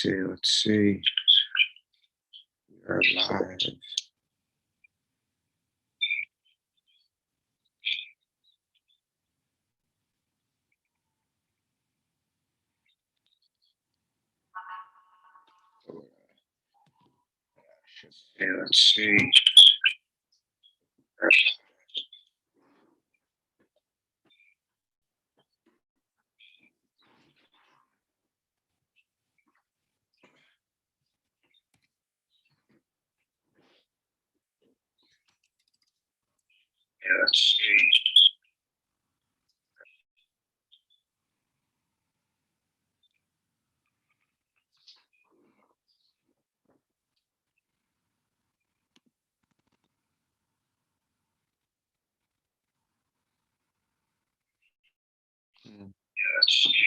Let's see. We are live. Let's see. Let's see. Let's see.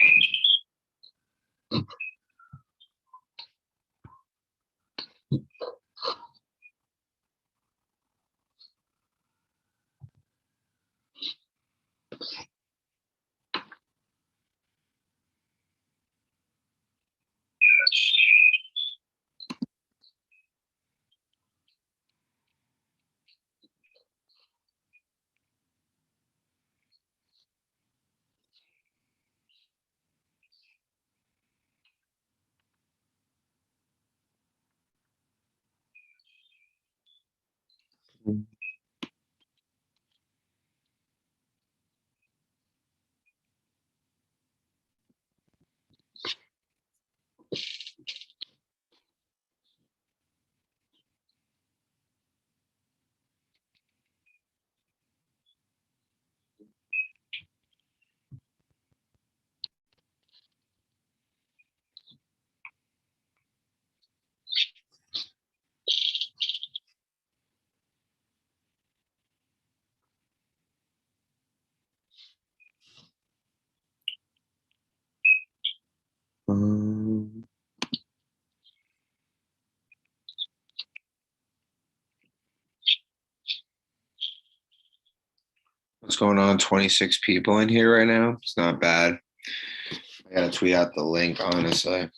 What's going on? 26 people in here right now. It's not bad. I gotta tweet out the link, honestly.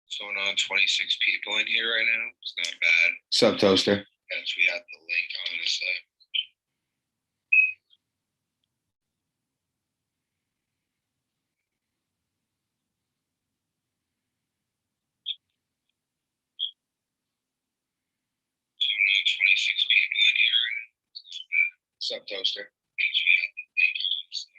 What's going on? 26 people in here right now. It's not bad. Sup, Toaster? Gotta tweet out the link, honestly. What's going on? 26 people in here right now. Sup, Toaster? Gotta tweet out the link, honestly.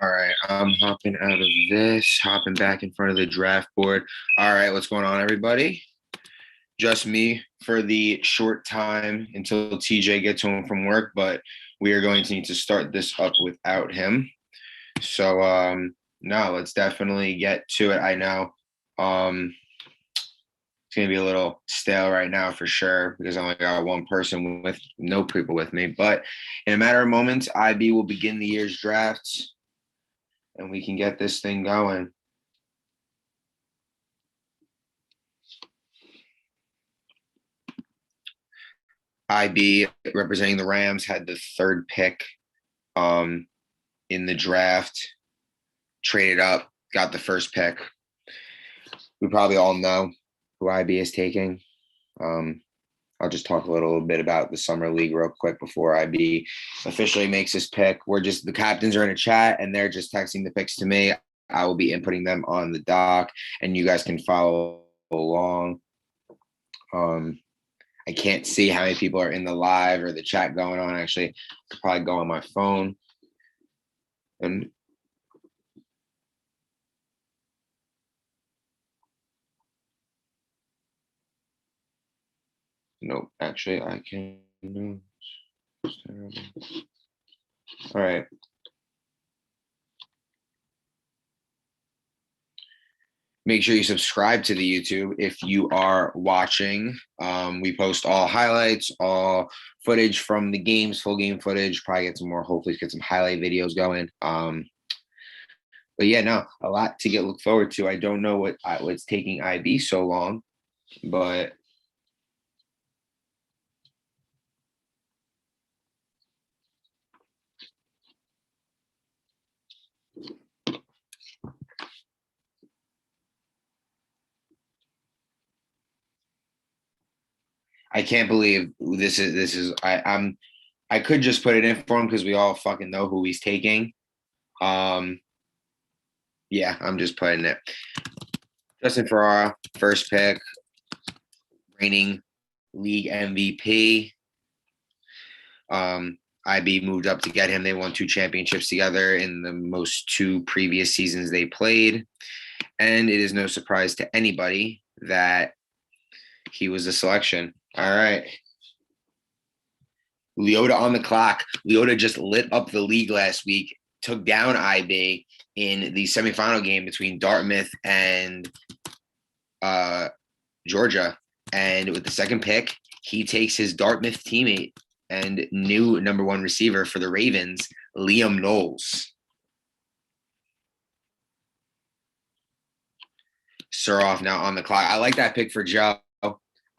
All right, I'm hopping out of this, hopping back in front of the draft board. All right, what's going on, everybody? Just me for the short time until TJ gets home from work, but we are going to need to start this up without him. So, no, let's definitely get to it. I know it's going to be a little stale right now for sure because I only got one person with no people with me. But in a matter of moments, IB will begin the year's drafts and we can get this thing going. IB representing the Rams had the third pick in the draft, traded up, got the first pick. We probably all know who IB is taking. I'll just talk a little bit about the summer league real quick before IB officially makes his pick. We're just the captains are in a chat and they're just texting the picks to me. I will be inputting them on the doc and you guys can follow along. I can't see how many people are in the live or the chat going on. Actually, I could probably go on my phone and Nope. Actually, I can. All right. Make sure you subscribe to the YouTube if you are watching. We post all highlights, all footage from the games, full game footage. Probably get some more. Hopefully, get some highlight videos going. But yeah, no, a lot to look forward to. I don't know what's taking IB so long, but I can't believe this is I could just put it in for him because we all fucking know who he's taking. Um, yeah, I'm just putting it. Justin Ferrara, first pick, reigning league MVP. IB moved up to get him. They won 2 championships together in the most 2 previous seasons they played. And it is no surprise to anybody that he was a selection. All right. Leota on the clock. Leota just lit up the league last week, took down IB in the semifinal game between Dartmouth and Georgia. And with the second pick, he takes his Dartmouth teammate and new number 1 receiver for the Ravens, Liam Knowles. Suroff now on the clock. I like that pick for Joe.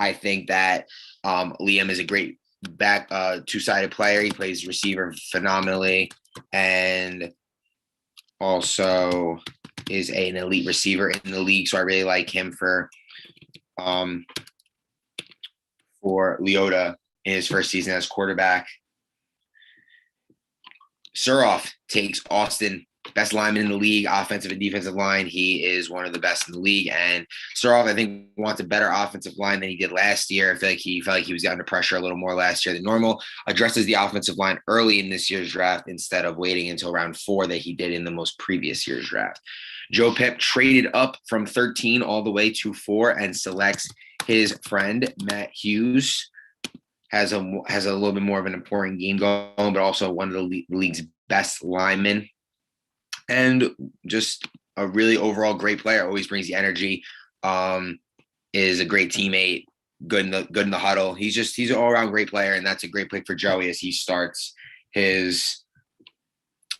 I think that Liam is a great back 2-sided player. He plays receiver phenomenally and also is an elite receiver in the league. So I really like him for Leota in his first season as quarterback. Suroff takes Austin, best lineman in the league, offensive and defensive line. He is one of the best in the league. And Suroff, I think, wants a better offensive line than he did last year. I feel like he felt like he was under pressure a little more last year than normal. Addresses the offensive line early in this year's draft instead of waiting until round 4 that he did in the most previous year's draft. Joe Pep traded up from 13 all the way to 4 and selects his friend, Matt Hughes. Has a little bit more of an important game going, but also one of the league's best linemen. And just a really overall great player. Always brings the energy. Is a great teammate. Good in the huddle. He's an all around great player, and that's a great pick for Joey as he starts his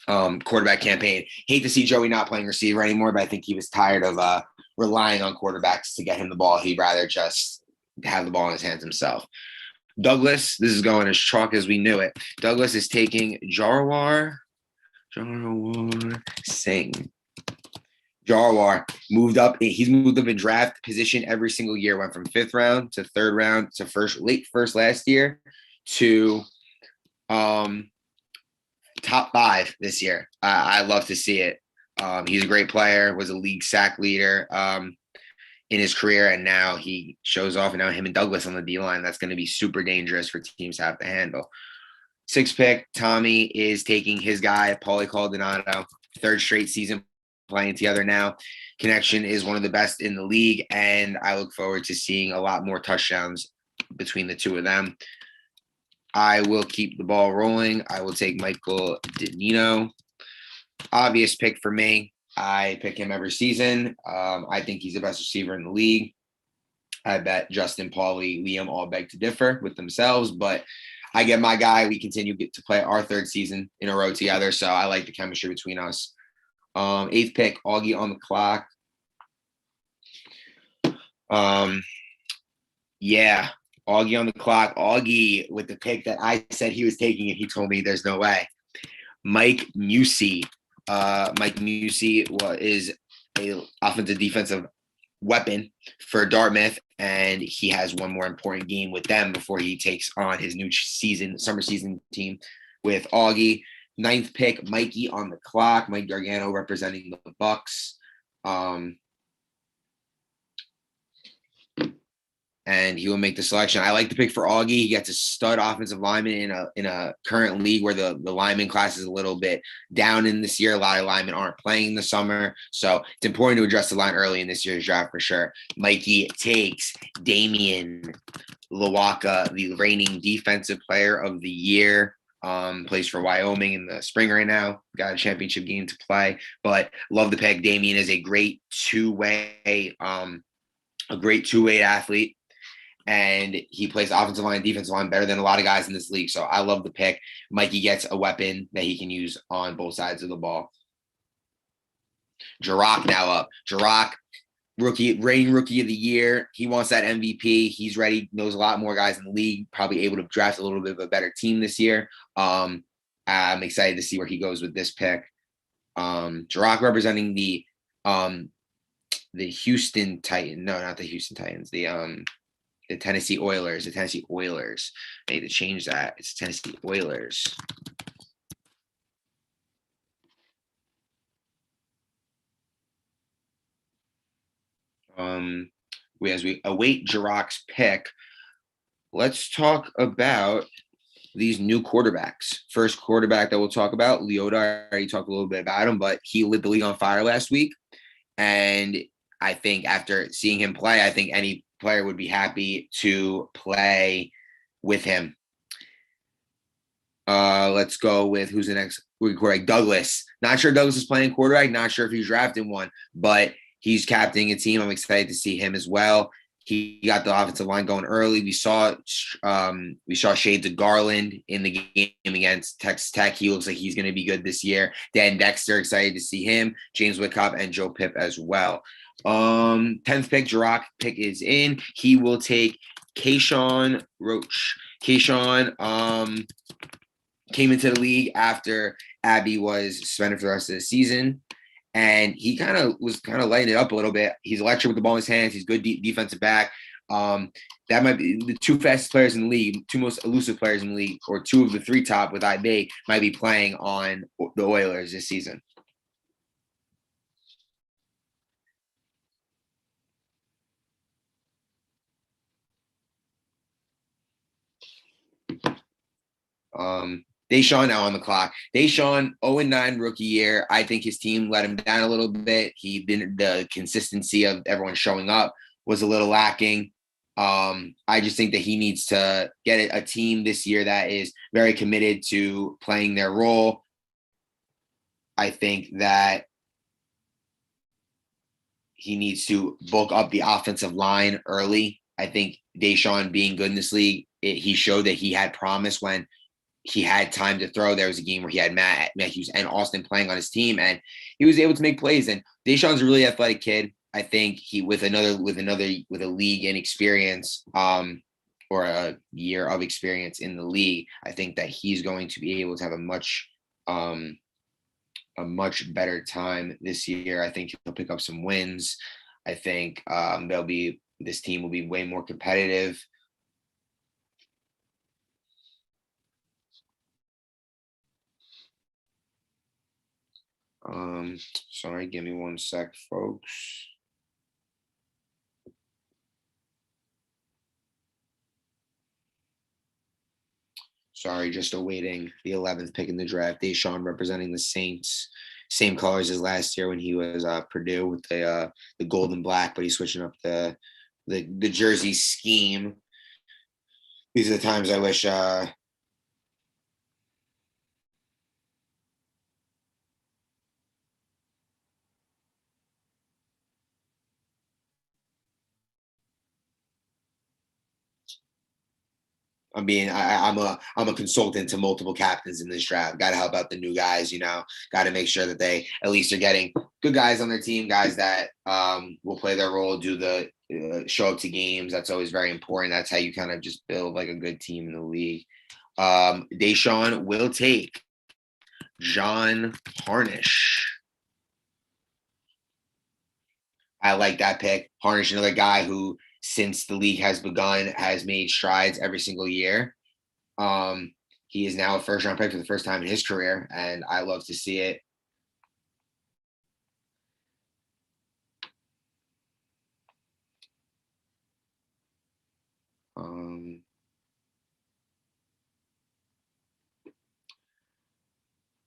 quarterback campaign. Hate to see Joey not playing receiver anymore, but I think he was tired of relying on quarterbacks to get him the ball. He'd rather just have the ball in his hands himself. Douglas, this is going as chalk as we knew it. Douglas is taking Jarwar Singh. Jarwar moved up. He's moved up in draft position every single year. Went from 5th round to 3rd round to late first last year to top 5 this year. I love to see it. He's a great player. Was a league sack leader in his career, and now he shows off. And now him and Douglas on the D line. That's going to be super dangerous for teams to have to handle. 6th pick, Tommy is taking his guy, Paulie Caldonado, 3rd straight season playing together now. Connection is one of the best in the league, and I look forward to seeing a lot more touchdowns between the 2 of them. I will keep the ball rolling. I will take Michael Dinino. Obvious pick for me. I pick him every season. I think he's the best receiver in the league. I bet Justin, Paulie, Liam all beg to differ with themselves, but I get my guy. We continue to play our 3rd season in a row together, so I like the chemistry between us. 8th pick, Augie on the clock. Yeah, Augie on the clock. Augie with the pick that I said he was taking, and he told me there's no way. Mike Musey. Mike Musey is a offensive defensive weapon for Dartmouth, and he has one more important game with them before he takes on his new summer season team with Augie. 9th pick, Mikey on the clock. Mike Gargano representing the Bucks. And he will make the selection. I like the pick for Augie. He gets a stud offensive lineman in a current league where the lineman class is a little bit down in this year. A lot of linemen aren't playing this summer. So it's important to address the line early in this year's draft for sure. Mikey takes Damian Lawaka, the reigning defensive player of the year. Plays for Wyoming in the spring right now. Got a championship game to play, but love the pick. Damian is a great two-way athlete, and he plays offensive line, defensive line better than a lot of guys in this league. So I love the pick. Mikey gets a weapon that he can use on both sides of the ball. Jirach now up. Jirach, reigning rookie of the year. He wants that MVP. He's ready. Knows a lot more guys in the league. Probably able to draft a little bit of a better team this year. I'm excited to see where he goes with this pick. Jirach representing the Houston Titans. No, not the Houston Titans. The Tennessee Oilers. The Tennessee Oilers. I need to change that. It's Tennessee Oilers. As we await Jirach's pick, let's talk about these new quarterbacks. First quarterback that we'll talk about, Leota. I already talked a little bit about him, but he lit the league on fire last week. And I think after seeing him play, I think any player would be happy to play with him. Let's go with who's the next quarterback. Douglas. Not sure Douglas is playing quarterback. Not sure if he's drafting one, but he's captaining a team. I'm excited to see him as well. He got the offensive line going early. We saw shades of Garland in the game against Texas Tech. He looks like he's going to be good this year. Dan Dexter, excited to see him. James Whitcop and Joe Pip as well. 10th pick, Jirach pick is in. He will take Kayshawn Roach. Kayshawn came into the league after Abby was suspended for the rest of the season. And he was lighting it up a little bit. He's electric with the ball in his hands. He's good defensive back. That might be the two fastest players in the league, two most elusive players in the league, or two of the three top with IB might be playing on the Oilers this season. Deshaun now on the clock. Deshaun 0-9 rookie year. I think his team let him down a little bit. The consistency of everyone showing up was a little lacking. I just think that he needs to get a team this year that is very committed to playing their role. I think that he needs to bulk up the offensive line early. I think Deshaun being good in this league, he showed that he had promise when he had time to throw. There was a game where he had Matt Hughes and Austin playing on his team, and he was able to make plays. And Deshaun's a really athletic kid. I think he with a league in experience, or a year of experience in the league, I think that he's going to be able to have a much better time this year. I think he'll pick up some wins. I think this team will be way more competitive. Sorry, give me one sec, folks. Sorry, just awaiting the 11th pick in the draft. Deshaun representing the Saints, same colors as last year when he was Purdue with the gold and black, but he's switching up the jersey scheme. These are the times I wish I'm a consultant to multiple captains in this draft. Got to help out the new guys, got to make sure that they at least are getting good guys on their team, guys that will play their role, do the show up to games. That's always very important. That's how you kind of just build like a good team in the league. Deshaun will take John Harnish. I like that pick. Harnish, another guy who, since the league has begun, has made strides every single year. He is now a first-round pick for the first time in his career, and I love to see it.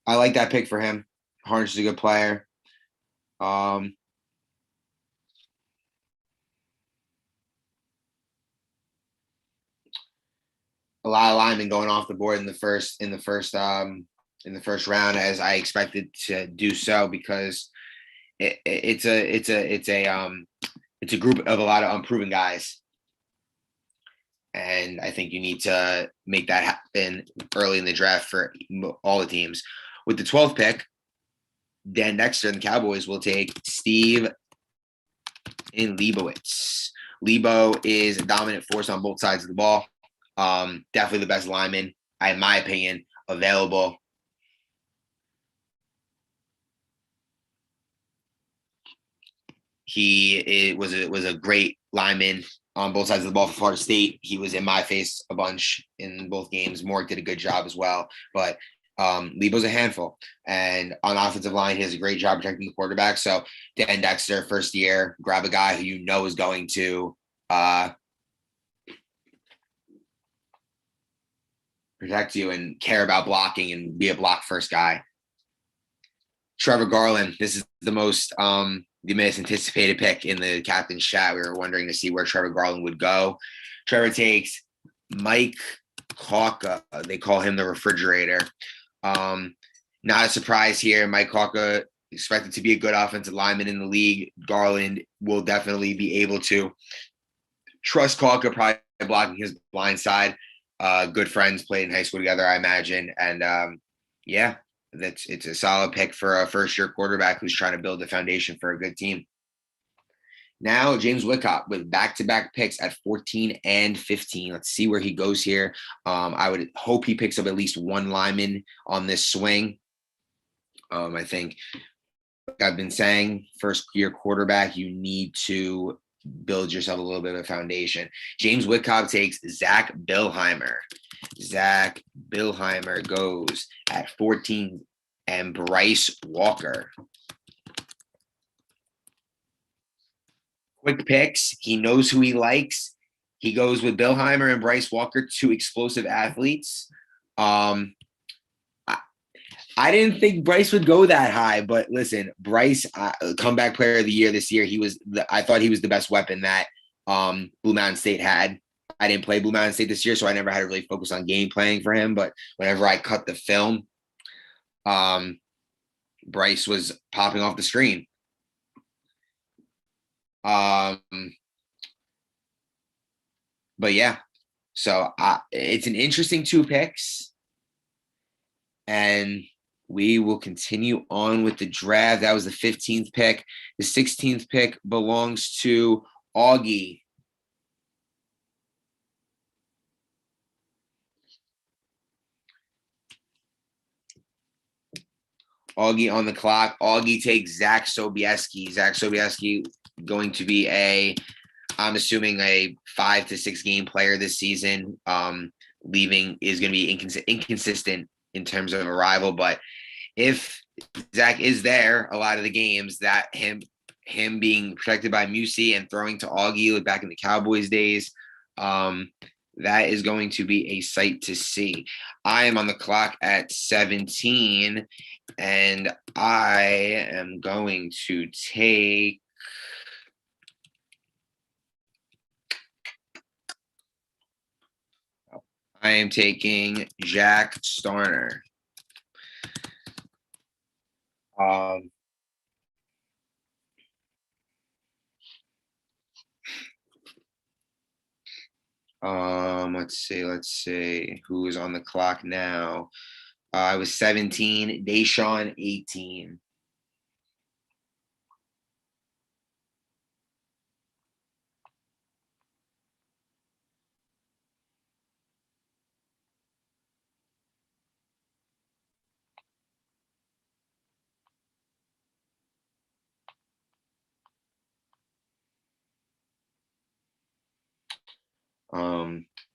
I like that pick for him. Harnish is a good player. a lot of linemen going off the board in the first round, as I expected to do so, because it's a group of a lot of unproven guys, and I think you need to make that happen early in the draft for all the teams. With the 12th pick, Dan Dexter and the Cowboys will take Steve Leibowitz. Lebo is a dominant force on both sides of the ball. Definitely the best lineman, in my opinion, available. He was a great lineman on both sides of the ball for Florida State. He was in my face a bunch in both games. Mork did a good job as well, but Lebo's a handful. And on offensive line, he has a great job protecting the quarterback. So Dan Dexter, first year, grab a guy who you know is going to protect you and care about blocking and be a block first guy. Trevor Garland, this is the most anticipated pick in the captain's chat. We were wondering to see where Trevor Garland would go. Trevor takes Mike Kawka. They call him the refrigerator. Not a surprise here. Mike Kawka expected to be a good offensive lineman in the league. Garland will definitely be able to trust Kawka, probably blocking his blind side. Good friends, played in high school together, I imagine. And yeah, it's a solid pick for a first-year quarterback who's trying to build a foundation for a good team. Now, James Whitcott with back-to-back picks at 14 and 15. Let's see where he goes here. I would hope he picks up at least one lineman on this swing. I think, like I've been saying, first-year quarterback, you need to build yourself a little bit of a foundation. James Whitcott takes Zach Billheimer. Zach Billheimer goes at 14, and Bryce Walker. Quick picks. He knows who he likes. He goes with Billheimer and Bryce Walker, two explosive athletes. I didn't think Bryce would go that high, but listen, Bryce, comeback player of the year this year. I thought he was the best weapon that Blue Mountain State had. I didn't play Blue Mountain State this year, so I never had to really focus on game playing for him. But whenever I cut the film, Bryce was popping off the screen. But yeah, so it's an interesting two picks, and we will continue on with the draft. That was the 15th pick. The 16th pick belongs to Augie. Augie on the clock. Augie takes Zach Sobieski. Zach Sobieski going to be I'm assuming a 5 to 6 game player this season. Leaving is going to be inconsistent in terms of arrival, but if Zach is there a lot of the games, that him being protected by Musi and throwing to Augie like back in the Cowboys days, that is going to be a sight to see. I am on the clock at 17, and I am going to take Jack Starner. Let's see who is on the clock now. I was 17, Deshaun 18.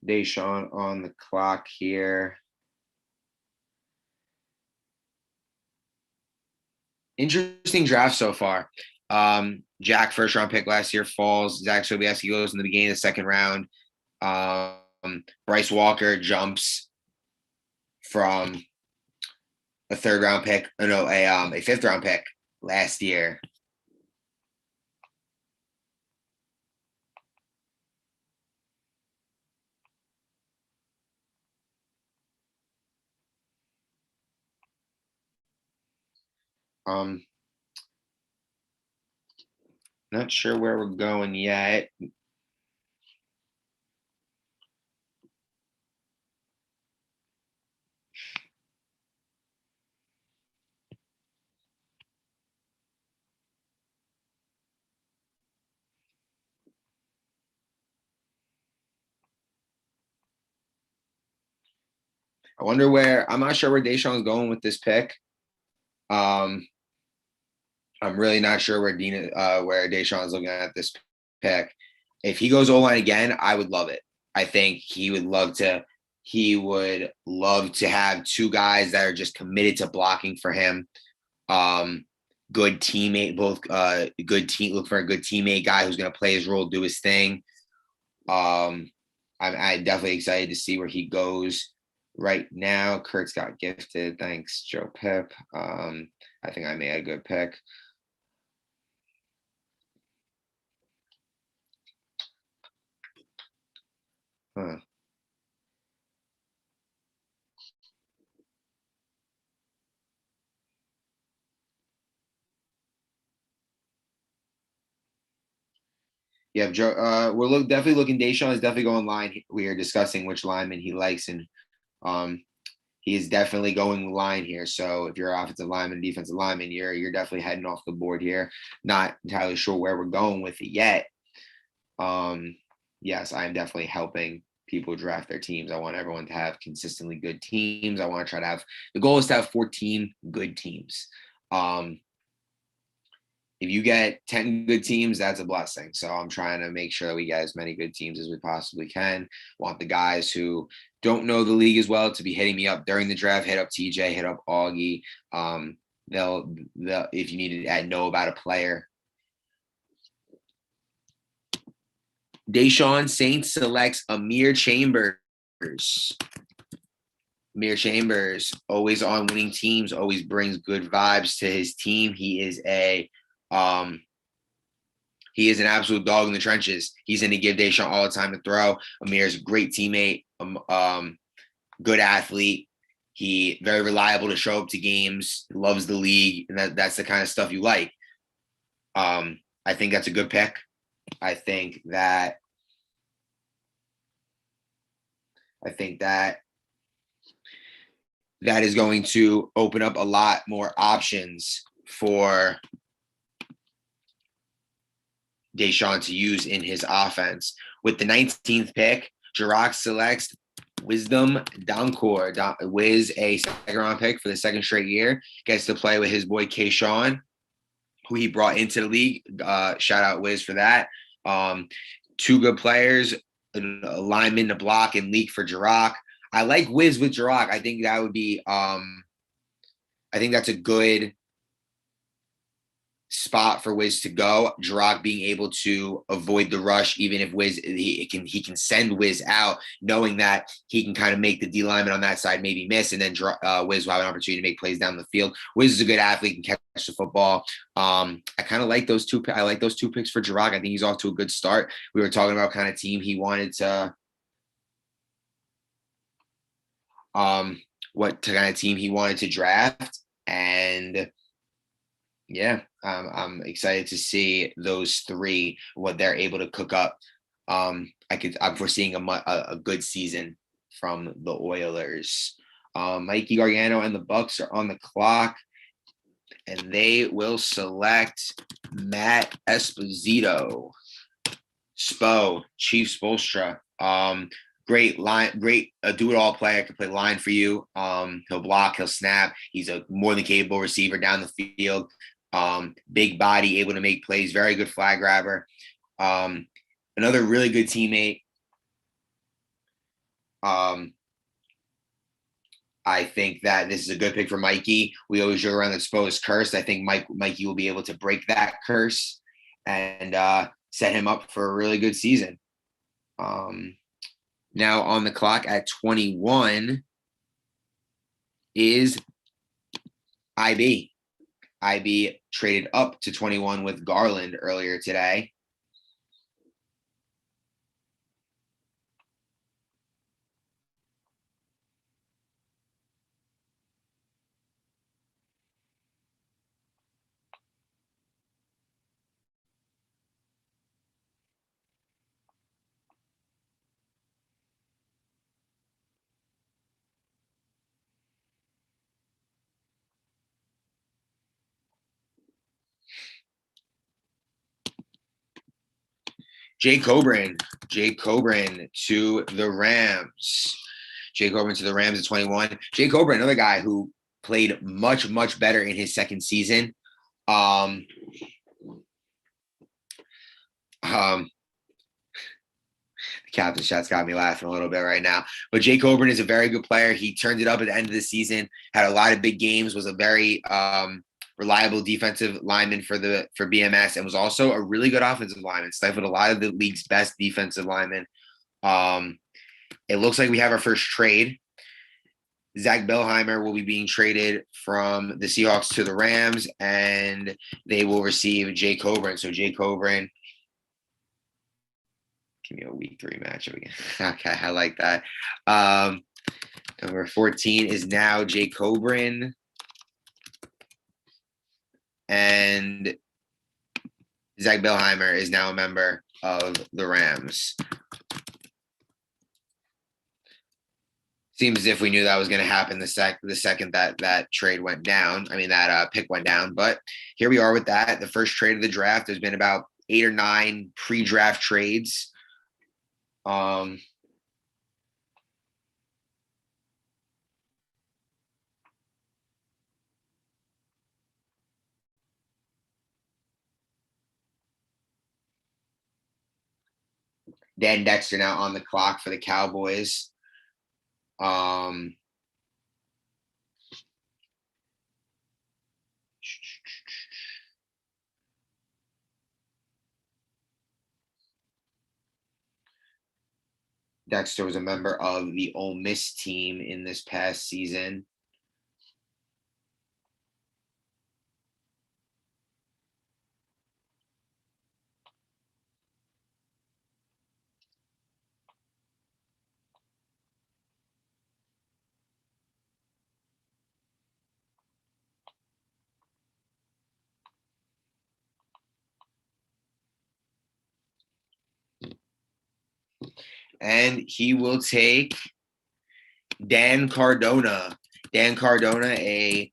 Deshaun on the clock here. Interesting draft so far. Jack, first round pick last year, falls. Zach Sobieski goes in the beginning of the second round. Bryce Walker jumps from a third round pick, a fifth round pick last year. Um, not sure where we're going yet. I wonder where. I'm not sure where Deshaun's going with this pick. Um, I'm really not sure where Deshaun's looking at this pick. If he goes O-line again, I would love it. I think he would love to. He would love to have two guys that are just committed to blocking for him. Good teammate, both good team. Look for a good teammate guy who's going to play his role, do his thing. I'm definitely excited to see where he goes. Right now, Kurt's got gifted. Thanks, Joe Pip. I think I made a good pick. Huh. Yeah, Joe. Definitely looking. Deshaun is definitely going line. We are discussing which lineman he likes, and um, he is definitely going line here. So if you're an offensive lineman, defensive lineman, you're definitely heading off the board here. Not entirely sure where we're going with it yet. Yes, I'm definitely helping people draft their teams. I want everyone to have consistently good teams. I want to try to have the goal is to have 14 good teams. Um, if you get 10 good teams, that's a blessing. So I'm trying to make sure that we get as many good teams as we possibly can. Want the guys who don't know the league as well to be hitting me up during the draft. Hit up TJ, hit up Augie. They'll if you need to know about a player. Deshaun Saints selects Amir Chambers. Amir Chambers, always on winning teams, always brings good vibes to his team. Um, he is an absolute dog in the trenches. He's going to give Deshaun all the time to throw. Amir's a great teammate, good athlete. He very reliable to show up to games. Loves the league, and that's the kind of stuff you like. I think that's a good pick. I think that I think that that is going to open up a lot more options for Deshaun to use in his offense. With the 19th pick, Jirac selects Wisdom Donkor. Wiz, a second-round pick for the second straight year, gets to play with his boy Kayshawn, who he brought into the league. Shout out Wiz for that. Two good players, a lineman to block and leak for Jirac. I like Wiz with Jirac. I think that would be I think that's a good spot for Wiz to go. Jirac being able to avoid the rush, even if Wiz he can send Wiz out, knowing that he can kind of make the D lineman on that side maybe miss, and then Wiz will have an opportunity to make plays down the field. Wiz is a good athlete, can catch the football. I kind of like those two. I like those two picks for Jirac. I think he's off to a good start. We were talking about kind of team he wanted to. What kind of team he wanted to draft, and yeah, I'm excited to see those three what they're able to cook up. I'm foreseeing a good season from the Oilers. Mikey Gargano and the Bucks are on the clock, and they will select Matt Esposito, Chief Spolstra. Great line, great do-it-all player. Can play line for you. He'll block, he'll snap. He's a more than capable receiver down the field. Big body, able to make plays, very good flag grabber. Another really good teammate. I think that this is a good pick for Mikey. We always joke around that Spo is cursed. I think Mikey will be able to break that curse and set him up for a really good season. Now on the clock at 21 is IB. IB traded up to 21 with Garland earlier today. Jay Coburn to the Rams. Jay Coburn to the Rams at 21. Jay Coburn, another guy who played much, much better in his second season. Um, um, the captain shot's got me laughing a little bit right now. But Jay Coburn is a very good player. He turned it up at the end of the season, had a lot of big games, was a very reliable defensive lineman for BMS, and was also a really good offensive lineman. Stifled a lot of the league's best defensive linemen. It looks like we have our first trade. Zach Bellheimer will be being traded from the Seahawks to the Rams, and they will receive Jay Coburn. So Jay Coburn, give me a week 3 matchup again. Okay, I like that. Number 14 is now Jay Coburn. And Zach Bellheimer is now a member of the Rams. Seems as if we knew that was going to happen the second that trade went down. I mean, that pick went down. But here we are with that. The first trade of the draft. There's been about 8 or 9 pre-draft trades. Dan Dexter now on the clock for the Cowboys. Dexter was a member of the Ole Miss team in this past season. And he will take Dan Cardona. Dan Cardona, a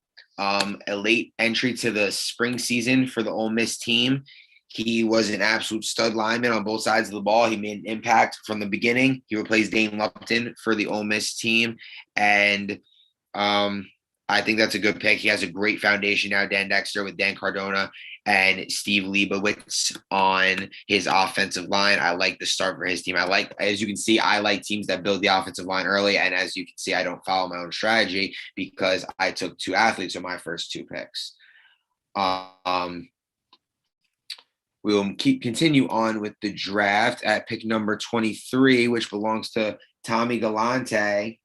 late entry to the spring season for the Ole Miss team. He was an absolute stud lineman on both sides of the ball. He made an impact from the beginning. He replaced Dane Lupton for the Ole Miss team. And I think that's a good pick. He has a great foundation now, Dan Dexter, with Dan Cardona and Steve Leibowitz on his offensive line. I like the start for his team. As you can see, I like teams that build the offensive line early. And as you can see, I don't follow my own strategy because I took 2 athletes in my first 2 picks. We will continue on with the draft at pick number 23, which belongs to Tommy Galante.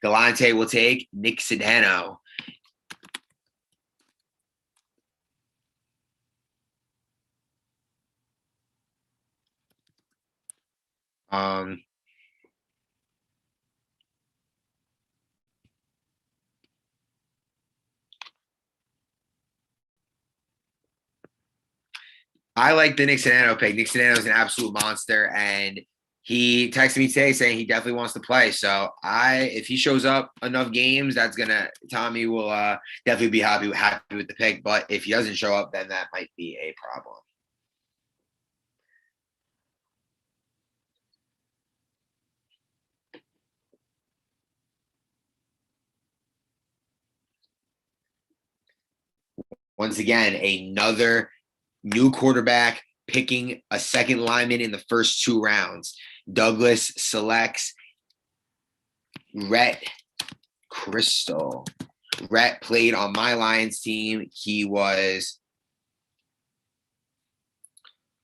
Galante will take Nick Sedano. I like the Nick Sedano pick. Nick Sedano is an absolute monster, and he texted me today saying he definitely wants to play. So if he shows up enough games, Tommy will definitely be happy with the pick. But if he doesn't show up, then that might be a problem. Once again, another new quarterback picking a second lineman in the first 2 rounds. Douglas selects Rhett Crystal. Rhett played on my Lions team. He was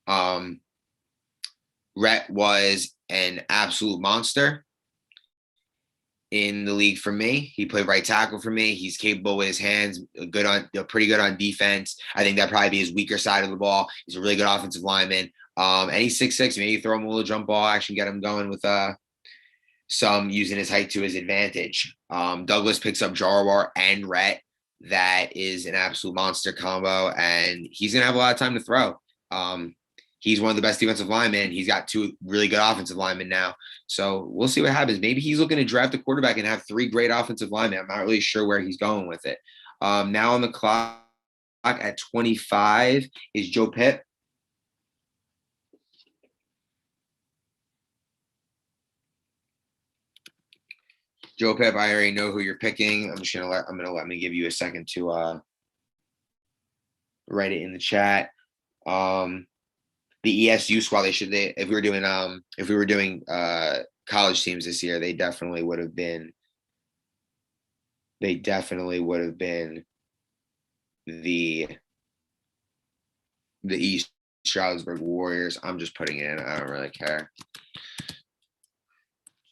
Rhett was an absolute monster in the league for me. He played right tackle for me. He's capable with his hands, pretty good on defense. I think that'd probably be his weaker side of the ball. He's a really good offensive lineman. And he's 6'6". Maybe throw him a little jump ball action, get him going with some using his height to his advantage. Douglas picks up Jarwar and Rhett. That is an absolute monster combo, and he's gonna have a lot of time to throw. He's one of the best defensive linemen. He's got 2 really good offensive linemen now. So we'll see what happens. Maybe he's looking to draft a quarterback and have 3 great offensive linemen. I'm not really sure where he's going with it. Now on the clock at 25 is Joe Pitt. Joe Pep, I already know who you're picking. Let me give you a second to write it in the chat. The ESU squad, if we were doing college teams this year, they definitely would have been the East Stroudsburg Warriors. I'm just putting it in. I don't really care.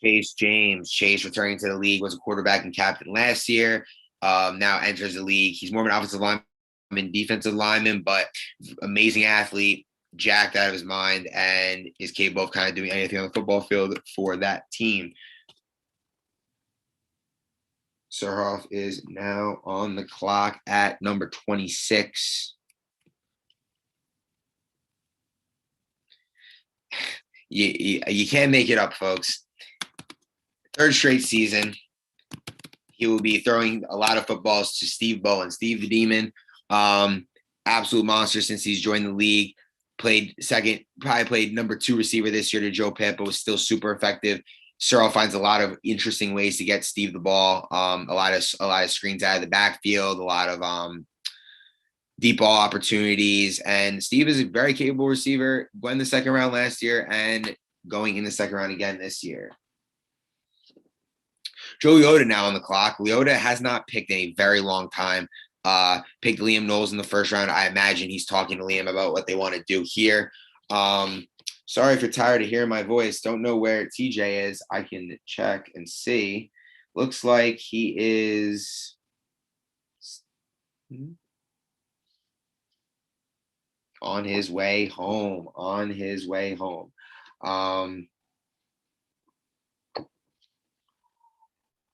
Chase returning to the league, was a quarterback and captain last year. Now enters the league. He's more of an offensive lineman, defensive lineman, but amazing athlete, jacked out of his mind, and is capable of kind of doing anything on the football field for that team. Surhoff is now on the clock at number 26. You can't make it up, folks. Third straight season, he will be throwing a lot of footballs to Steve Bowen. Steve the Demon, absolute monster since he's joined the league. Played number 2 receiver this year to Joe Pep, but was still super effective. Searle finds a lot of interesting ways to get Steve the ball. A lot of screens out of the backfield, a lot of deep ball opportunities. And Steve is a very capable receiver. Went in the second round last year and going in the second round again this year. Joe Leota now on the clock. Leota has not picked in a very long time. Picked Liam Knowles in the first round. I imagine he's talking to Liam about what they want to do here. Sorry if you're tired of hearing my voice. Don't know where TJ is. I can check and see. Looks like he is on his way home.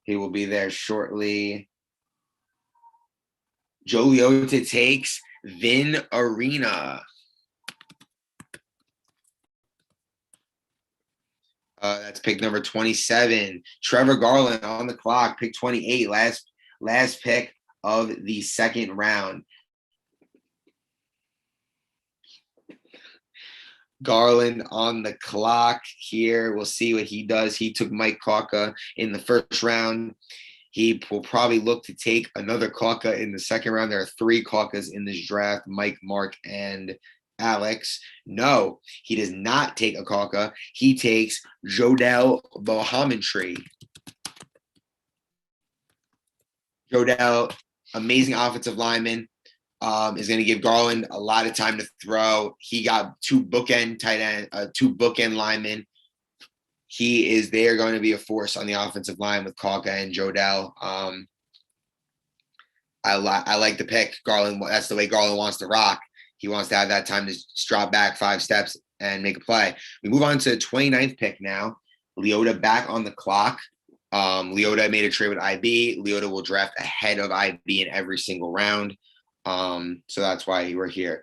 He will be there shortly. Joe Leota takes Vin Arena. That's pick number 27. Trevor Garland on the clock, pick 28, last pick of the second round. Garland on the clock here. We'll see what he does. He took Mike Kawka in the first round. He will probably look to take another Kawka in the second round. There are 3 Kawkas in this draft, Mike, Mark, and Alex. No, he does not take a Kawka. He takes Jodell Bohamontree. Jodell, amazing offensive lineman, is going to give Garland a lot of time to throw. He got 2 bookend linemen. He is there going to be a force on the offensive line with Kawka and Jodell. I like the pick. Garland, that's the way Garland wants to rock. He wants to have that time to drop back 5 steps and make a play. We move on to the 29th pick now. Leota back on the clock. Leota made a trade with IB. Leota will draft ahead of IB in every single round. So that's why we're here.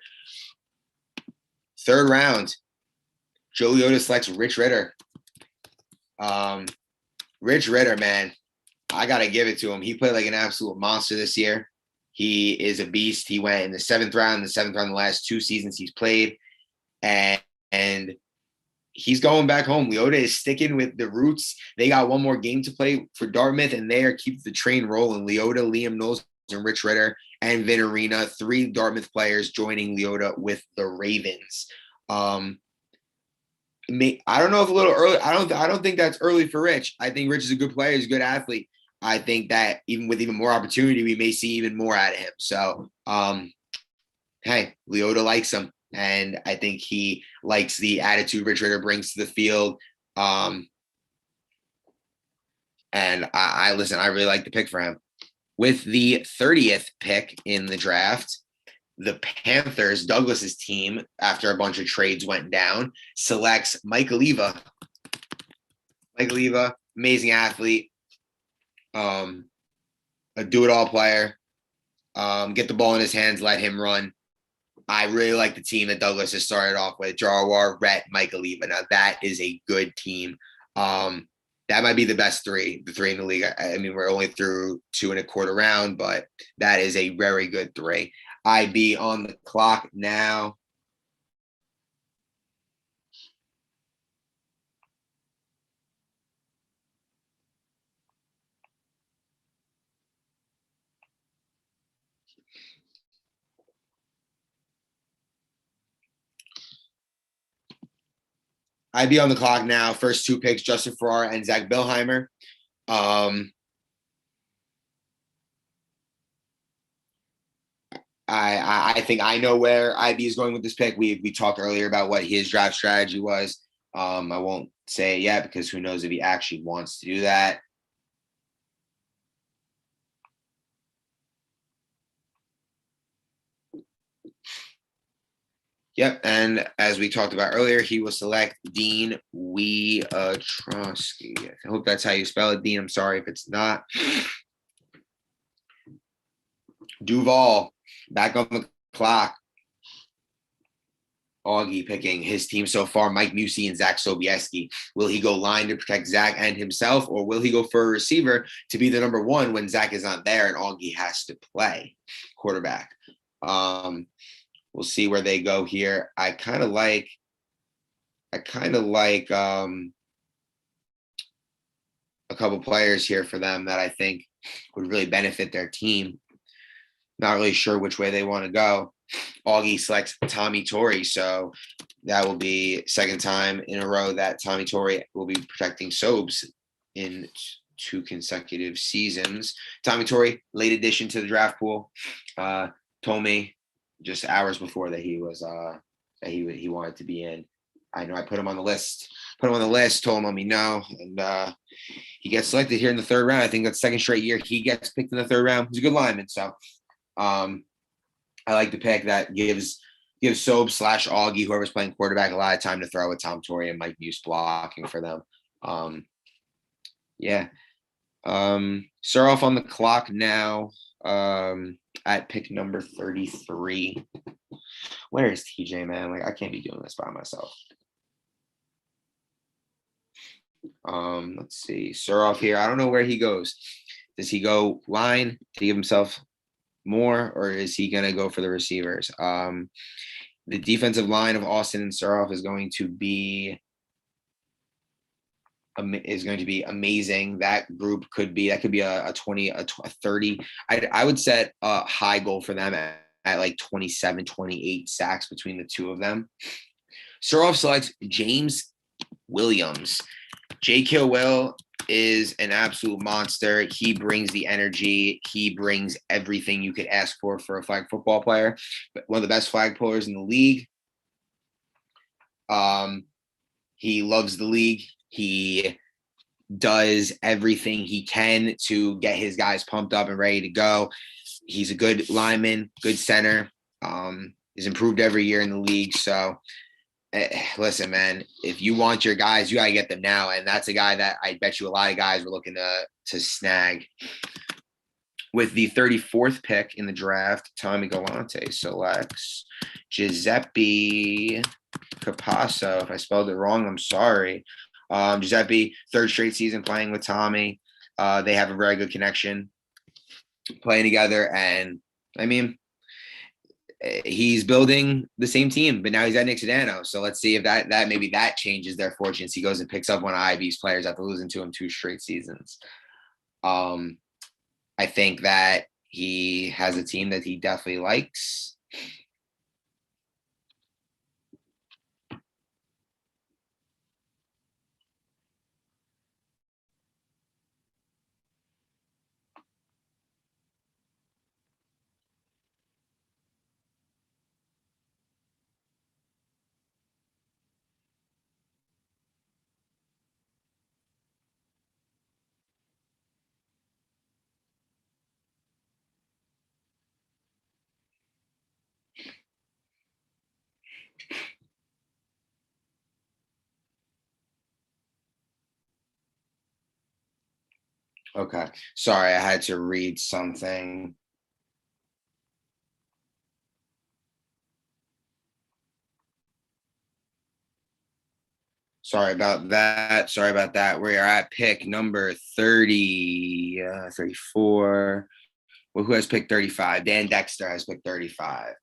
Third round, Joe Leota selects Rich Ritter. Rich Ritter, man, I got to give it to him. He played like an absolute monster this year. He is a beast. He went in the 7th round, the last 2 seasons he's played. And he's going back home. Leota is sticking with the roots. They got one more game to play for Dartmouth, and they are keeping the train rolling. Leota, Liam Knowles, and Rich Ritter, and Vin Arena, 3 Dartmouth players joining Leota with the Ravens. I don't know if a little early. I don't think that's early for Rich. I think Rich is a good player. He's a good athlete. I think that even with even more opportunity, we may see even more out of him. So, hey, Leota likes him, and I think he likes the attitude Rich Ritter brings to the field. And I listen. I really like the pick for him. With the 30th pick in the draft, the Panthers, Douglas's team, after a bunch of trades went down, selects Mike Oliva. Mike Oliva, amazing athlete, a do-it-all player. Get the ball in his hands, let him run. I really like the team that Douglas has started off with. Jarwar, Rhett, Mike Oliva. Now, that is a good team. That might be the best 3, the 3 in the league. I mean, we're only through 2 1/4 round, but that is a very good 3. IB on the clock now. IB on the clock now. First two picks, Justin Farrar and Zach Billheimer. I think I know where IB is going with this pick. We talked earlier about what his draft strategy was. I won't say it yet because who knows if he actually wants to do that. Yep, and as we talked about earlier, he will select Dean Wietrowski. I hope that's how you spell it, Dean. I'm sorry if it's not. Duval, back on the clock. Augie picking his team so far, Mike Musey and Zach Sobieski. Will he go line to protect Zach and himself, or will he go for a receiver to be the number one when Zach is not there and Augie has to play quarterback? We'll see where they go here. I kind of like a couple players here for them that I think would really benefit their team. Not really sure which way they want to go. Augie selects Tommy Torrey, so that will be second time in a row that Tommy Torrey will be protecting Sobes in 2 consecutive seasons. Tommy Torrey, late addition to the draft pool, told me just hours before that he was that he wanted to be in. I know I put him on the list. Told him let me know, and he gets selected here in the 3rd round. I think that's second straight year he gets picked in the 3rd round. He's a good lineman, so I like the pick that gives Sobe / Augie, whoever's playing quarterback, a lot of time to throw with Tom Torrey and Mike Muse blocking for them. Suroff on the clock now at pick number 33. Where is TJ, man? Like, I can't be doing this by myself. Let's see. Suroff here. I don't know where he goes. Does he go line to give himself more, or is he going to go for the receivers? The defensive line of Austin and Suroff is going to be amazing. That group could be a 20, a 30. I would set a high goal for them at like 27, 28 sacks between the two of them. Suroff selects James Williams. J.K. Will is an absolute monster. He brings the energy. He brings everything you could ask for a flag football player. But one of the best flag pullers in the league. He loves the league. He does everything he can to get his guys pumped up and ready to go. He's a good lineman, good center. He's improved every year in the league. So, listen, man, if you want your guys, you got to get them now. And that's a guy that I bet you a lot of guys were looking to snag. With the 34th pick in the draft, Tommy Galante selects Giuseppe Capasso. If I spelled it wrong, I'm sorry. Giuseppe, 3rd straight season playing with Tommy. They have a very good connection playing together. And, I mean, he's building the same team, but now he's at Nick Sedano. So let's see if that maybe that changes their fortunes. He goes and picks up one of IB's players after losing to him 2 straight seasons. I think that he has a team that he definitely likes. Okay. Sorry, I had to read something. Sorry about that. We are at pick number 30, 34. Well, who has picked 35? Dan Dexter has picked 35.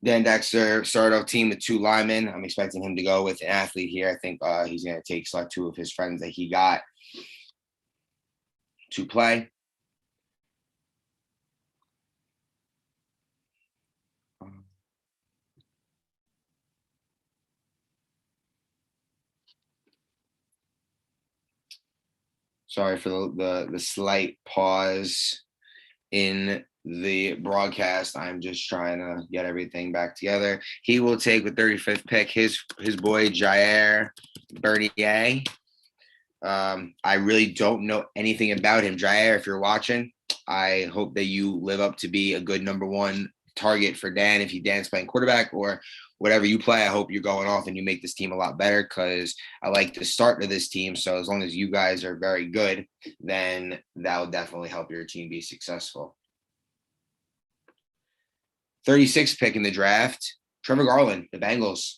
Dan Dexter started off team with 2 linemen. I'm expecting him to go with an athlete here. I think he's going to select 2 of his friends that he got to play. Sorry for the slight pause in the broadcast. I'm just trying to get everything back together. He will take with 35th pick his boy Jair Bernier. I really don't know anything about him. Jair, if you're watching, I hope that you live up to be a good number one target for Dan. If Dan's playing quarterback or whatever you play, I hope you're going off and you make this team a lot better, because I like the start to this team. So as long as you guys are very good, then that will definitely help your team be successful. 36th pick in the draft, Trevor Garland, the Bengals.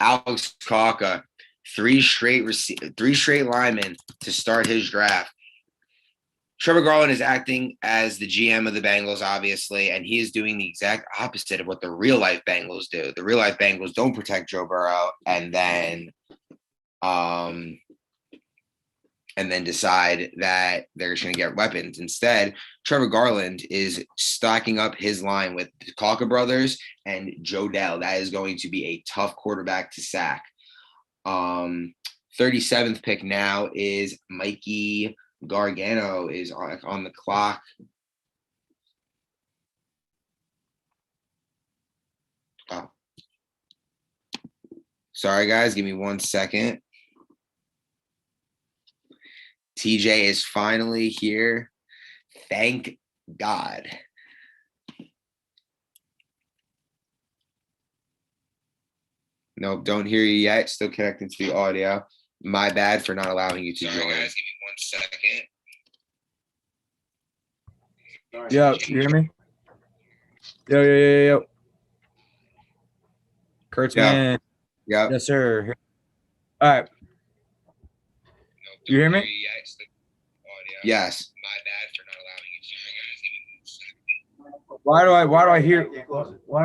Alex Kaka, three straight linemen to start his draft. Trevor Garland is acting as the GM of the Bengals, obviously, and he is doing the exact opposite of what the real life Bengals do. The real life Bengals don't protect Joe Burrow and then decide that they're just going to get weapons. Instead, Trevor Garland is stocking up his line with the Kaka brothers and Joe Dell. That is going to be a tough quarterback to sack. 37th pick now is Mikey Gargano is on the clock. Oh. Sorry, guys. Give me 1 second. TJ is finally here. Thank God. Nope, don't hear you yet. Still connecting to the audio. My bad for not allowing you to join. Guys, give me 1 second. Yeah, you hear me? Yo. Kurtzman. Yeah. Yes, sir. All right. You hear me? Yes. My bad for not allowing you to. Why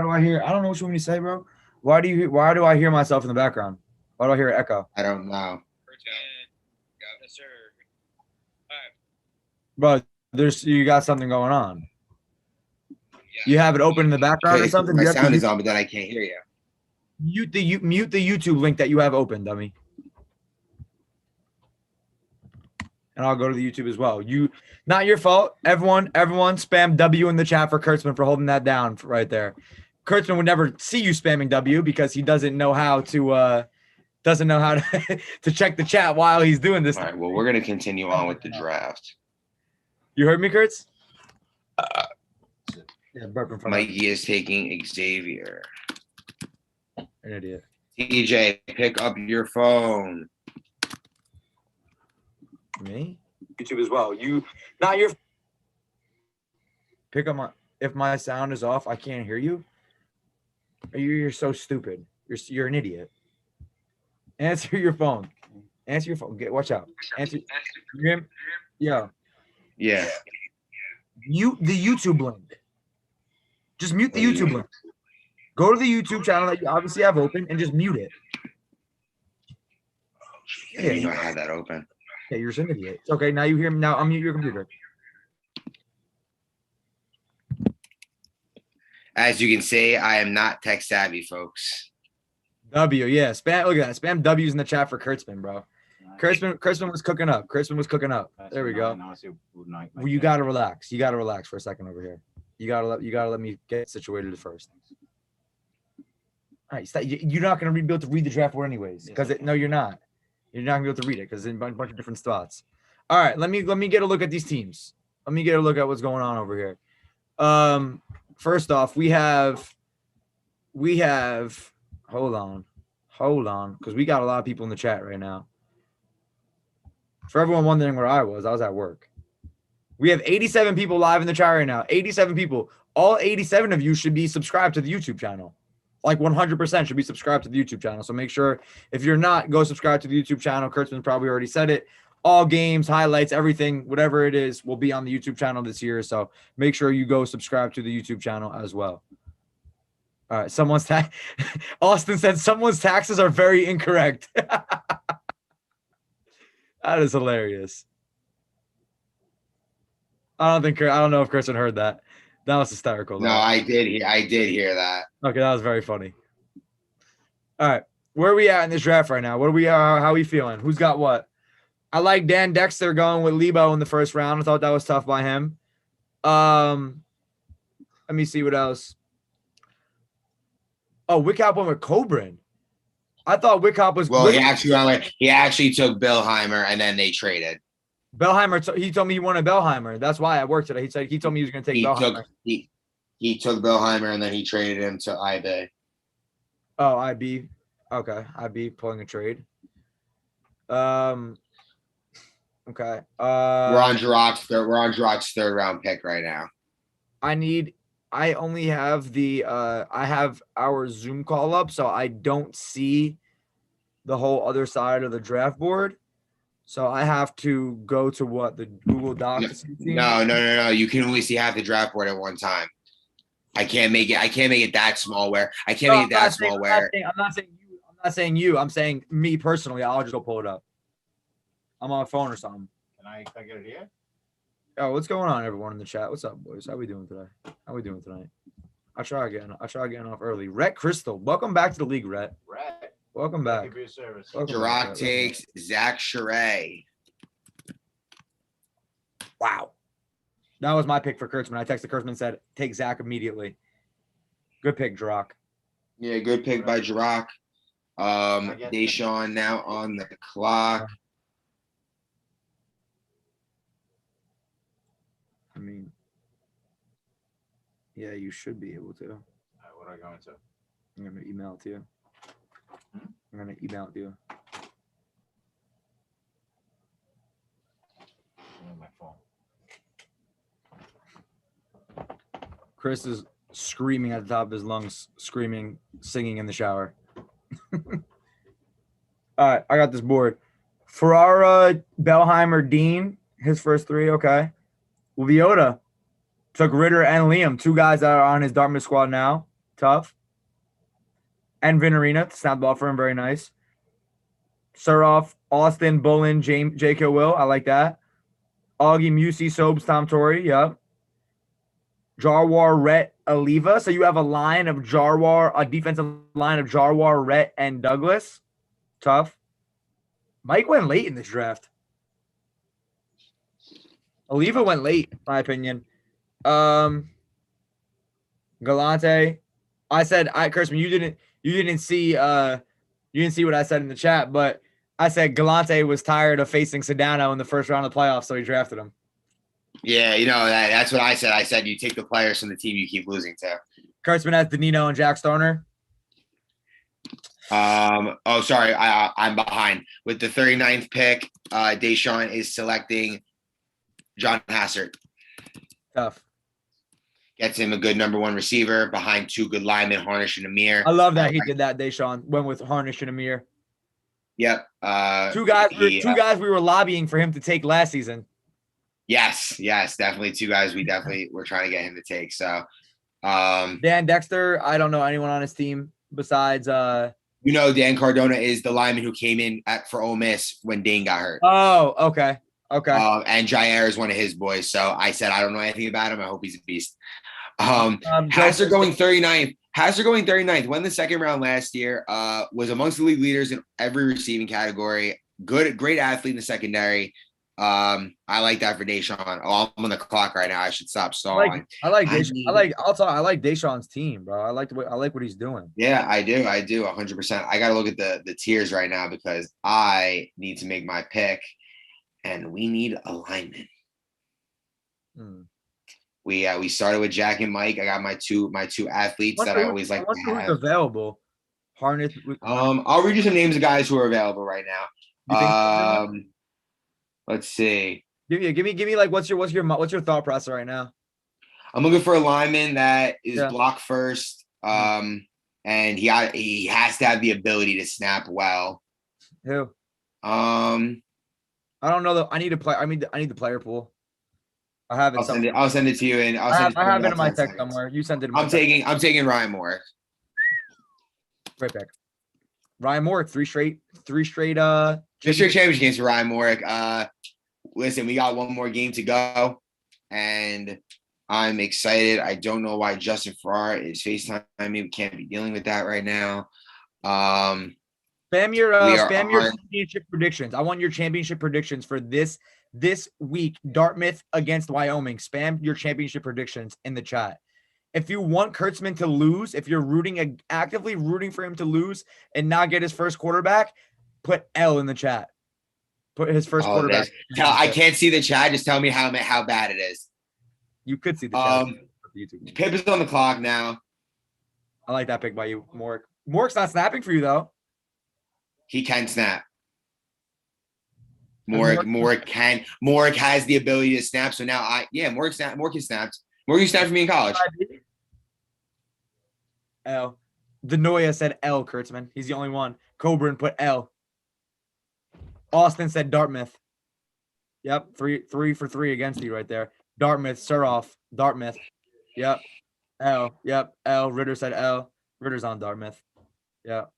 do I hear? I don't know what you want me to say, bro. Why do I hear myself in the background? Why do I hear an echo? I don't know. Yes, sir. All right. Bro, you got something going on. You have it open in the background or something? My sound is on, but then I can't hear you. Mute the YouTube link that you have open, dummy. And I'll go to the YouTube as well. Not your fault. Everyone spam W in the chat for Kurtzman for holding that down right there. Kurtzman would never see you spamming W because he doesn't know how to to check the chat while he's doing this. All right, well, we're going to continue on with the draft. You heard me, Kurtz? Yeah, Mikey is taking Xavier. An idiot. TJ, pick up your phone. Me? YouTube as well. Pick up if my sound is off, I can't hear you. You're so stupid. You're an idiot. Answer your phone. Watch out. Answer. You hear me? Yeah. Mute the YouTube link. Just mute the YouTube link. Go to the YouTube channel that you obviously have open and just mute it. Yeah, you know I had that open. Yeah, you're an idiot. It's okay, now you hear me. Now unmute your computer. As you can see, I am not tech savvy, folks. W, yeah. Spam. Look at that. Spam W's in the chat for Kurtzman, bro. Kurtzman was cooking up. There we go. Well, you gotta relax. You gotta relax for a second over here. You gotta let me get situated first. All right, you're not gonna be able to read the draft board anyways, because no, you're not. You're not gonna be able to read it because it's in a bunch of different spots. All right, let me get a look at these teams. Let me get a look at what's going on over here. First off, we have. Hold on, because we got a lot of people in the chat right now. For everyone wondering where I was at work. We have 87 people live in the chat right now. 87 people. All 87 of you should be subscribed to the YouTube channel. Like 100% should be subscribed to the YouTube channel. So make sure, if you're not, go subscribe to the YouTube channel. Kurtzman probably already said it. All games, highlights, everything, whatever it is, will be on the YouTube channel this year. So make sure you go subscribe to the YouTube channel as well. All right. Austin said someone's taxes are very incorrect. That is hilarious. I don't know if Kristen heard that. That was hysterical, No, though. I did hear that. Okay, that was very funny. All right, where are we at in this draft right now? What are we? How are we feeling? Who's got what? I like Dan Dexter going with Lebo in the first round. I thought that was tough by him. Let me see what else. Oh, Wickhop went with Coburn. I thought Wickhop was. Well, he actually took Billheimer and then they traded. Bellheimer. He told me he wanted Bellheimer. That's why I worked today. He told me he was going to take He Bellheimer. took he took Billheimer and then he traded him to eBay. Oh, IB. Okay, IB pulling a trade. Okay. We're on Jiroc's third round pick right now. I only have I have our Zoom call up, so I don't see the whole other side of the draft board. So I have to go to what the Google Doc. No. You can only see half the draft board at one time. I can't make it that small. I'm not saying you. I'm saying me personally. I'll just go pull it up. I'm on my phone or something. Can I get it here? Oh, what's going on, everyone in the chat? What's up, boys? How we doing today? Tonight? I try getting off early. Rhett Crystal, welcome back to the league, Rhett. Welcome back. Thank you for your service. Jiroc takes Zach Charay. Wow. That was my pick for Kurtzman. I texted Kurtzman and said, take Zach immediately. Good pick, Jiroc. Yeah, good pick by Jiroc. Deshaun now on the clock. I mean, yeah, you should be able to. All right, what are I going to? I'm going to email it to you. I'm going to email it to you. I'm on my phone. Chris is screaming at the top of his lungs, singing in the shower. All right, I got this board. Ferrara, Bellheimer, Dean, his first three, okay. Leota took Ritter and Liam, two guys that are on his Dartmouth squad now. Tough. And Vinarina, snap ball for him, very nice. Suroff, Austin, Bullen, J.K. Will, I like that. Augie, Musey, Sobes, Tom Torrey, yep. Jarwar, Rhett, Aliva. So you have a defensive line of Jarwar, Rhett, and Douglas. Tough. Mike went late in this draft. Aliva went late, in my opinion. Galante. I said, Kurtzman, you didn't see what I said in the chat, but I said Galante was tired of facing Sedano in the first round of the playoffs, so he drafted him. Yeah, that's what I said. I said you take the players from the team you keep losing to. Kurtzman has Danino and Jack Starner. Oh, sorry, I'm behind. With the 39th pick, Deshaun is selecting John Hassert. Tough. Gets him a good number one receiver behind two good linemen, Harnish and Amir. I love that he did that, Deshaun. Went with Harnish and Amir. Yep. Two guys we were lobbying for him to take last season. Yes, definitely two guys we definitely were trying to get him to take. So Dan Dexter, I don't know anyone on his team besides Dan Cardona is the lineman who came in for Ole Miss when Dane got hurt. Oh, okay. And Jair is one of his boys. So I said I don't know anything about him. I hope he's a beast. Hassert going 39th. Won the second round last year. Was amongst the league leaders in every receiving category. Great athlete in the secondary. I like that for Deshaun. Oh, I'm on the clock right now. I should stop stalling. I like Deshaun's team, bro. I like what he's doing. Yeah, I do 100%. I gotta look at the tiers right now because I need to make my pick, and we need a lineman. We started with Jack and Mike. I got my two athletes that I always like to have. Who's available? Harness. I'll read you some names of guys who are available right now. Let's see. Give me like what's your thought process right now? I'm looking for a lineman that is block first. And he has to have the ability to snap well. Who? I don't know though. I need the player pool. I have it. I'll send it to you, and I have it in my text somewhere. You sent it. I'm taking Ryan Moore. Right back. Ryan Moore, three straight. Just your championship games for Ryan Moore. Listen, we got one more game to go. and I'm excited. I don't know why Justin Farrar is FaceTiming me. We can't be dealing with that right now. Spam your We are championship predictions. I want your championship predictions for this week. Dartmouth against Wyoming. Spam your championship predictions in the chat. If you want Kurtzman to lose, if you're actively rooting for him to lose and not get his first quarterback, put L in the chat. Put his first quarterback. I can't see the chat. Just tell me how bad it is. You could see the chat. Pip is on the clock now. I like that pick by you, Mork. Mork's not snapping for you though. He can snap. Mork has the ability to snap. So now Mork snapped. Mork snapped for me in college. L. Denoya said L, Kurtzman. He's the only one. Coburn put L. Austin said Dartmouth. Yep, three for three against you right there. Dartmouth, Suroff, Dartmouth. Yep. L. Yep. L. Ritter said L. Ritter's on Dartmouth. Yep.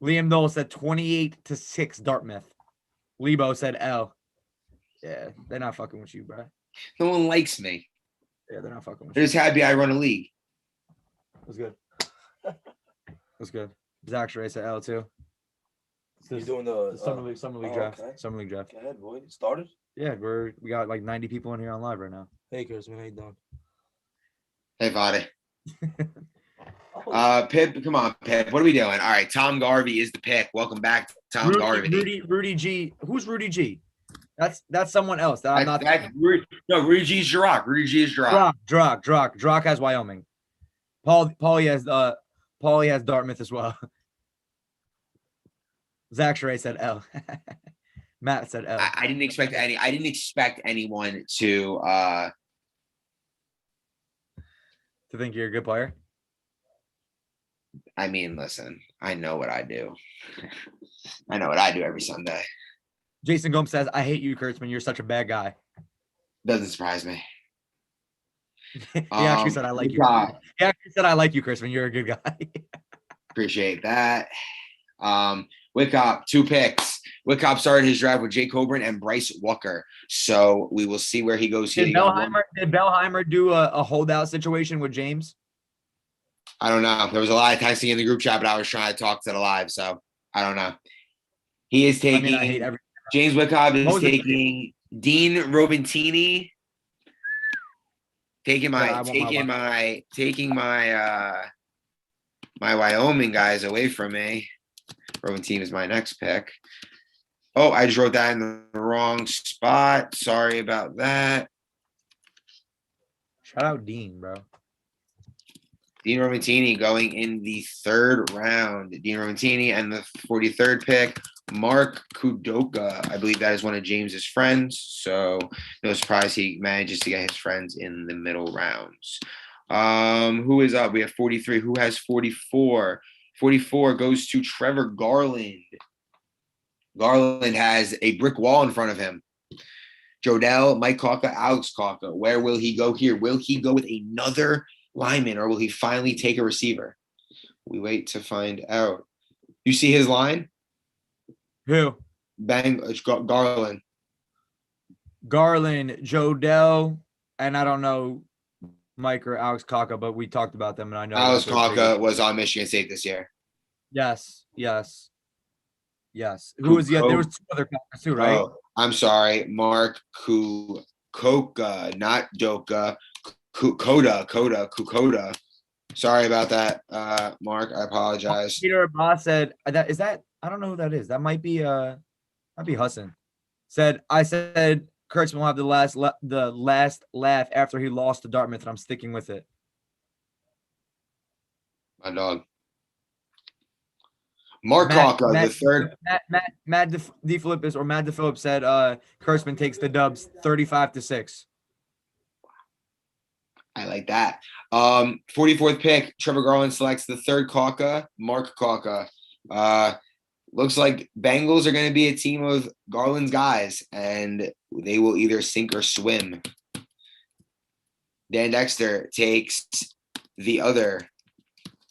Liam Knoll said 28-6 Dartmouth. Lebo said L. Yeah, they're not fucking with you, bro. No one likes me. Yeah, they're not fucking with you. They're just happy I run a league. That's good. That's good. Zach Sherry said L too. You're doing the summer league draft. Okay. Summer league draft. Go ahead, boy. It started? Yeah, we got like 90 people in here on live right now. Hey, Kurtzman, how you doing? Hey, Vade. Pip, come on, Pip. What are we doing? All right, Tom Garvey is the pick. Welcome back, Tom Garvey. Rudy G. Who's Rudy G? That's someone else. Rudy G is Jirac. Rudy G is Jirac. Jirac has Wyoming. Paulie has Dartmouth as well. Zach Sherry said L. Matt said L. I didn't expect anyone to think you're a good player. I mean, listen, I know what I do. I know what I do every Sunday. Jason Gomes says, I hate you, Kurtzman. You're such a bad guy. Doesn't surprise me. He actually said, I like you. He actually said, I like you, Kurtzman. You're a good guy. Appreciate that. Wickhop, 2 picks. Wickhop started his draft with Jay Coburn and Bryce Walker. So we will see where he goes here. Did Bellheimer do a holdout situation with James? I don't know. There was a lot of texting in the group chat, but I was trying to talk to the live, so I don't know. He is taking James Wickhop is taking Dean Robintini. Taking my Wyoming guys away from me. Robintini is my next pick. Oh, I just wrote that in the wrong spot. Sorry about that. Shout out Dean, bro. Dean Robintini going in the 3rd round. Dean Robintini and the 43rd pick, Mark Kudoka. I believe that is one of James's friends. So no surprise he manages to get his friends in the middle rounds. Who is up? We have 43. Who has 44? 44 goes to Trevor Garland. Garland has a brick wall in front of him. Jodell, Mike Kafka, Alex Kafka. Where will he go here? Will he go with another lineman or will he finally take a receiver? We wait to find out. You see his line? Who? Garland. Garland, Jodell, and I don't know Mike or Alex Kafka, but we talked about them, and I know Alex Kafka was on Michigan State this year. Yes. Who was there was 2 other Kafkas too, right? Oh, I'm sorry, Mark Kukoka, not Doka. Kukoda. Sorry about that, Mark. I apologize. Peter Boss said that is that I don't know who that is. That might be Hassan. I said Kurtzman will have the last laugh after he lost to Dartmouth, and I'm sticking with it. My dog. Mark Kafka, the 3rd. Matt DePhillips said Kurtzman takes the Dubs 35-6. I like that. 44th pick, Trevor Garland selects the 3rd Kafka, Mark Kafka. Looks like Bengals are going to be a team of Garland's guys, and they will either sink or swim. Dan Dexter takes the other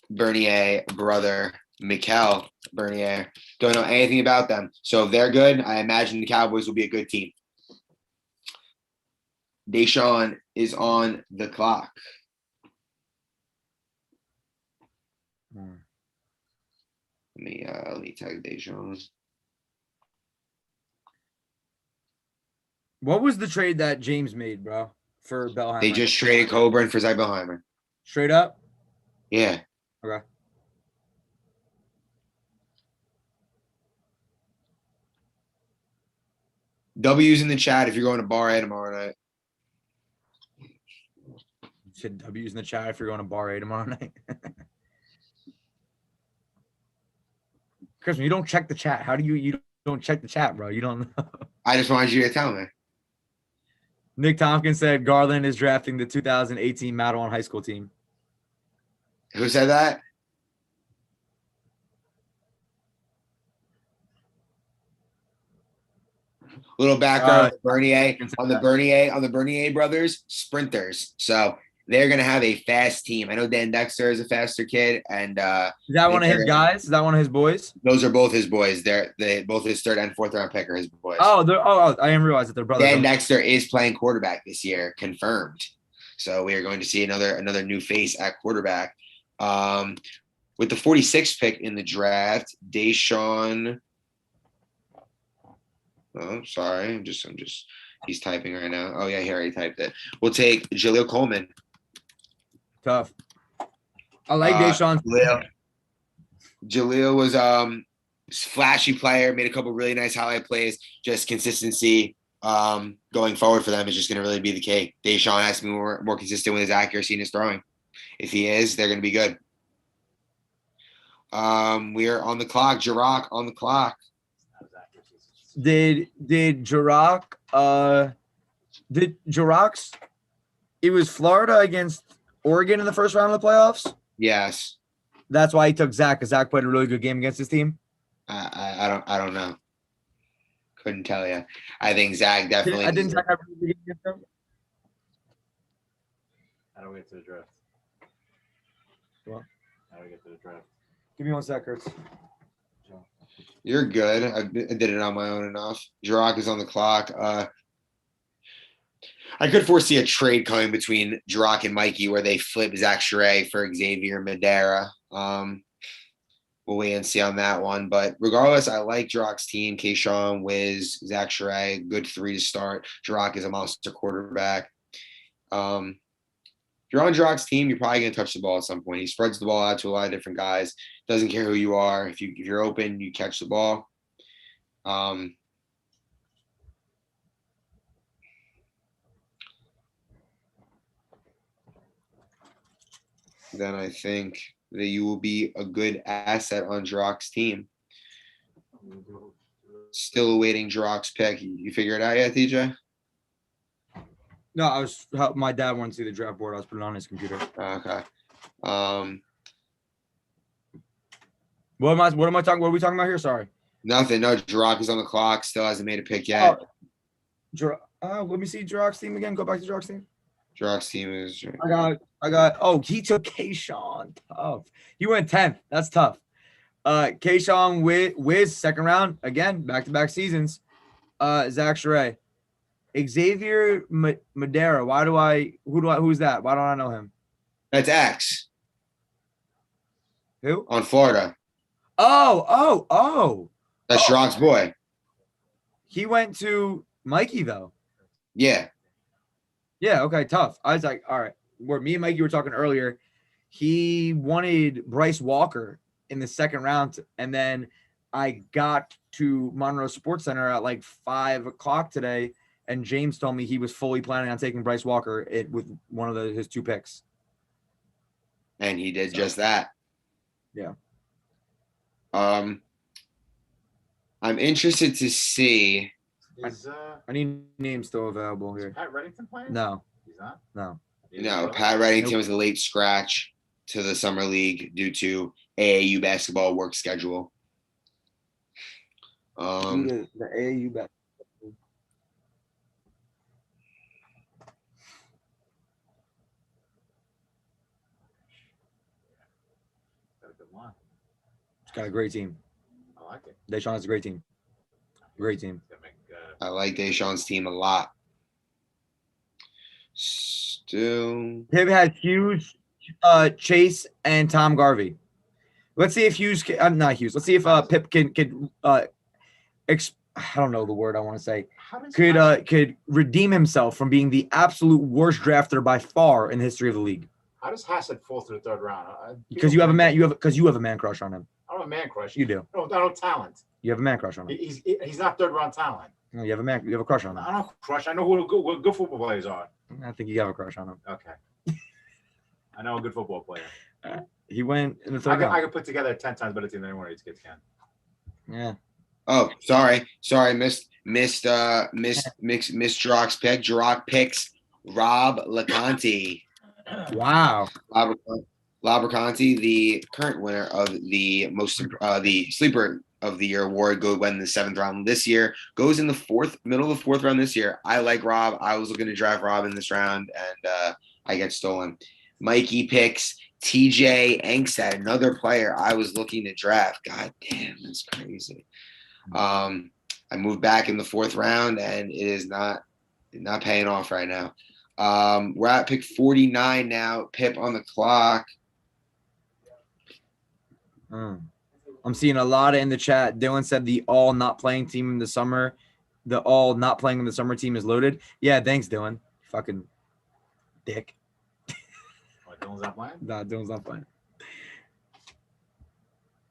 Bernier brother, Mikel Bernier. Don't know anything about them. So if they're good, I imagine the Cowboys will be a good team. Deshaun is on the clock. Let me tag Deshaun. What was the trade that James made, bro, for Bellheimer? They just traded Coburn for Zybelheimer. Straight up? Yeah. Okay. W's in the chat if you're going to Bar A tomorrow night. You said W's in the chat if you're going to Bar A tomorrow night. Chris, when you don't check the chat, how do you don't check the chat, bro? You don't know. I just wanted you to tell me. Nick Tompkins said Garland is drafting the 2018 Madawan High School team. Who said that? Little background on the Bernier brothers, sprinters. So they're gonna have a fast team. I know Dan Dexter is a faster kid, and is that one of his guys? Is that one of his boys? Those are both his boys. They both his third and fourth round pick are his boys. Oh, I didn't realize that they're brothers. Dan Dexter is playing quarterback this year, confirmed. So we are going to see another new face at quarterback. With the 46th pick in the draft, Deshaun. Oh, sorry. I'm just he's typing right now. Oh yeah, he already typed it. We'll take Jaleel Coleman. Tough. I like Deshaun. Jaleel was flashy player, made a couple really nice highlight plays. Just consistency going forward for them is just going to really be the key. Deshaun has to be more consistent with his accuracy and his throwing. If he is, they're going to be good. We are on the clock. Jirach on the clock. Did Jirach's it was Florida against Oregon in the first round of the playoffs? Yes. That's why he took Zach, because Zach played a really good game against his team. I don't know. Couldn't tell you. I think Zach definitely. I didn't Zach have a really good game against him? How do we get to the draft? What? How do we get to the draft? Give me 1 sec, Kurtz. You're good. I did it on my own enough. Jirach is on the clock. I could foresee a trade coming between Jirach and Mikey where they flip Zach Sherray for Xavier Madera. We'll wait and see on that one. But regardless, I like Jirach's team. Kayshawn, Wiz, Zach Sherray, good 3 to start. Jirach is a monster quarterback. If you're on Jirach's team, you're probably going to touch the ball at some point. He spreads the ball out to a lot of different guys. Doesn't care who you are. If you're open, you catch the ball. Then I think that you will be a good asset on Jirach's team. Still awaiting Jirach's pick. You figure it out yet, DJ? No, my dad wanted to see the draft board. I was putting it on his computer. Okay. What am I talking? What are we talking about here? Sorry. Nothing. No, Jirach is on the clock. Still hasn't made a pick yet. Let me see Jirach's team again. Go back to Jirach's team. Jirach's team is. I got. Oh, he took Kayshawn. Tough. He went 10th. That's tough. Kayshawn Wiz second round again. Back-to-back seasons. Zach Sherray. Xavier Madera. Who's that? Why don't I know him? That's X. Who? On Florida. Oh. That's Jirach's boy. He went to Mikey though. Yeah. Yeah, okay, tough. I was like, all right. Where me and Mikey were talking earlier, he wanted Bryce Walker in the second round, and then I got to Monroe Sports Center at like 5 o'clock today, and James told me he was fully planning on taking Bryce Walker with one of his 2 picks. And he did just that. Yeah. I'm interested to see. I need names still available here. Pat Reddington playing? No. He's not? No. No, Pat Reddington was a late scratch to the summer league due to AAU basketball work schedule. The AAU basketball. Got a good line. It's got a great team. I like it. Deshaun has a great team. Great team. I like Deshaun's team a lot. Still. Pip had Hughes, Chase, and Tom Garvey. Let's see if Hughes can, not Hughes. Let's see if Pip can I don't know the word I want to say. How does Could redeem himself from being the absolute worst drafter by far in the history of the league. How does Hassett fall to the third round? Because you have a man crush on him. I don't have a man crush. You do. I don't talent. You have a man crush on him. He's not third round talent. No, you have a crush on him. I don't crush. I know what good football players are. I think you have a crush on him. Okay. I know a good football player. He went in the I third round. could put together a 10 times better team than any one of these kids can. Yeah. Oh, sorry, missed Jiroc's pick. Jiroc picks Rob LeConte. Wow. Labraconte, the current winner of the the sleeper of the year award, went in the 7th round this year. Goes in the middle of the 4th round this year. I like Rob. I was looking to draft Rob in this round, and I get stolen. Mikey picks TJ Angstad, another player I was looking to draft. God damn, that's crazy. I moved back in the 4th round, and it is not paying off right now. We're at pick 49 now. Pip on the clock. I'm seeing a lot in the chat. Dylan said the all not playing team in the summer. The all not playing in the summer team is loaded. Yeah, thanks, Dylan. Fucking dick. What, Dylan's not playing? Nah, Dylan's not playing.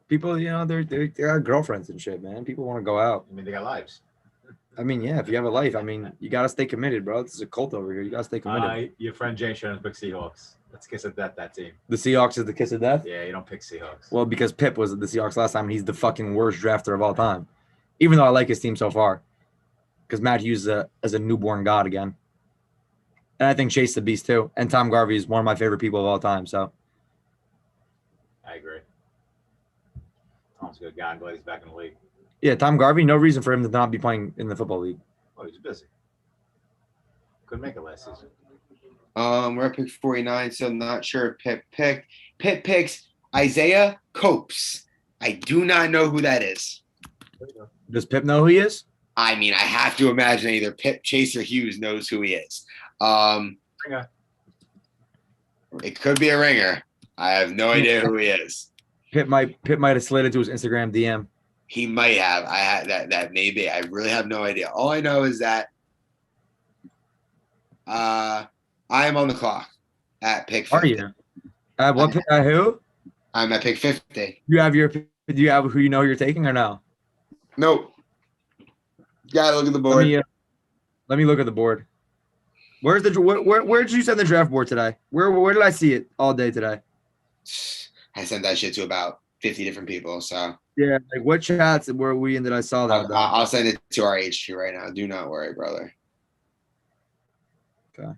People, they got girlfriends and shit, man. People want to go out. I mean, they got lives. I mean, yeah, if you have a life, I mean, you got to stay committed, bro. This is a cult over here. You got to stay committed. Your friend Jay Shannon's big Seahawks. Let's kiss of death, that team. The Seahawks is the kiss of death? Yeah, you don't pick Seahawks. Well, because Pip was the Seahawks last time, and he's the fucking worst drafter of all time. Even though I like his team so far. Because Matt Hughes is a newborn god again. And I think Chase the Beast, too. And Tom Garvey is one of my favorite people of all time, so. I agree. Tom's a good guy. I'm glad he's back in the league. Yeah, Tom Garvey, no reason for him to not be playing in the football league. Oh, he's busy. Couldn't make it last season. We're at pick 49, so I'm not sure if Pip picked. Pip picks Isaiah Copes. I do not know who that is. Does Pip know who he is? I mean, I have to imagine either Pip, Chase, or Hughes knows who he is. Ringer. It could be a ringer. I have no idea who he is. Pip might have slid into his Instagram DM. He might have. I had that may be. I really have no idea. All I know is that I am on the clock at pick 50. Are you? What pick? Who? I'm at pick 50. Do you have who you know you're taking or no? Nope. Gotta look at the board. Let me look at the board. Where did you send the draft board today? Where did I see it all day today? I sent that shit to about 50 different people. So yeah, like what chats were we in that I saw that? I'll send it to our HQ right now. Do not worry, brother. Okay.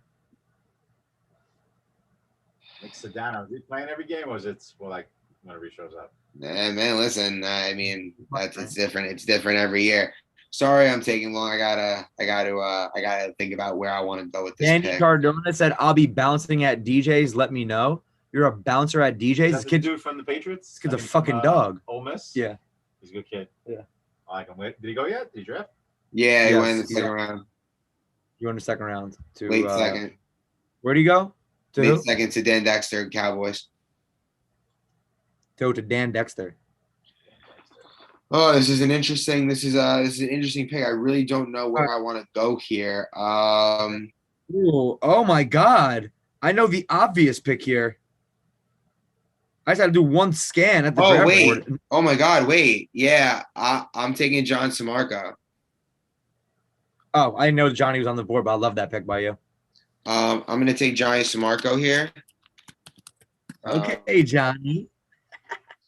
Like Sedano, is he playing every game, or is it like whenever he shows up? Man, listen. I mean, it's different. It's different every year. Sorry, I'm taking long. I gotta think about where I want to go with this. Andy Cardona said, "I'll be bouncing at DJs. Let me know." You're a bouncer at DJs. This kid, dude from the Patriots. This kid's a fucking dog. Ole Miss. Yeah, he's a good kid. Yeah, I like him. Wait, did he go yet? Did he draft? Yeah, he went in the second round. You went in the second round to late second. Where'd he go? To late second to Dan Dexter, Cowboys. To Dan Dexter. Oh, this is an interesting pick. I really don't know where I want to go here. Ooh, oh my God. I know the obvious pick here. I just had to do one scan at the draft board. Oh my God, wait. Yeah, I'm taking John Samarco. Oh, I didn't know Johnny was on the board, but I love that pick by you. I'm gonna take Johnny Samarco here. Okay, Johnny.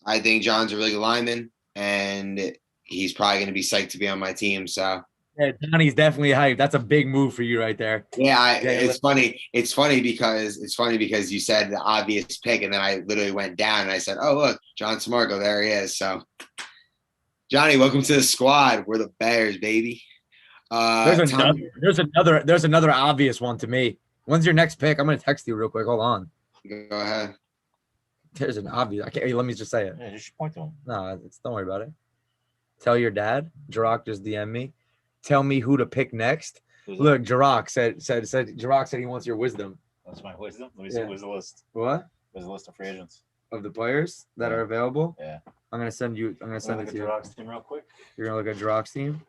I think John's a really good lineman, and he's probably going to be psyched to be on my team. So yeah, Johnny's definitely hyped. That's a big move for you right there. Yeah, it's funny. It's funny because you said the obvious pick, and then I literally went down and I said, "Oh, look, John Samarco, there he is." So, Johnny, welcome to the squad. We're the Bears, baby. There's another obvious one to me. When's your next pick? I'm going to text you real quick. Hold on. Go ahead. There's an obvious. I can't. Let me just say it. Yeah, just point to him. No, don't worry about it. Tell your dad. Jirok just DM me. Tell me who to pick next. Who's Look, Jirok said Jirok said he wants your wisdom. That's my wisdom. Let me see. Yeah. Where's the list? What? Where's the list of free agents? Of the players that Yeah. are available? Yeah. I'm gonna send it to you. Rocks team real quick. You're gonna look at Jirok's team,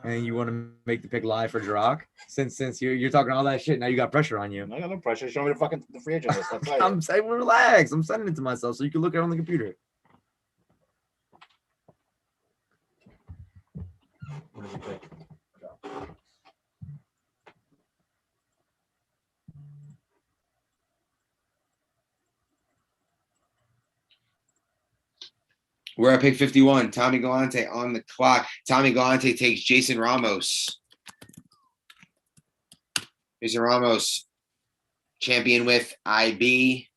and you want to make the pick live for Jirok. Since you're talking all that shit, now you got pressure on you. I got no pressure. Show me the free agent list. I'll tell you. I'm saying relax. I'm sending it to myself so you can look at it on the computer. What did you pick? We're at pick 51. Tommy Galante on the clock. Tommy Galante takes Jason Ramos. Jason Ramos, champion with IB.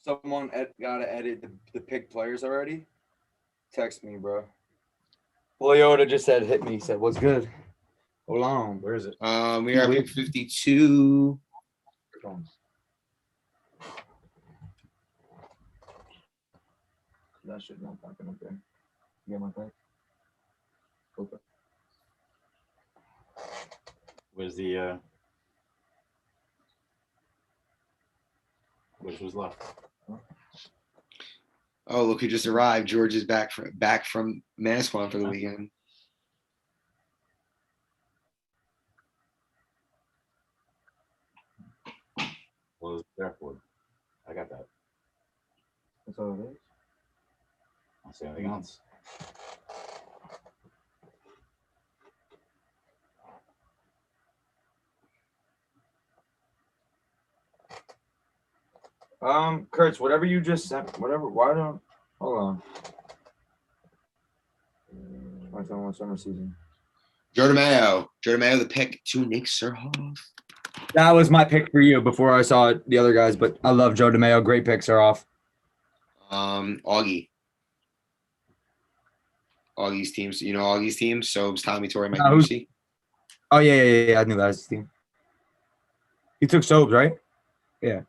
Someone gotta edit the pick players already. Text me, bro. Leota just said hit me. He said, "What's good?" Hold on. Where is it? We are at pick 52. That shit not popping up there. You get my thing? Okay. Where's the who's left? Oh, look who just arrived. George is back from Manasquan for the weekend. Well, it's Airport. I got that. That's all it is. I don't see anything else. Kurtz, whatever you just sent, whatever. Why don't? Hold on. 2021 summer season. Joe DeMayo. Joe DeMayo, the pick to Nick Surhoff. That was my pick for you before I saw the other guys, but I love Joe DeMayo. Great picks are off. Augie. Augie's team. You know Augie's team? Sobes, Tommy, Torrey, Mike who's- Busey. Oh yeah. I knew that was his team. He took Sobes, right? Yeah.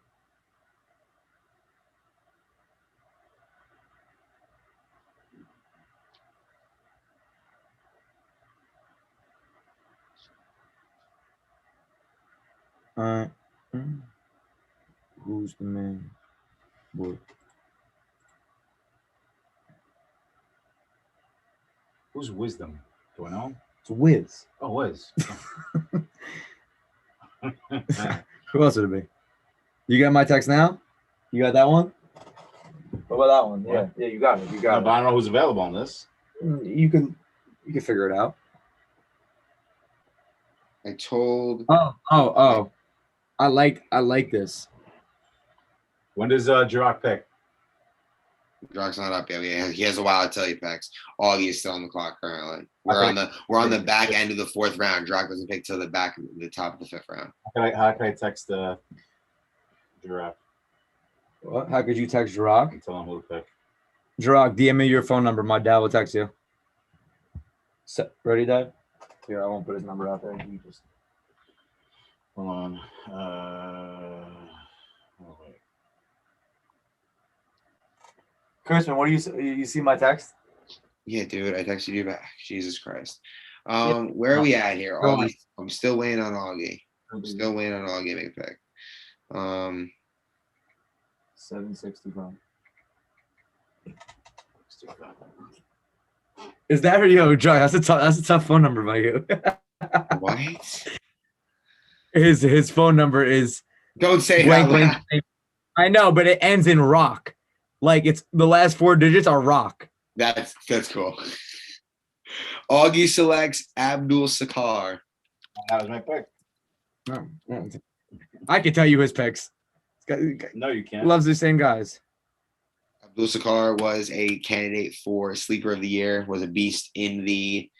Who's the man? Boy. Who's wisdom? Do I know? It's Wiz. Oh, Wiz. Who else would it be? You got my text now? You got that one? What about that one? What? Yeah, you got it. You No, got but I don't know who's available on this. it. You can figure it out. I told Oh. I like this. When does Jirok pick? Jock's not up yet. He has a while to tell you picks. Augie is still on the clock currently. We're on the back end of the fourth round. Drock doesn't pick till the top of the fifth round. How can I text Jirok What? How could you text Jirok? and tell him who to pick? Jirok, DM me your phone number. My dad will text you. Ready, Dad? Here, I won't put his number out there. You just Hold on. Oh, wait. Christian, what do you see my text? Yeah, dude, I texted you back. Jesus Christ. Where are we at here? Go on. Augie. I'm still waiting on Augie. Still waiting on Augie to make a pick. 765. Is that yo, Joy? That's a tough phone number by you. What? His phone number is Don't say blank, that. blank, Loud. blank. I know, but it ends in rock. Like it's the last 4 digits are rock. That's cool. Augie selects Abdul Sakar. That was my pick. No. I can tell you his picks. No, you can't. Loves the same guys. Abdul Sakar was a candidate for sleeper of the year. Was a beast in the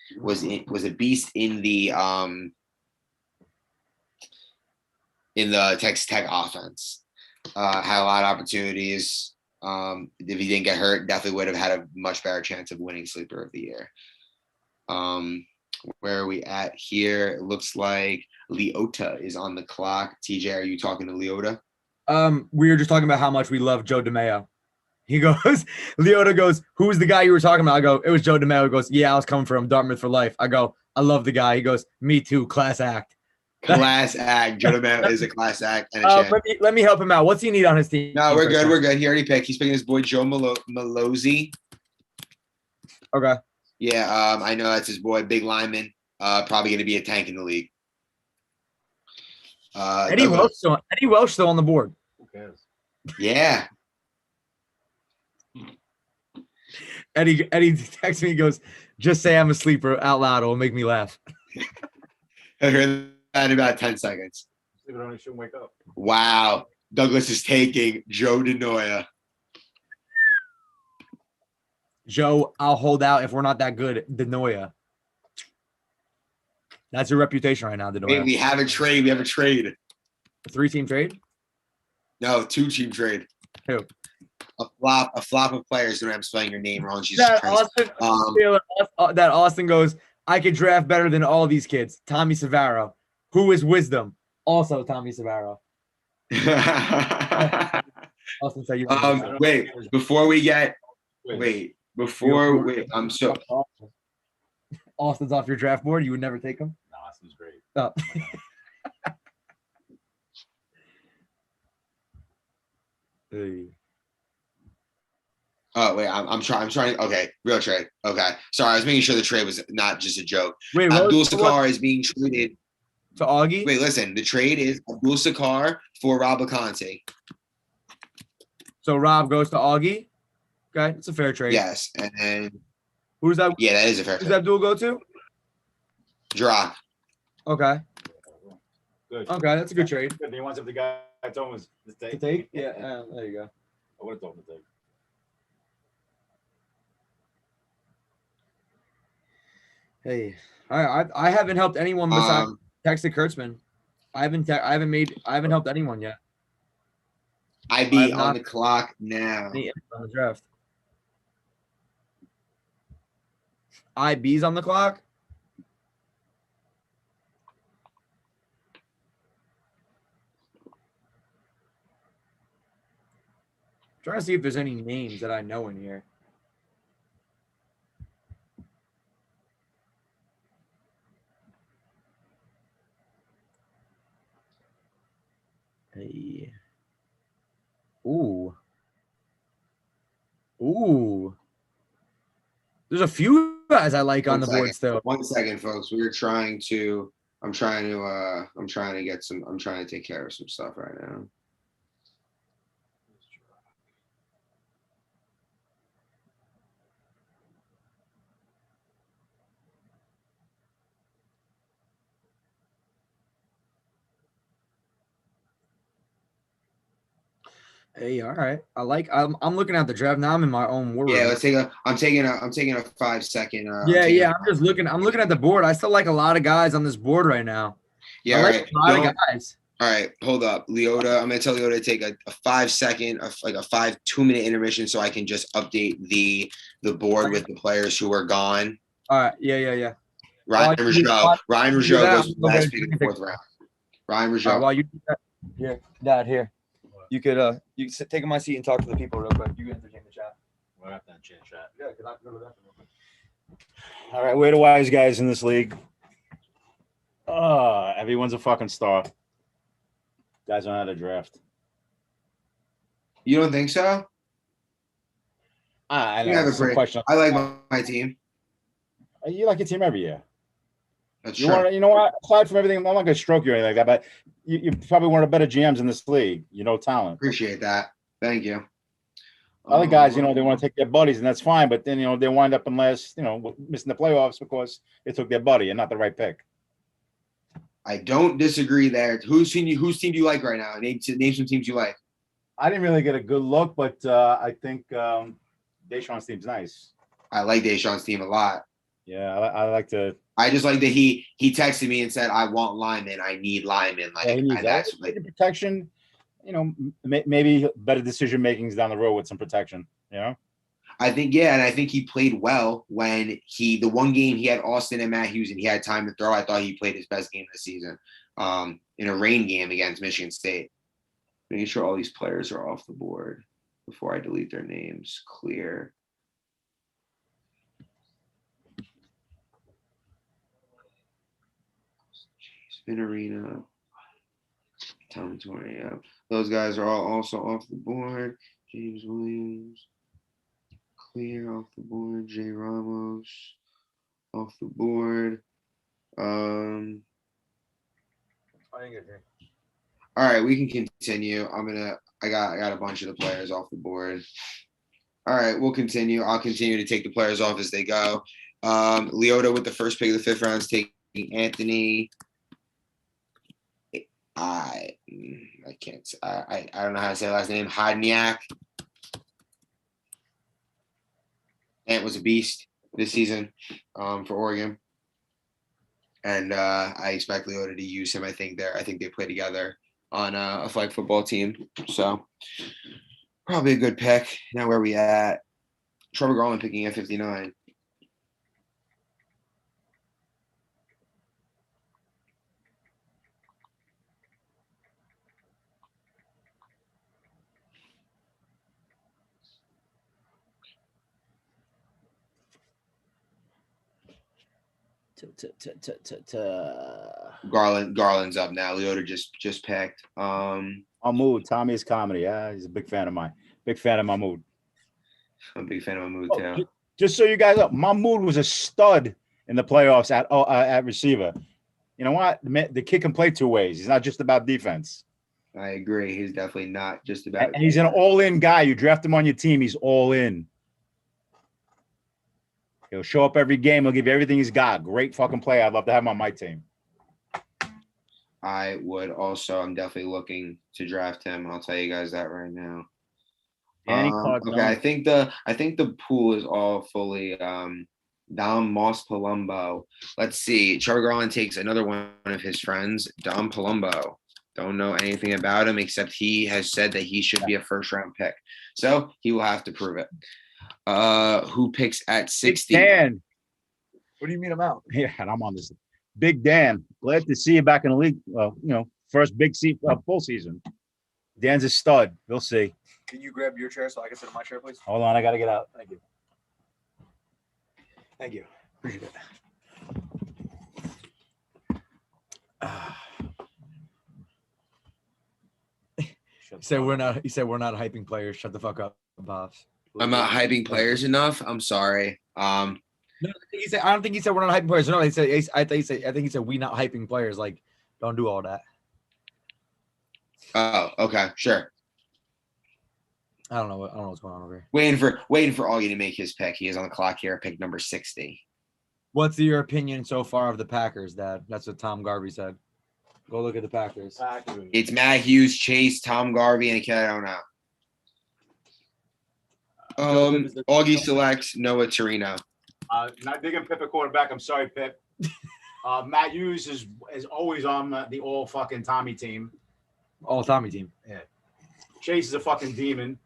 Texas Tech offense. Had a lot of opportunities. If he didn't get hurt, definitely would have had a much better chance of winning sleeper of the year. Where are we at here? It looks like Leota is on the clock. TJ, are you talking to Leota? We were just talking about how much we love Joe DeMayo. He goes, Leota goes, who's the guy you were talking about? I go, it was Joe DeMeo. He goes, yeah, I was coming from Dartmouth for life. I go, I love the guy. He goes, me too, class act. Class act. Joe DeMeo is a class act and a champ. Let me help him out. What's he need on his team? No, we're good. We're good. He already picked. He's picking his boy Joe Malozzi. Okay. Yeah, I know that's his boy, big lineman. Probably going to be a tank in the league. Eddie Welch still on the board. Who cares? Yeah. Eddie texts me. He goes, just say I'm a sleeper out loud. It'll make me laugh. I heard that in about 10 seconds. Sleep it on, you shouldn't wake up. Wow. Douglas is taking Joe DeNoia. Joe, I'll hold out if we're not that good. Denoya. That's your reputation right now, Wait, Denoya. we have a trade. We have a trade. A 3-team trade? No, 2-team trade. Who? A flop of players. I'm spelling your name wrong. Jesus That Christ. Austin goes, I could draft better than all these kids. Tommy Savaro. Who is wisdom? Also Tommy Savaro. Austin said you wait, before we get I'm so Austin's off your draft board. You would never take him? No, Austin's great. Oh. Hey. Oh wait, I'm trying. Okay, real trade. Okay, sorry, I was making sure the trade was not just a joke. Wait, Abdul Sakar is being traded to Augie. Wait, listen. The trade is Abdul Sakar for Rob Conte. So Rob goes to Augie. Okay, it's a fair trade. Yes, and then who's that? Yeah, that is a fair trade. trade. Who's Abdul go to? Drop. Okay. Good. Okay, that's a good trade. Good. He wants if the guy I told him was to take. To take? Yeah, there you go. I would have told him to take. Hey, I haven't helped anyone besides texted Kurtzman. I haven't helped anyone yet. IB on the clock now. On the draft. IB's on the clock. I'm trying to see if there's any names that I know in here. Hey. Ooh. There's a few guys I like on the board still. 1 second, folks. I'm trying to take care of some stuff right now. Hey, all right. I'm looking at the draft now. I'm in my own world. Yeah, I'm taking a 5 second. I'm just looking. I'm looking at the board. I still like a lot of guys on this board right now. Yeah, like a lot of guys. All right, hold up, Leota. I'm gonna tell Leota to take a 5 second, like a 2-minute intermission, so I can just update the board with the players who are gone. All right. Yeah. Ryan Rougeau goes last pick in the 4th round. Ryan Rougeau. While you do that, here. You could take in my seat and talk to the people real quick. You can entertain the chat. We'll have to chat. Yeah, because I have to go to that real quick. All right, we're the wise guys in this league. Everyone's a fucking star. Guys don't know how to draft. You don't think so? I know. I like my team. You like your team every year. That's you true. want, you know what? Aside from everything, I'm not going to stroke you or anything like that, but you're probably one of the better GMs in this league. You know, talent. Appreciate that. Thank you. Other guys, they want to take their buddies, and that's fine. But then, they wind up missing the playoffs because they took their buddy and not the right pick. I don't disagree there. Whose team do you like right now? Name some teams you like. I didn't really get a good look, but I think Deshaun's team's nice. I like Deshaun's team a lot. Yeah, I like to. I just like that he texted me and said, "I want linemen. I need linemen." That's like protection. Maybe better decision makings down the road with some protection. I think and I think he played well when the one game he had Austin and Matt Hughes and he had time to throw. I thought he played his best game this season in a rain game against Michigan State. Making sure all these players are off the board. before I delete their names. Clear. Spin Arena. Tom Torrey, yeah. Those guys are all also off the board. James Williams. Clear off the board. Jay Ramos off the board. All right, we can continue. I got a bunch of the players off the board. All right, we'll continue. I'll continue to take the players off as they go. Leota with the first pick of the 5th round is taking Anthony. I can't. I don't know how to say the last name. Hodniak. Ant was a beast this season for Oregon, and I expect Leota to use him. I think they play together on a flag football team, so probably a good pick. Now where we at? Trevor Garland picking at 59. Garland's up now. Leota just picked. Mahmoud, Tommy's comedy. Yeah, he's a big fan of mine. Big fan of Mahmoud. I'm a big fan of Mahmoud too. Just so you guys know, Mahmoud was a stud in the playoffs at receiver. You know what? The kid can play 2 ways. He's not just about defense. I agree. He's definitely not just about. And he's an all-in guy. You draft him on your team, he's all in. He'll show up every game. He'll give you everything he's got. Great fucking player. I'd love to have him on my team. I would also. I'm definitely looking to draft him. I'll tell you guys that right now. Okay, I think the pool is all fully Dom Moss Palumbo. Let's see. Trevor Garland takes another one of his friends, Dom Palumbo. Don't know anything about him except he has said that he should be a 1st-round pick. So he will have to prove it. Who picks at 60? Big Dan. What do you mean I'm out? Yeah, and I'm on this. Big Dan. Glad to see you back in the league. First big full season. Dan's a stud. We'll see. Can you grab your chair so I can sit in my chair, please? Hold on, I gotta get out. Thank you. Thank you. Appreciate it. He said we're not hyping players. Shut the fuck up, Pops. I'm not hyping players enough. I'm sorry. No, I don't think he said we're not hyping players. No, I think he said we not hyping players. Like, don't do all that. Oh, okay, sure. I don't know what's going on over here. Waiting for Augie to make his pick. He is on the clock here, pick number 60. What's your opinion so far of the Packers, Dad? That's what Tom Garvey said. Go look at the Packers. It's Matt Hughes, Chase, Tom Garvey, and a kid I don't know. Augie selects Noah Torino. Not digging Pip at quarterback. I'm sorry, Pip. Matt Hughes is always on the all fucking Tommy team. All Tommy team. Yeah. Chase is a fucking demon.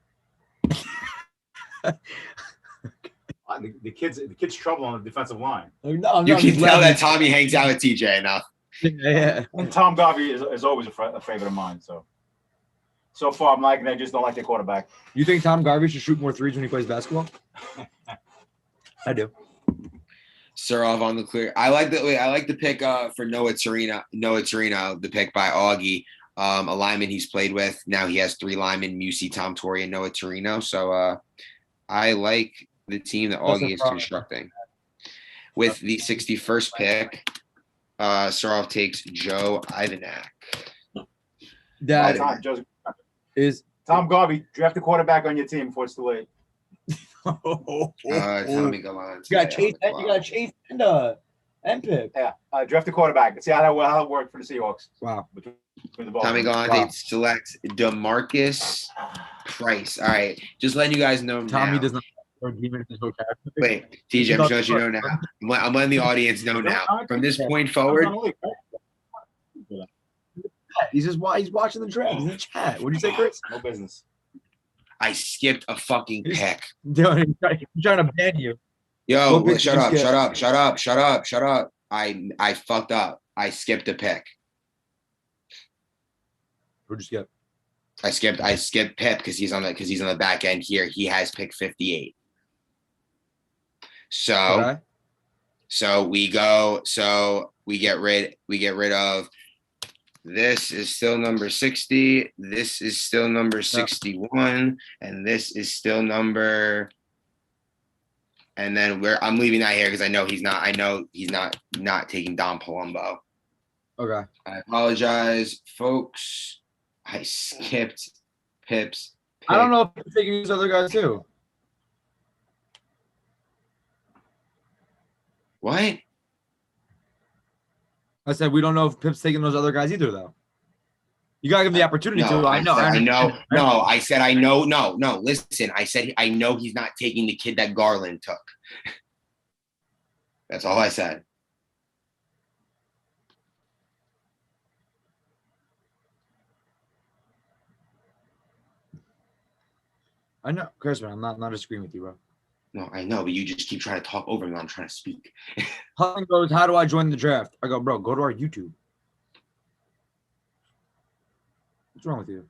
The kid's trouble on the defensive line. No, you can tell that Tommy hangs out with TJ enough. Yeah. And Tom Garvey is always a favorite of mine. So far, I'm liking. I just don't like the quarterback. You think Tom Garvey should shoot more threes when he plays basketball? I do. Surov on the clear. I like the pick for Noah Torino. The pick by Augie. A lineman he's played with. Now he has 3 linemen: Musi, Tom Torrey, and Noah Torino. So I like the team that Augie is constructing. With the 61st pick, Surov takes Joe Ivanak. Is Tom Garvey, draft a quarterback on your team before it's too late. Tommy Gallant. You got Chase and Pip. Yeah, draft a quarterback. Let's see how that worked for the Seahawks. Wow. Tommy Gallant selects DeMarcus Price. All right, just letting you guys know. Tommy now. does not. Wait, TJ, I'm just letting you know now. I'm letting the audience know now. From this point forward, he's watching the draft. He's in the chat. What did you say, Chris? No business. I skipped a fucking pick. Dude, he's trying to ban you. Yo, shut up. I fucked up. I skipped a pick. Where'd you skip? I skipped Pip because he's on the back end here. He has pick 58. So Okay. we get rid of this is still number 60, this is still number 61, and this is still number, and then I'm leaving that here because I know he's not taking Don Palumbo. Okay. I apologize, folks. I skipped Pip's pick. I don't know if you're taking these other guys too. What? I said we don't know if Pip's taking those other guys either, though. You gotta give him the opportunity to. I know. No, I said I know. No. Listen, I said I know he's not taking the kid that Garland took. That's all I said. I know, Crispin. I'm not disagreeing with you, bro. No, I know, but you just keep trying to talk over me when I'm trying to speak. Hutton goes, "How do I join the draft?" I go, "Bro, go to our YouTube." What's wrong with you?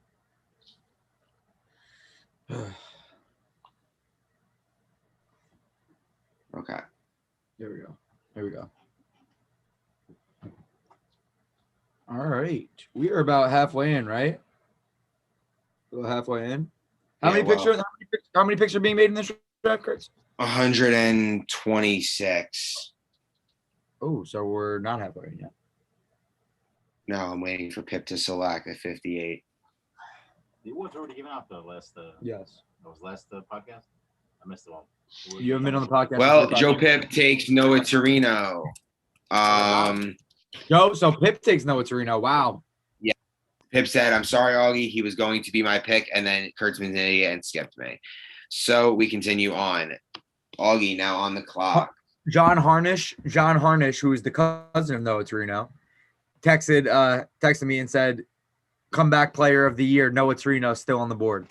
Okay. There we go. There we go. All right. We are about halfway in, right? About halfway in. How many picks are being made in this draft, Chris? 126. Oh, so we're not halfway in yet. No, I'm waiting for Pip to select at 58. The awards already given out the last. Yes. That was last podcast. I missed the one. You haven't been on the podcast. Well, Joe Pip takes Noah Torino. So Pip takes Noah Torino. Wow. Yeah. Pip said, "I'm sorry, Augie. He was going to be my pick, and then Kurtzman's an idiot and skipped me." So we continue on. Augie now on the clock. John Harnish, who is the cousin of Noah Torino, texted me and said, "Comeback player of the year, Noah Torino, still on the board."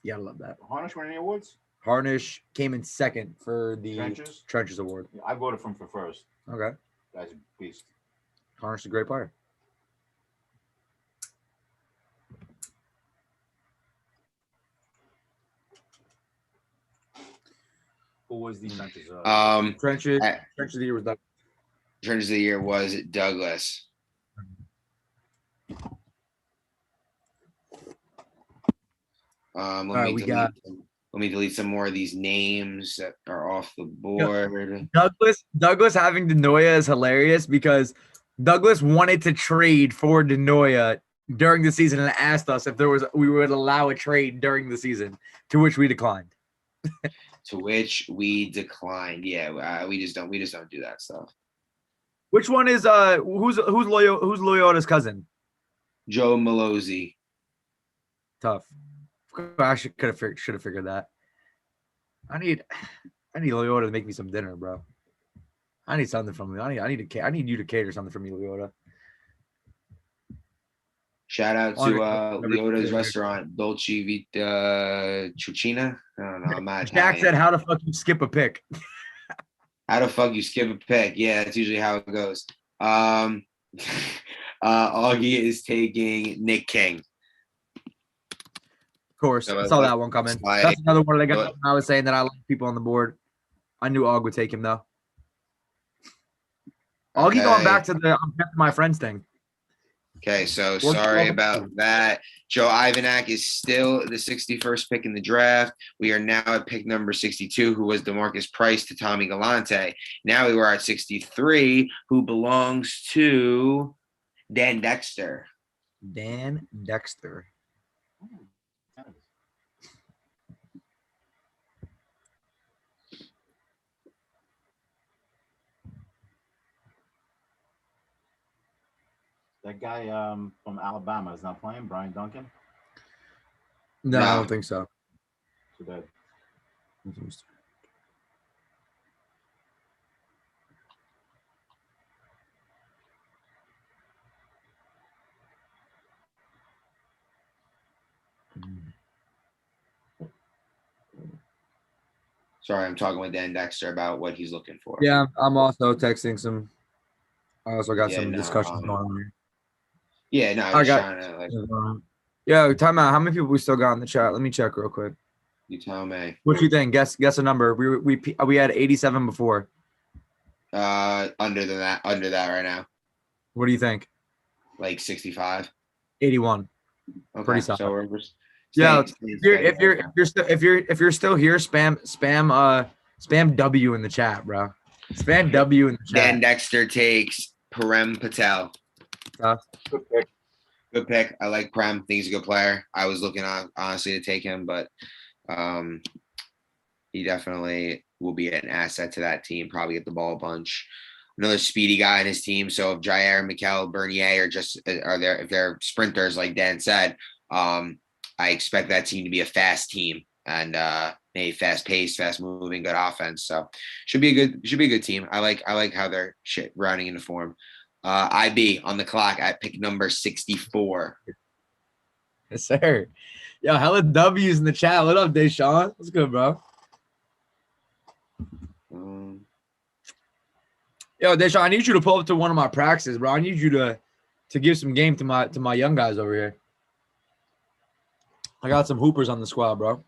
You gotta love that. Harnish won any awards? Harnish came in second for the Trenches Award. Yeah, I voted for him for first. Okay. Guy's a beast. Harnish is a great player. Who was the Trenches? Trenches of the year was Douglas. Trenches of the year was Douglas. Let me delete some more of these names that are off the board. Douglas having Denoya is hilarious because Douglas wanted to trade for Denoya during the season and asked us if we would allow a trade during the season, to which we declined. To which we declined. Yeah, we just don't do that stuff. Which one is who's Loyota's cousin? Joe Malozzi. Tough. I should have figured that. I need Loyota to make me some dinner, bro. I need something from you. I need you to cater something for me, Loyota. Shout out to Leota's restaurant, Dolce Vita Cucina. I don't know. I'm not Jack said, "How the fuck you skip a pick?" How the fuck you skip a pick? Yeah, that's usually how it goes. Augie is taking Nick King. Of course, I saw that one coming. That's another one I got. I was saying that I like people on the board. I knew Aug would take him though. Augie going back to my friends thing. Okay, so sorry about that. Joe Ivanak is still the 61st pick in the draft. We are now at pick number 62, who was DeMarcus Price to Tommy Galante. Now we were at 63, who belongs to Dan Dexter. Dan Dexter. That guy from Alabama is not playing, Brian Duncan? No, I don't think so. Too bad. Sorry, I'm talking with Dan Dexter about what he's looking for. Yeah, I'm also texting some. I also got some discussions going on here. Yeah, no, I I was got. trying to like Yo, time out. How many people we still got in the chat? Let me check real quick. you tell me. What you think? Guess a number. We had 87 before. Under that right now, What do you think? like 65. 81. Okay, Pretty solid. so we're Yeah, staying if you're still here, spam W in the chat, bro. Spam W in the Dan chat. Dexter takes Prem Patel. Good pick. Good pick. I like Prem. Think he's a good player. I was looking on honestly to take him, but he definitely will be an asset to that team. Probably get the ball a bunch. Another speedy guy in his team. So if Jair, Mikel, Bernier are there, if they're sprinters like Dan said, I expect that team to be a fast team and a fast paced, fast moving, good offense. So should be a good team. I like how they're rounding into form. IB on the clock at pick number 64. Yes, sir. Yo, hella W's in the chat. What up, Deshaun? What's good, bro? Yo, Deshaun, I need you to pull up to one of my practices, bro. I need you to give some game to my young guys over here. I got some hoopers on the squad, bro.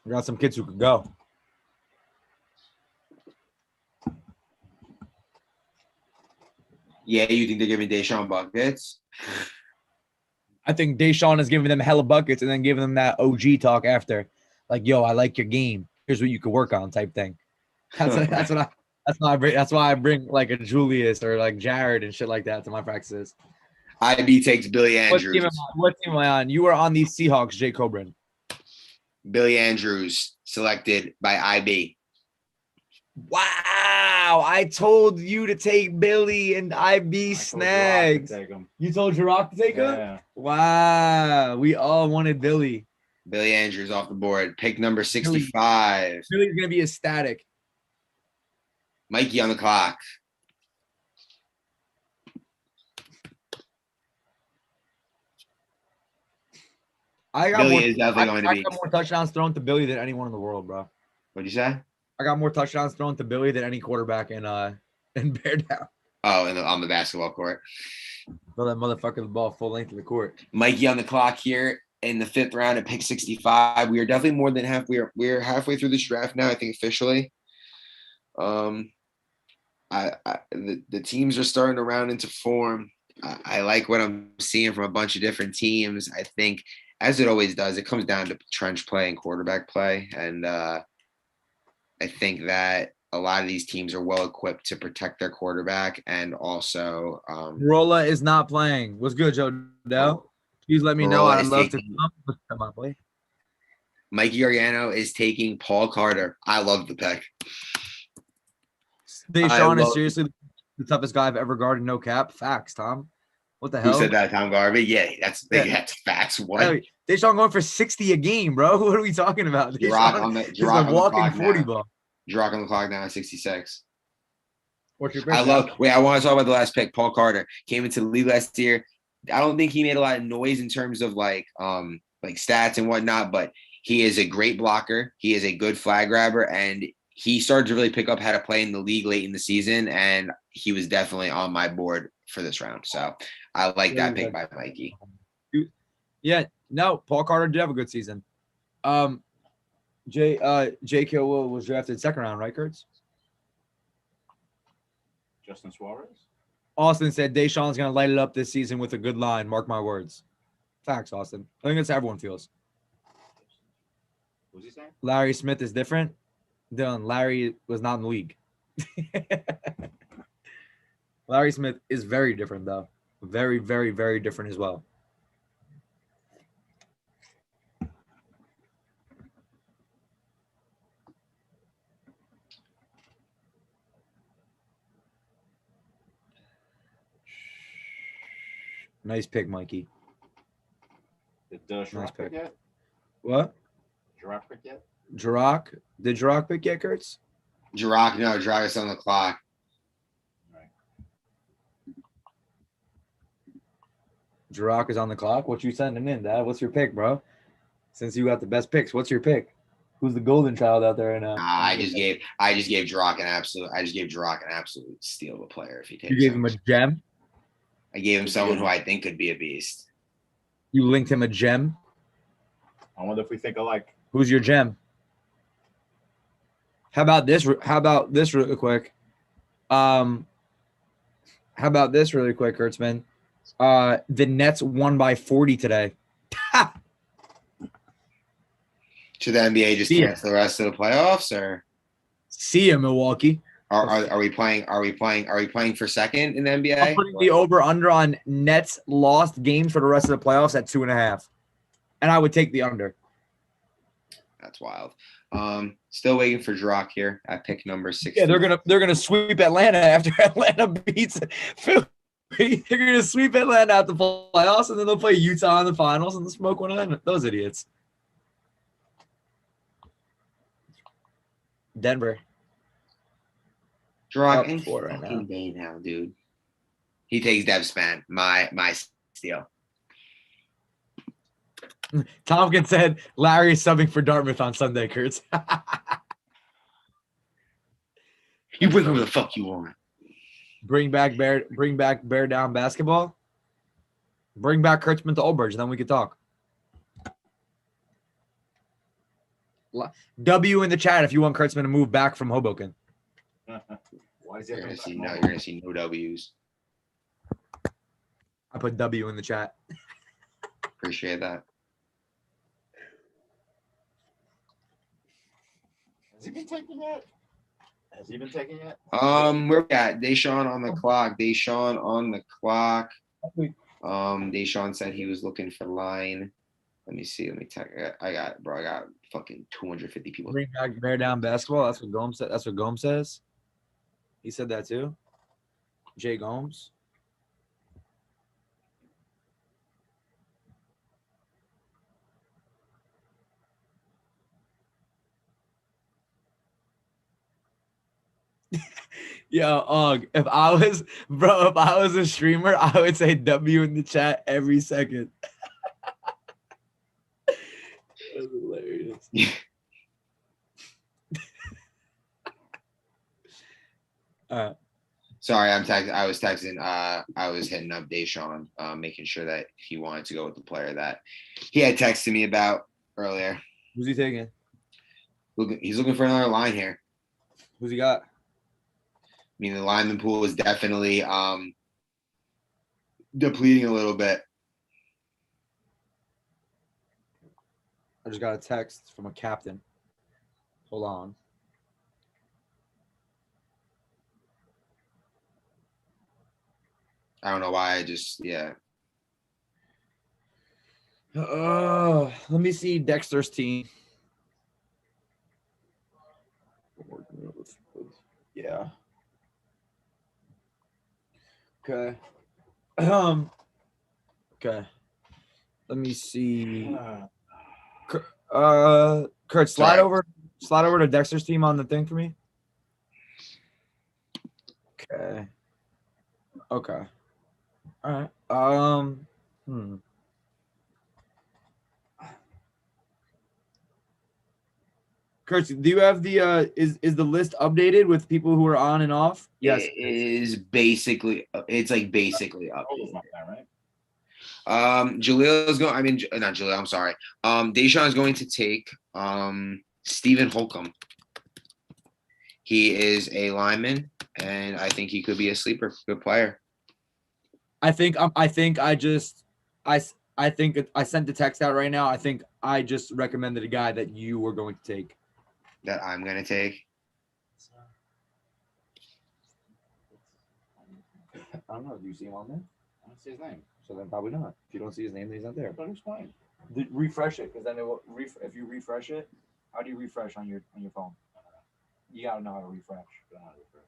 I got some kids who could go. Yeah, you think they're giving Deshaun buckets? I think Deshaun is giving them hella buckets and then giving them that OG talk after. Like, yo, I like your game. Here's what you could work on type thing. That's why I bring like a Julius or like Jared and shit like that to my practices. IB takes Billy Andrews. What team am I on? You were on the Seahawks, Jay Cobran. Billy Andrews selected by IB. Wow. I told you to take Billy and IB snags. You told Jirok to take him? Wow. We all wanted Billy. Billy Andrews off the board. Pick number 65. Billy's going to be ecstatic. Mikey on the clock. I got Billy is definitely going to be. I got more touchdowns thrown to Billy than anyone in the world, bro. What'd you say? I got more touchdowns thrown to Billy than any quarterback in Bear Down. Oh, on the basketball court. Throw that motherfucker the ball full length of the court. Mikey on the clock here in the 5th round at pick 65. We are definitely more than half. We're halfway through this draft now, I think officially. The teams are starting to round into form. I like what I'm seeing from a bunch of different teams. I think, as it always does, it comes down to trench play and quarterback play. And I think that a lot of these teams are well equipped to protect their quarterback and also Rolla is not playing. What's good, Joe Dell? Please let me know. I'd love to come up, boy. Mikey Oriano is taking Paul Carter. I love the pick. Deshaun is seriously the toughest guy I've ever guarded. No cap. Facts, Tom. What the hell? Who said that? Tom Garvey? Yeah, that's facts. What? Hey, Deshaun going for 60 a game, bro. What are we talking about? He's a walking 40 ball. Jirok on the clock now at 66. What's your pick? I want to talk about the last pick. Paul Carter came into the league last year. I don't think he made a lot of noise in terms of like stats and whatnot, but he is a great blocker. He is a good flag grabber, and he started to really pick up how to play in the league late in the season, and he was definitely on my board for this round. So I like that pick by Mikey. Yeah, no, Paul Carter did have a good season. J.K. Will was drafted 2nd round, right, Kurtz? Justin Suarez. Austin said Deshaun's going to light it up this season with a good line. Mark my words. Facts, Austin. I think that's how everyone feels. What's he saying? Larry Smith is different. Dylan, Larry was not in the league. Larry Smith is very different, though. Very, very, very different as well. Nice pick, Mikey. Did Jirok pick yet? What? Jirok pick yet? Jirok? Did Jirok pick yet, Kurtz? Jirok is on the clock. Jirok is on the clock. What you sending in, Dad? What's your pick, bro? Since you got the best picks, what's your pick? Who's the golden child out there right now? I just gave Jirok an absolute steal of a player if he takes. You gave him a gem. I gave him someone who I think could be a beast. You linked him a gem. I wonder if we think alike. Who's your gem? How about this? How about this really quick? How about this really quick, Kurtzman? The Nets won by 40 today. Should the NBA just Yeah. cancel the rest of the playoffs, or See ya, Milwaukee. are we playing? Are we playing for second in the I'm NBA? putting the over under on Nets lost games for the rest of the playoffs at 2.5, and I would take the under. That's wild. Still waiting for Drock here at pick number 6. Yeah, they're gonna sweep Atlanta after Atlanta beats Philly. They're gonna sweep Atlanta out the playoffs, and then they'll play Utah in the finals and they'll smoke one of them. Those idiots. Denver. Drock Up in four right fucking now. day now, dude. He takes Dev Span. My steal. Tompkins said Larry's subbing for Dartmouth on Sunday, Kurtz. You bring whoever the fuck you want. Bring back bear down basketball. Bring back Kurtzman to Old Bridge, then we could talk. W in the chat if you want Kurtzman to move back from Hoboken. Why is You're that? gonna see no W's. I put W in the chat. Appreciate that. Has he been taking it? Has he been taking it? Where we at? Deshaun on the clock. Deshaun on the clock. Deshaun said he was looking for line. Let me see. Let me check. I got fucking 250 people. Bring back bear down basketball. That's what Gomes said. That's what Gomes says. He said that too. Jay Gomes. Yo, if I was a streamer, I would say W in the chat every second. That's hilarious. Sorry, I was texting. I was hitting up Deshaun, making sure that he wanted to go with the player that he had texted me about earlier. Who's he taking? He's looking for another line here. Who's he got? I mean, the lineman pool is definitely depleting a little bit. I just got a text from a captain. Hold on. I don't know why. I just Let me see Dexter's team. Yeah. Okay. Okay. Let me see. Kurt, slide over to Dexter's team on the thing for me. Okay. Okay. All right. Kurt, do you have the is the list updated with people who are on and off? Yes. It is basically basically up. Right? Jalil's going. I mean, not Jalil. I'm sorry. Deshaun is going to take Stephen Holcomb. He is a lineman, and I think he could be a sleeper. Good player. I think I think I sent the text out right now. I think I just recommended a guy that you were going to take. That I'm going to take. I don't know. Do you see him on there? I don't see his name. So then probably not. If you don't see his name, then he's not there. But who's playing? Refresh it, because then it will if you refresh it. How do you refresh on your phone? You gotta know how to refresh.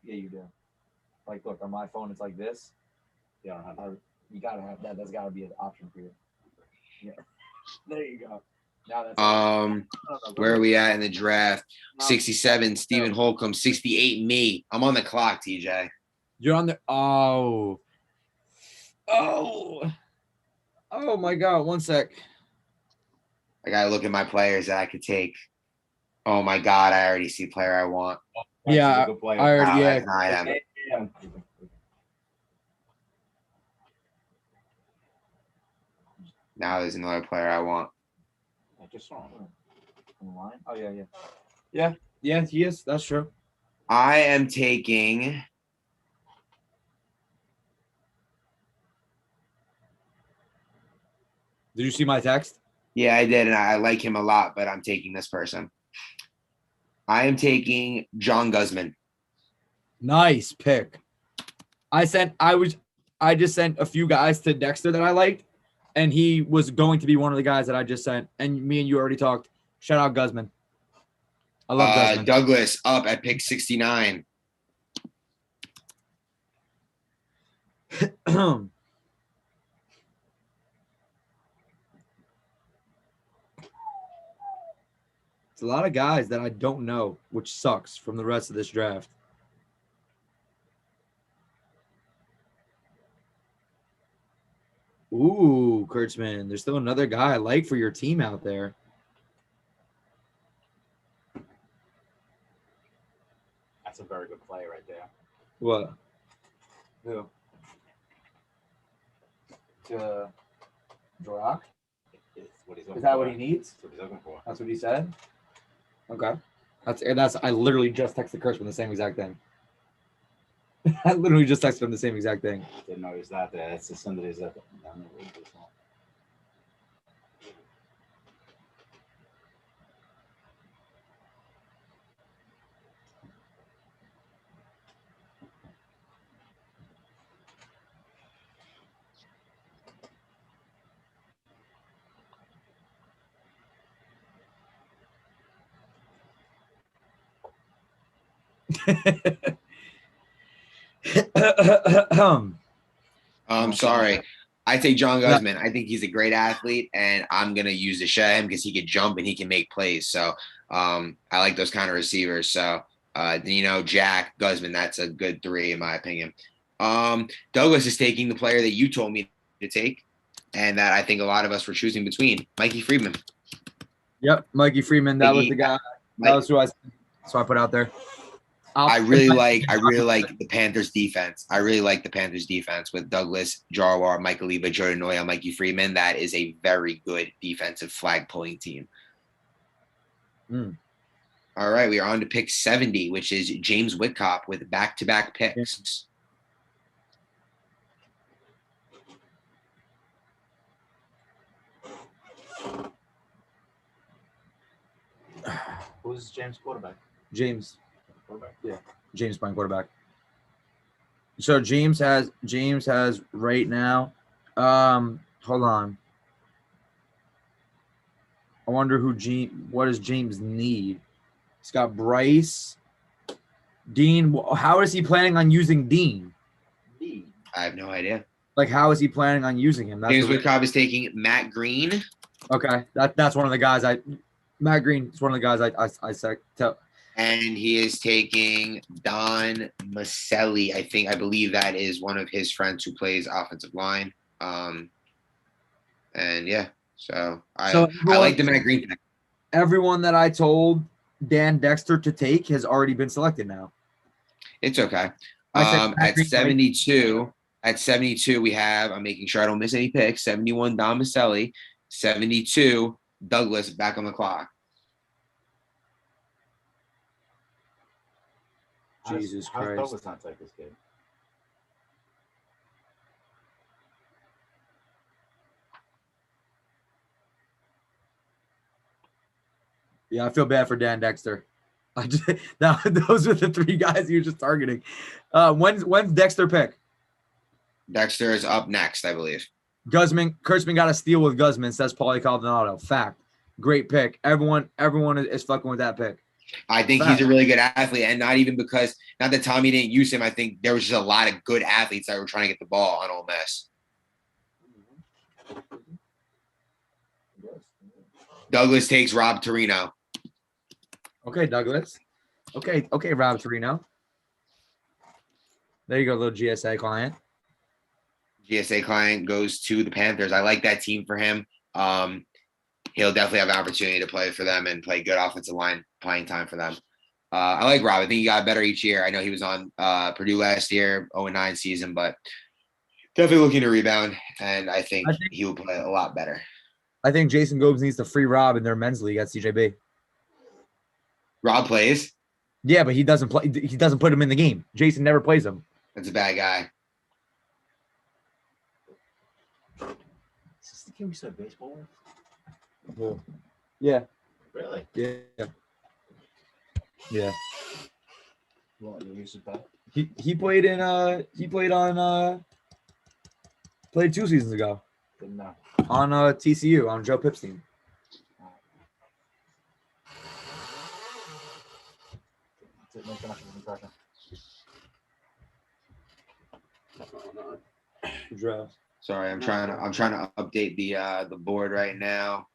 Yeah, you do. Like, look, on my phone, it's like this. Yeah, I don't have You gotta have that. That's gotta be an option for you. Yeah. There you go. Now that's where are we at in the draft? 67, Stephen Holcomb. 68, me. I'm on the clock, TJ. You're on the oh my god, one sec. I gotta look at my players that I could take. Oh my god, I already see player I want. Yeah, I already Wow, that's not him. Now there's another player I want. I just saw him. On the line? Oh yeah. Yeah, he is. That's true. I am taking. Did you see my text? Yeah, I did, and I like him a lot, but I'm taking this person. I am taking John Guzman. Nice pick. I just sent a few guys to Dexter that I liked, and he was going to be one of the guys that I just sent. And me and you already talked. Shout out Guzman. I love Guzman. Douglas up at pick 69. It's a lot of guys that I don't know, which sucks from the rest of this draft. Ooh, Kurtzman. There's still another guy I like for your team out there. That's a very good play right there. What? Who? To Brock? It's what he's looking Is that for. what he needs? That's what he's looking for. That's what he said? Okay. That's I literally just texted Kurtzman the same exact thing. I literally just texted him the same exact thing. Didn't know he was that there. That's the Sundays that. Sorry. I take John Guzman. I think he's a great athlete, and I'm gonna use the shut him because he can jump and he can make plays. So I like those kind of receivers. So Jack Guzman, that's a good three in my opinion. Douglas is taking the player that you told me to take, and that I think a lot of us were choosing between Mikey Friedman. Yep, Mikey Freeman. That was the guy. That was who I put out there. I really like the Panthers defense. I really like the Panthers defense with Douglas, Jarwar, Michael Leva, Jordan Noya, Mikey Freeman. That is a very good defensive flag pulling team. All right, we are on to pick 70, which is James Whitcop with back-to-back picks. Who's James quarterback? James. Quarterback. Yeah. James playing quarterback. So James has right now. Hold on. I wonder what does James need? He's got Bryce, Dean. How is he planning on using Dean? I have no idea. Like, how is he planning on using him? James Whitcop is taking Matt Green. Okay, that's one of the guys Matt Green is one of the guys I said. And he is taking Don Maselli. I believe that is one of his friends who plays offensive line. And yeah, so I like the Matt Green pick. Everyone that I told Dan Dexter to take has already been selected now. It's okay. At 72, we have, I'm making sure I don't miss any picks, 71 Don Maselli, 72 Douglas back on the clock. Jesus Christ. How's Douglas not take this kid? Yeah, I feel bad for Dan Dexter. Those are the three guys you were just targeting. When's Dexter pick? Dexter is up next, I believe. Kurtzman got a steal with Guzman, says Paulie Caldonado. Fact. Great pick. Everyone is fucking with that pick. I think he's a really good athlete, and not that Tommy didn't use him. I think there was just a lot of good athletes that were trying to get the ball on Ole Miss. Douglas takes Rob Torino. Okay, Douglas. Okay, Rob Torino. There you go, little GSA client. GSA client goes to the Panthers. I like that team for him. He'll definitely have an opportunity to play for them and play good offensive line playing time for them. I like Rob. I think he got better each year. I know he was on Purdue last year, 0-9 season, but definitely looking to rebound. and I think I think- he will play a lot better. I think Jason Gobes needs to free Rob in their men's league at CJB. Rob plays. Yeah, but he doesn't play. He doesn't put him in the game. Jason never plays him. That's a bad guy. Is this the kid we said baseball with? Yeah, Really? yeah, yeah. Well, you used to bet. He played in played 2 seasons ago Didn't know. on TCU on Joe Pip's team. Didn't make much of an impression. Sorry, I'm trying to update the board right now.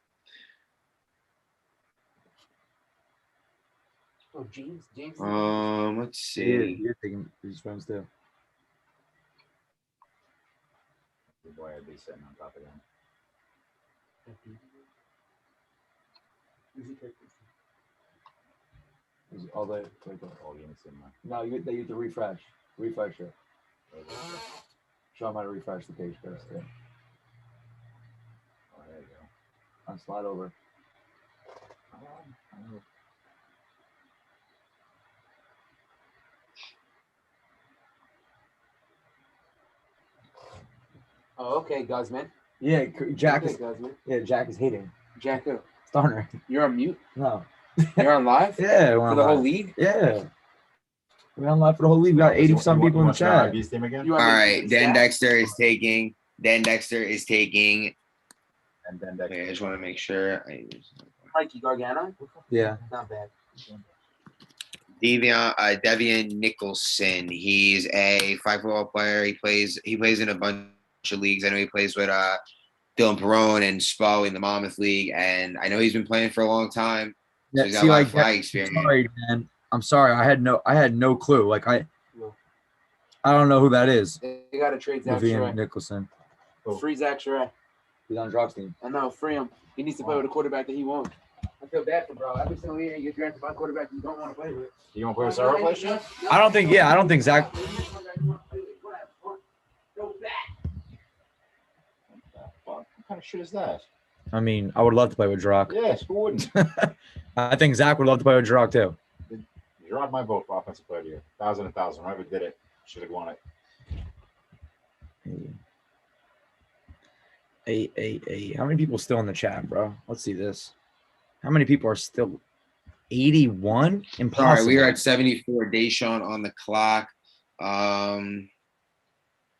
Oh, James. Let's see. You're taking these friends too. The boy I'd be sitting on top of him. All the All units in there. no, they need to refresh it. Show them how to refresh the page first. Yeah. Oh, there you go. On slide over. Oh, okay, Guzman. Yeah, Jack Okay, is Guzman. Jack is hating. Jack, who? Starner. You're on mute. No. You're on live Yeah, we're for on the whole live. league. Yeah. We're on live for the whole league. We got 80 some people in the chat. IB's team again? You All want me to right, keep Dan stats? Dexter is taking. And then Okay, I just want to make sure. Mikey Gargano. Yeah. Not bad. Devian Nicholson. He's a flag football player. He plays in a bunch of leagues. I know he plays with Dylan Perone and Spo in the Monmouth League, and I know he's been playing for a long time. So he's got a lot of flag experience. Sorry, man. I'm sorry. I had no clue. Like I don't know who that is. They got to trade Zach Vivian Sherritt. Nicholson. Free Zach Sherritt. He's on Drock's team. I know, free him. He needs to play with a quarterback that he won't. I feel bad for bro. Every single year you get drafted by a quarterback you don't want to play with. You want to play with Sarah place yet? I don't think Zach. What kind of shit is that? I mean, I would love to play with Drock. Yes, who wouldn't? I think Zach would love to play with Drock too. You're on my vote for offensive player of the year. 1,000. Whoever did it should have won it. Eight. How many people still in the chat, bro? Let's see this. How many people are still 81? Impossible. Sorry, we are at 74. Deshaun on the clock.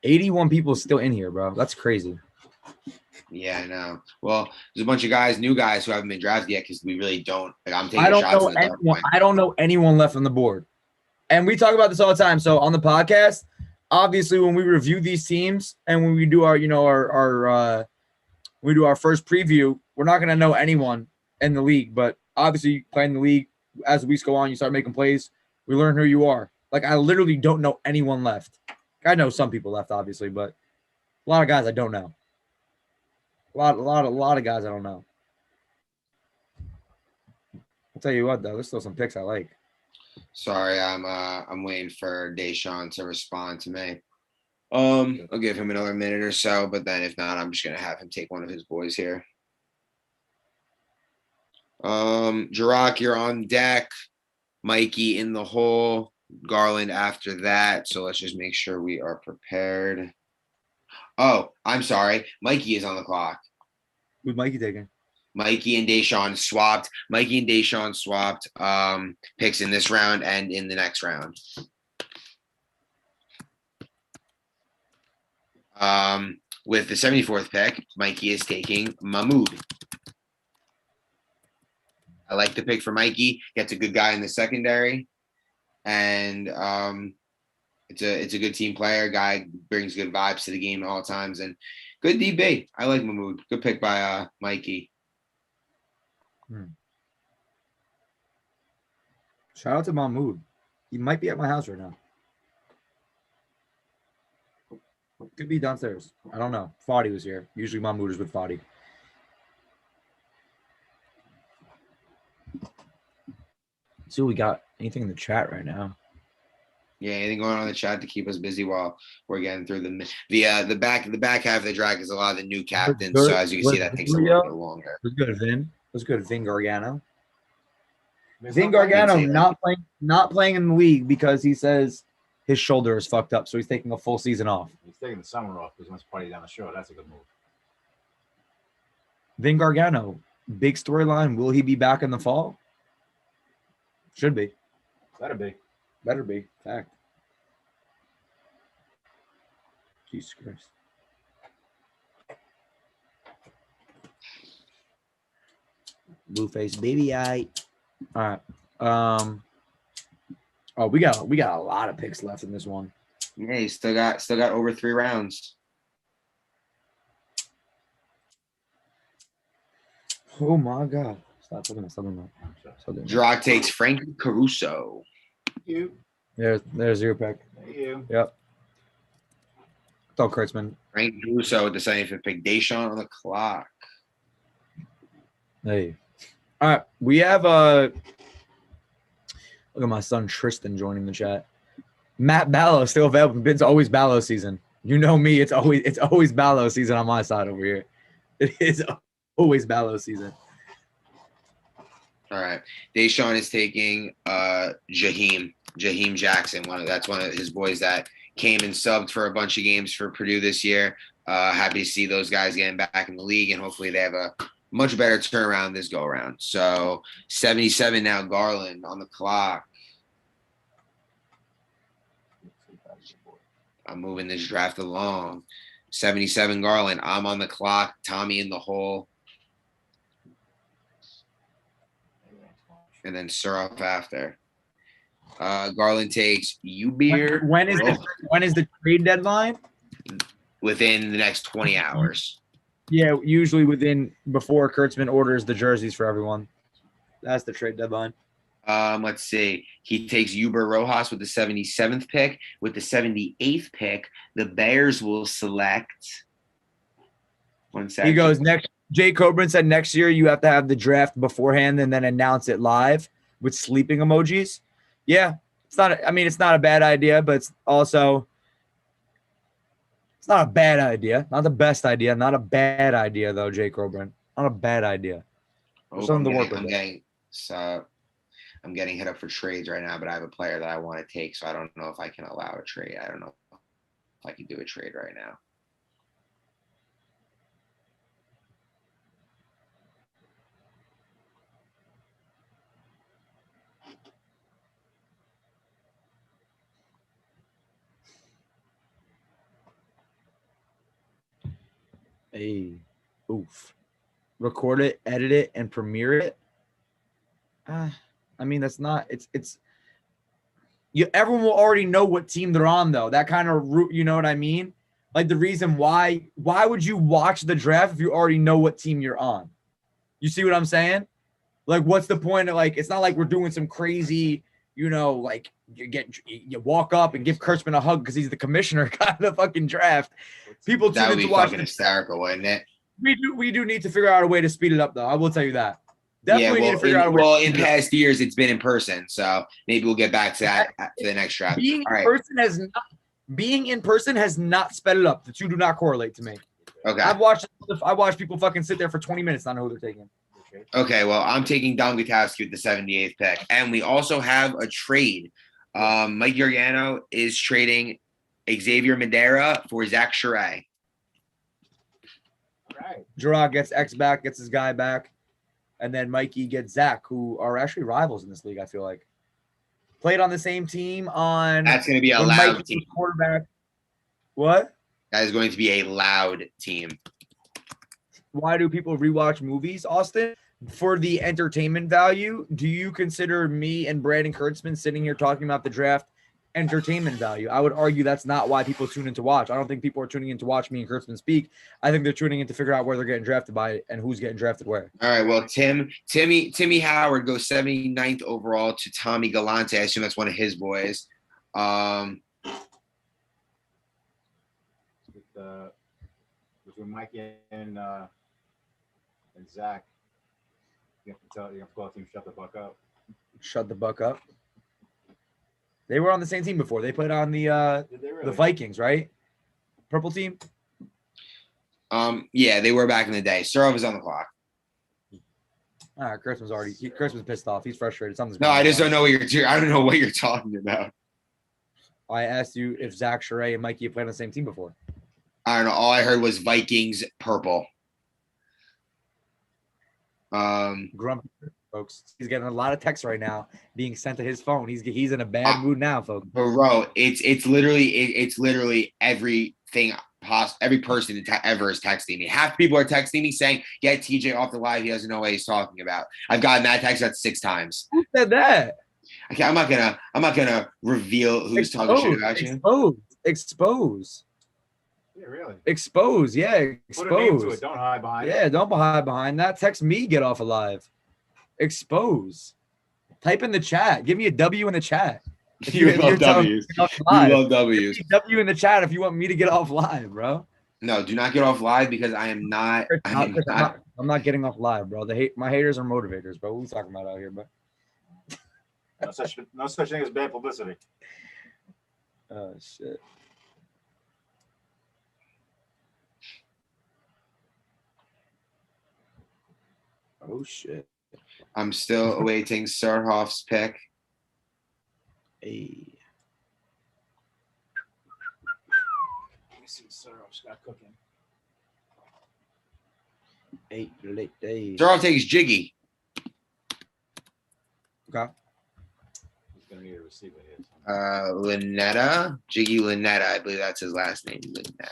81 people still in here, bro. That's crazy. Yeah, I know. Well, there's a bunch of new guys who haven't been drafted yet because we really don't. Like, I'm taking I don't shots know in the dark. anyone. I don't know anyone left on the board. And we talk about this all the time. So on the podcast, obviously, when we review these teams and when we do our, we do our first preview, we're not going to know anyone in the league. But obviously, playing the league as the weeks go on, you start making plays. We learn who you are. Like, I literally don't know anyone left. I know some people left, obviously, but a lot of guys I don't know. A lot of guys I don't know. I'll tell you what, though, there's still some picks I like. Sorry, I'm waiting for Deshaun to respond to me. I'll give him another minute or so, but then if not, I'm just gonna have him take one of his boys here. Jirok, you're on deck. Mikey in the hole. Garland after that. So let's just make sure we are prepared. Oh, I'm sorry. Mikey is on the clock. Who's Mikey taking? Mikey and Deshaun swapped. Picks in this round and in the next round. With the 74th pick, Mikey is taking Mahmoud. I like the pick for Mikey. Gets a good guy in the secondary, and it's a good team player. Guy brings good vibes to the game at all times, and good DB. I like Mahmoud. Good pick by Mikey. Shout out to Mahmoud. He might be at my house right now. Could be downstairs. I don't know. Fadi was here. Usually Mahmoud is with Fadi. See what we got. Anything in the chat right now? Yeah, anything going on in the chat to keep us busy while we're getting through the back half of the draft is a lot of the new captains. So as you can see, that takes a little bit longer. Was good, Vin. Was good, Vin Gargano. There's Vin no fighting. Gargano say not playing in the league because he says his shoulder is fucked up, so he's taking a full season off. He's taking the summer off because he wants to party down the shore. That's a good move. Vin Gargano, big storyline. Will he be back in the fall? Should be. Better be. Better be. Fact. Jesus Christ. Blueface baby eye. All right. Oh, we got a lot of picks left in this one. Yeah, you still got over 3 rounds. Oh my God. Stop doing that. Drock takes Frank Caruso. You. There's your pick. You. Yep. Thought Kurtzman. Frank Caruso with the 75th pick. Deshaun on the clock. Hey. All right. We have look at my son Tristan joining the chat. Matt Ballo still available. It's always Ballo season. You know me. It's always Ballo season on my side over here. It is always Ballo season. All right. Deshaun is taking Jaheim Jackson. That's one of his boys that came and subbed for a bunch of games for Purdue this year. Happy to see those guys getting back in the league, and hopefully they have a much better turnaround this go around. So 77 now, Garland on the clock. I'm moving this draft along. 77 Garland. I'm on the clock. Tommy in the hole. And then Suroff after. Garland takes Ubeer. When is the trade deadline? Within the next 20 hours. Yeah, usually before Kurtzman orders the jerseys for everyone. That's the trade deadline. Let's see. He takes Uber Rojas with the 77th pick. With the 78th pick, the Bears will select. 1 second. He goes next. Jay Coburn said next year you have to have the draft beforehand and then announce it live with sleeping emojis. Yeah, it's not a bad idea, but it's also not a bad idea. Not the best idea. Not a bad idea though, Jay Coburn. Not a bad idea. Something to work with. I'm getting hit up for trades right now, but I have a player that I want to take, so I don't know if I can allow a trade. I don't know if I can do a trade right now. Hey, oof. Record it, edit it, and premiere it. I mean, that's not. It's. Everyone will already know what team they're on, though. That kind of route, you know what I mean? Like the reason why would you watch the draft if you already know what team you're on? You see what I'm saying? Like, what's the point of it's not like we're doing some crazy, like you walk up and give Kurtzman a hug because he's the commissioner kind of the fucking draft. People tune in to watch. Fucking hysterical, wouldn't it? We do need to figure out a way to speed it up, though. I will tell you that. Definitely need to figure out a way. Well, in past years, it's been in person, so maybe we'll get back to that for the next draft. Being in person has not sped it up. The two do not correlate to me. Okay. I watched people fucking sit there for 20 minutes, not know who they're taking. Okay, well, I'm taking Dom Gutowski with the 78th pick, and we also have a trade. Mike Giordano is trading Xavier Madera for Zach Charay. All right. Gerard gets X back, gets his guy back. And then Mikey gets Zach, who are actually rivals in this league, I feel like. Played on the same team on. That's going to be a loud team. Quarterback. What? That is going to be a loud team. Why do people rewatch movies, Austin? For the entertainment value, do you consider me and Brandon Kurtzman sitting here talking about the draft entertainment value? I would argue that's not why people tune in to watch. I don't think people are tuning in to watch me and Kurtzman speak. I think they're tuning in to figure out where they're getting drafted by and who's getting drafted where. All right. Well, Timmy Howard goes 79th overall to Tommy Galante. I assume that's one of his boys. Between Mikey and Zach, you have to call the team shut the fuck up. Shut the buck up. They were on the same team before. They played on the Did they really? the Vikings, right? Purple team. Yeah, they were back in the day. Surov is on the clock. Chris was pissed off. He's frustrated. Something's No, going I just on. don't know what I don't know what you're talking about. I asked you if Zach Charay and Mikey have played on the same team before. I don't know. All I heard was Vikings purple. Grumpy, folks. He's getting a lot of texts right now being sent to his phone. He's in a bad mood now, folks. Bro, it's literally everything every person ever is texting me. Half the people are texting me saying, "Get TJ off the live. He doesn't know what he's talking about." I've gotten that text about 6 times. Who said that? Okay, I'm not gonna reveal who's talking shit about you. Expose. Yeah, really. Expose. Yeah, Put a name to expose. it. Don't hide behind it. Yeah, don't hide behind that. Text me. Get off alive. Expose. Type in the chat. Give me a W in the chat. If You you're love telling me W's. to get off You live. love W's. Give me a W in the chat if you want me to get off live, bro. No, do not get off live because I am not. I'm not getting off live, bro. My haters are motivators, bro. What are we talking about out here, bro? No such thing as bad publicity. Oh shit. Oh shit. I'm still awaiting Surhoff's pick. Hey. Let me see what Surhoff's got cooking. 8 late days. Surhoff takes Jiggy. Okay. He's gonna need a receiver here. Lynetta, Jiggy Lynetta. I believe that's his last name. Lynetta.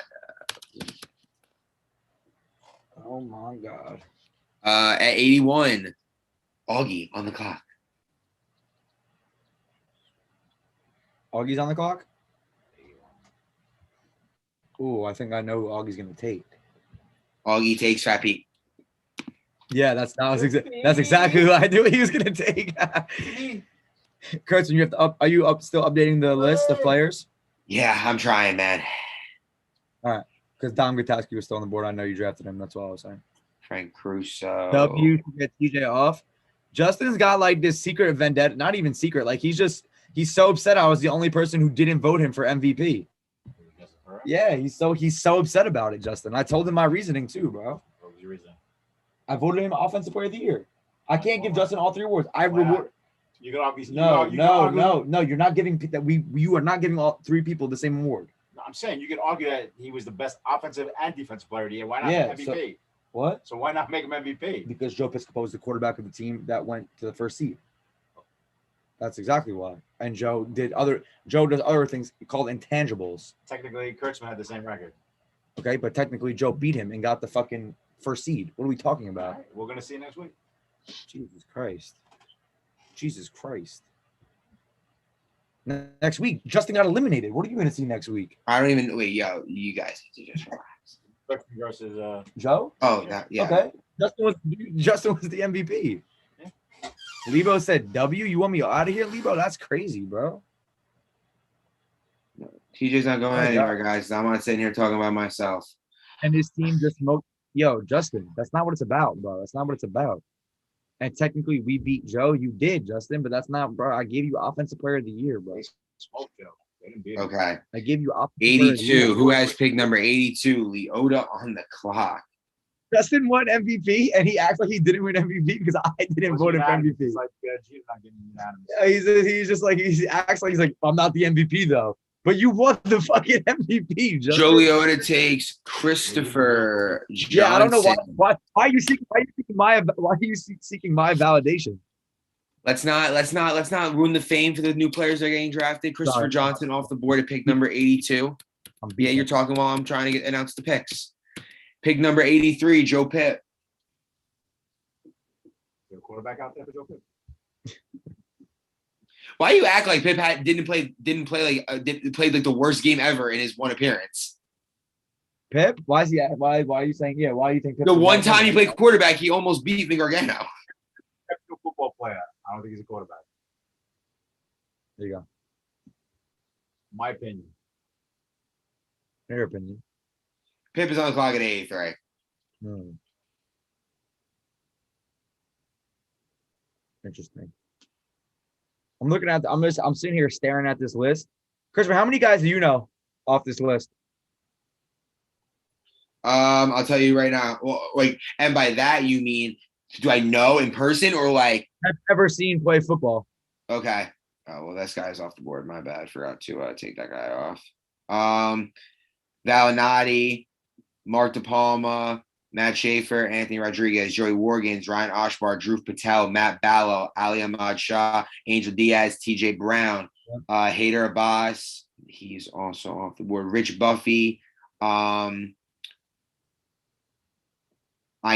Oh my god. At 81, Augie on the clock. Augie's on the clock? Ooh, I think I know who Augie's gonna take. Augie takes Fat Pete. Yeah, that's exactly who I knew he was gonna take. Kurtzen, you have to are you still updating the list of players? Yeah, I'm trying, man. All right, because Dom Gutowski was still on the board. I know you drafted him. That's what I was saying. Frank Crusoe. W to get TJ off. Justin's got like this secret vendetta, not even secret. Like he's so upset I was the only person who didn't vote him for MVP. Yeah, he's so upset about it, Justin. I told him my reasoning too, bro. What was your reason? I voted him offensive player of the year. I can't give Justin all 3 awards. I reward. You can obviously No. You're not giving that you are not giving all 3 people the same award. No, I'm saying you could argue that he was the best offensive and defensive player of the year. Why not MVP? What? So why not make him MVP? Because Joe Piscopo is the quarterback of the team that went to the first seed. That's exactly why. And Joe does other things called intangibles. Technically, Kurtzman had the same record. Okay, but technically Joe beat him and got the fucking first seed. What are we talking about? Right, we're gonna see next week. Jesus Christ. Next week, Justin got eliminated. What are you going to see next week? I don't even wait, yo. You guys need to just relax. Versus Joe? Oh, yeah. Okay. Justin was the MVP. Yeah. Lebo said W. You want me out of here, Lebo? That's crazy, bro. TJ's not going anywhere, guys. I'm not sitting here talking about myself. And his team just yo, Justin, that's not what it's about, bro. That's not what it's about. And technically, we beat Joe. You did, Justin, but that's not, bro. I gave you offensive player of the year, bro. Smoke Joe. They didn't beat him. Okay. I gave you offensive player of the year. 82. Who has pick number 82? Leota on the clock. Justin won MVP, and he acts like he didn't win MVP because I didn't vote him for MVP. It's like, G's not getting unanimous. He's just like he acts like he's like I'm not the MVP though, but you won the fucking MVP. Justin. Joe Leota takes Christopher Johnson. Yeah, I don't know why are you seeking my validation? Let's not ruin the fame for the new players that are getting drafted. Christopher Johnson off the board at pick number 82. Yeah, you're talking while I'm trying to announce the picks. Pick number 83, Joe Pitt. Your quarterback out there for Joe Pitt. Why do you act like Pitt played like the worst game ever in his one appearance? Pip? Why is he? Why are you saying? Yeah. Why do you think Pip The one time he played quarterback, he almost beat Gargano. He's a football player. I don't think he's a quarterback. There you go. My opinion. Your opinion. Pip is on the clock at 83. Interesting. I'm looking at. I'm sitting here staring at this list. Christopher, how many guys do you know off this list? I'll tell you right now. Well, like, and by that you mean, do I know in person or like? I've ever seen play football. Okay. Oh well, this guy's off the board. My bad. Forgot to take that guy off. Valinati, Mark DePalma, Matt Schaefer, Anthony Rodriguez, Joey Wargans, Ryan Oshbar, Drew Patel, Matt Ballo, Ali Ahmad Shah, Angel Diaz, TJ Brown, Hader Abbas. He's also off the board. Rich Buffy. I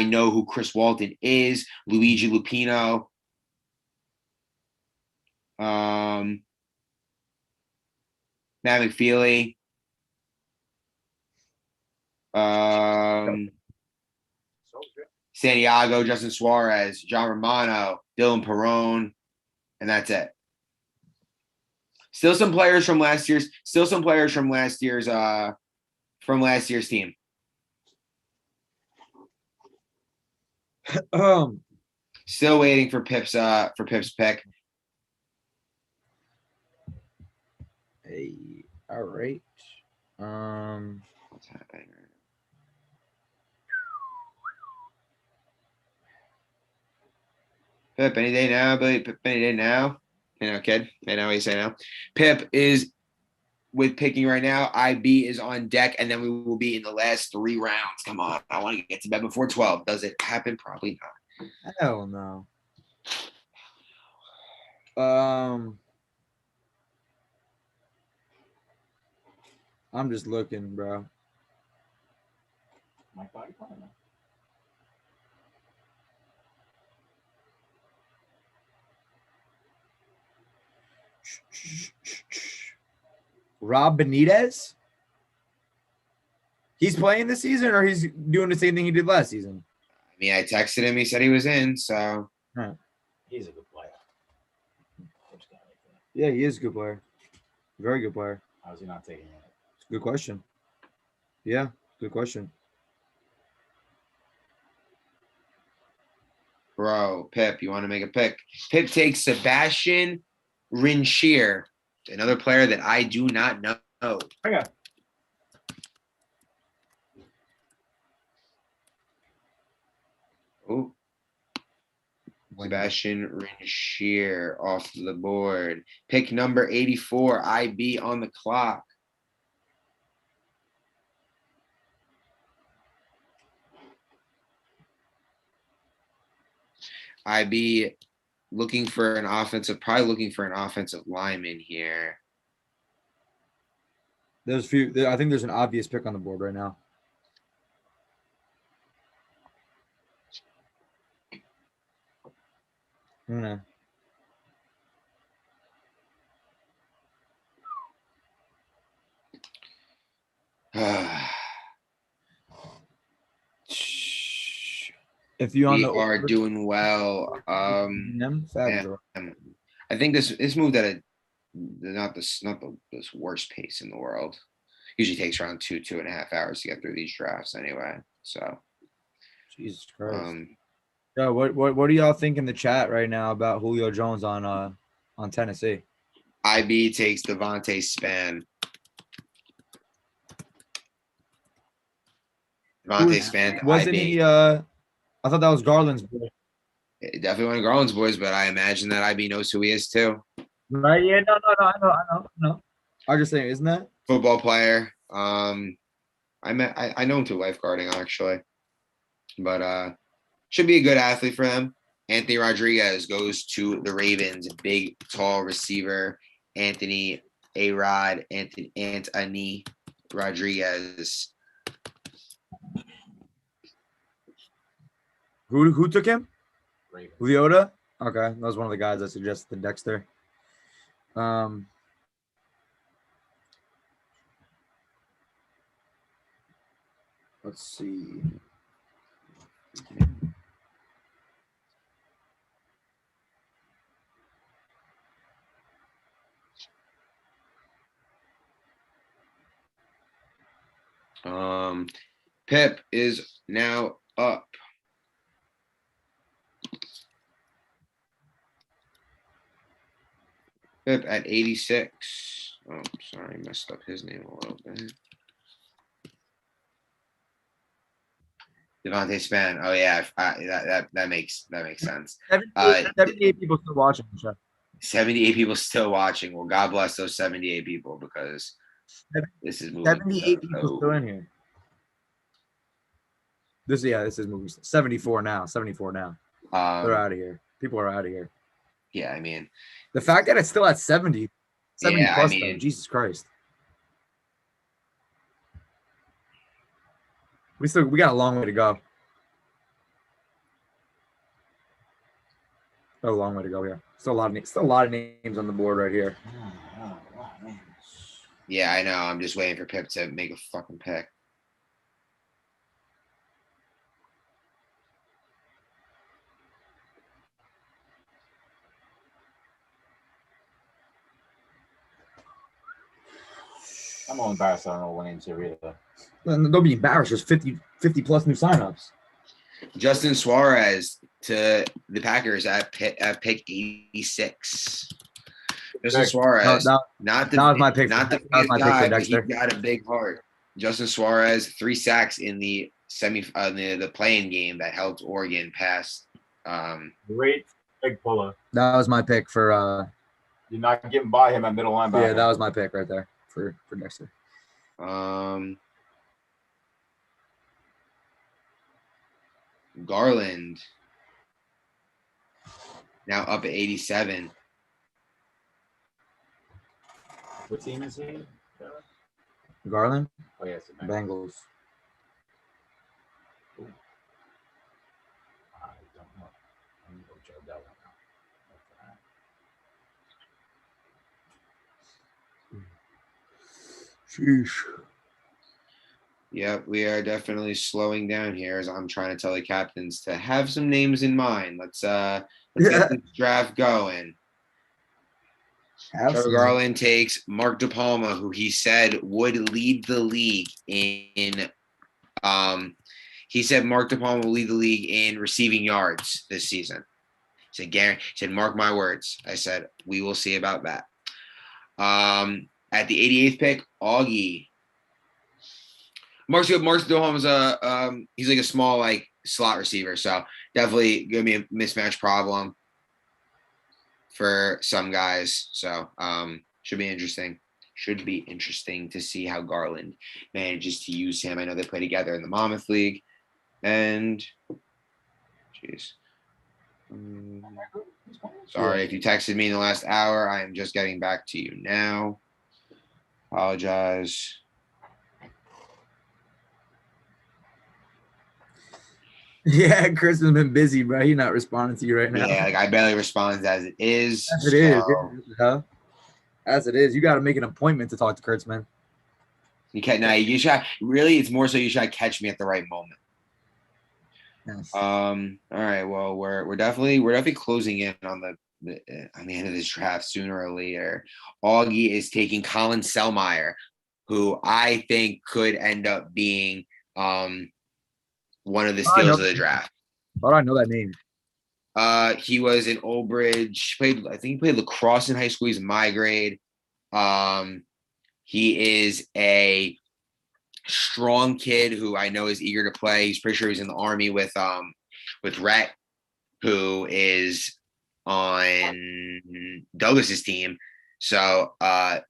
know who Chris Walton is. Luigi Lupino. Matt McFeely. Santiago, Justin Suarez, John Romano, Dylan Perone, and that's it. Still some players from last year's team. Still waiting for Pip's pick. Hey, all right. What's happening right now? Pip, any day now, buddy. Pip, any day now. You know, kid. I know what you say now. Pip is with picking right now. IB is on deck, and then we will be in the last 3 rounds. Come on. I want to get to bed before 12. Does it happen? Probably not. Hell no. I'm just looking, bro. Mike Body Plan. Rob Benitez? He's playing this season, or he's doing the same thing he did last season? I mean, I texted him. He said he was in, so. He's a good player. Yeah, he is a good player. Very good player. How's he not taking it? It's a good question. Yeah, good question. Bro, Pip, you want to make a pick? Pip takes Sebastian Rinchier, another player that I do not know. Okay. Oh, Sebastian Rinchier off the board. Pick number 84, IB on the clock. IB looking for an offensive lineman here. There's few. I think there's an obvious pick on the board right now. If you we are doing well. I think this moved at a not the worst pace in the world. Usually takes around 2.5 hours to get through these drafts anyway. So Jesus Christ. Yeah, what do y'all think in the chat right now about Julio Jones on Tennessee? IB takes Devontae Span. Devontae Span. Wasn't IB. he? I thought that was Garland's boy. Definitely one of Garland's boys, but I imagine that IB knows who he is too. Right? Yeah. No. I know. I'm just saying, isn't that Football player? I know him through lifeguarding actually, but should be a good athlete for them. Anthony Rodriguez goes to the Ravens. Big, tall receiver. Anthony Rodriguez. who took him? Leota. Okay, that was one of the guys I suggested. Dexter. Let's see. Pip is now up. Pip at 86. Oh, sorry, messed up his name a little bit. Devontae Span. Oh yeah, that makes sense. 78 people still watching the show. 78 people still watching. Well, God bless those 78 people because this is moving. 78 people still in here. This is movie 74 now. 74 now. They're out of here. People are out of here. Yeah, I mean, the fact that it's still at 70 yeah, plus, I mean, though, Jesus Christ. We got a long way to go. Got a long way to go here. Still a lot of names on the board right here. Yeah, I know. I'm just waiting for Pip to make a fucking pick. I'm all embarrassed. I don't know what names here either. They'll be embarrassed. There's 50 plus new signups. Justin Suarez to the Packers at pick 86. Justin Suarez, that was my pick. Not the biggest guy, but he got a big heart. Justin Suarez, 3 sacks in the the playing game that helped Oregon pass. Great big puller. That was my pick for. You're not getting by him at middle linebacker. Yeah, that was my pick right there for Dexter. Garland now up at 87. What team is he? Garland? Oh, yes. Bengals. Ooh. I don't know. I'm going to go check that one out. Sheesh. Yep, we are definitely slowing down here as I'm trying to tell the captains to have some names in mind. Let's get this draft going. Trevor Garland takes Mark DePalma, who he said would lead the league in he said Mark DePalma will lead the league in receiving yards this season. He said, Gary, said, mark my words. I said, we will see about that. At the 88th pick, Augie. Mark DePalma's he's like a small like slot receiver, so definitely gonna be a mismatch problem for some guys. So should be interesting. Should be interesting to see how Garland manages to use him. I know they play together in the Monmouth League. And jeez. Sorry if you texted me in the last hour. I am just getting back to you now. Apologize. Yeah, Chris has been busy, bro. He's not responding to you right now. Yeah, like I barely respond as it is. As it is. Huh? As it is. You got to make an appointment to talk to Kurtz, man. You can't. Now you should really. It's more so you should catch me at the right moment. Yes. All right. Well, we're definitely closing in on the end of this draft sooner or later. Augie is taking Colin Selmeyer, who I think could end up being one of the steals of the draft. How do I know that name? He was in Old Bridge. I think he played lacrosse in high school. He's in my grade. He is a strong kid who I know is eager to play. He's pretty sure he's in the Army with Rhett, who is on Douglas's team. So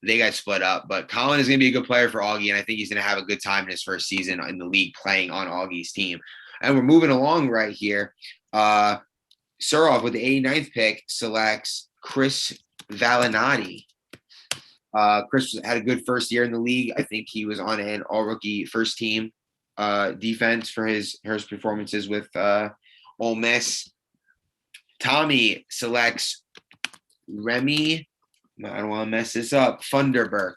they got split up. But Colin is going to be a good player for Augie, and I think he's going to have a good time in his first season in the league playing on Augie's team. And we're moving along right here. Suroff with the 89th pick selects Chris Valinati. Chris had a good first year in the league. I think he was on an all-rookie first team defense for his performances with Ole Miss. Tommy selects Remy. I don't want to mess this up. Funderburk.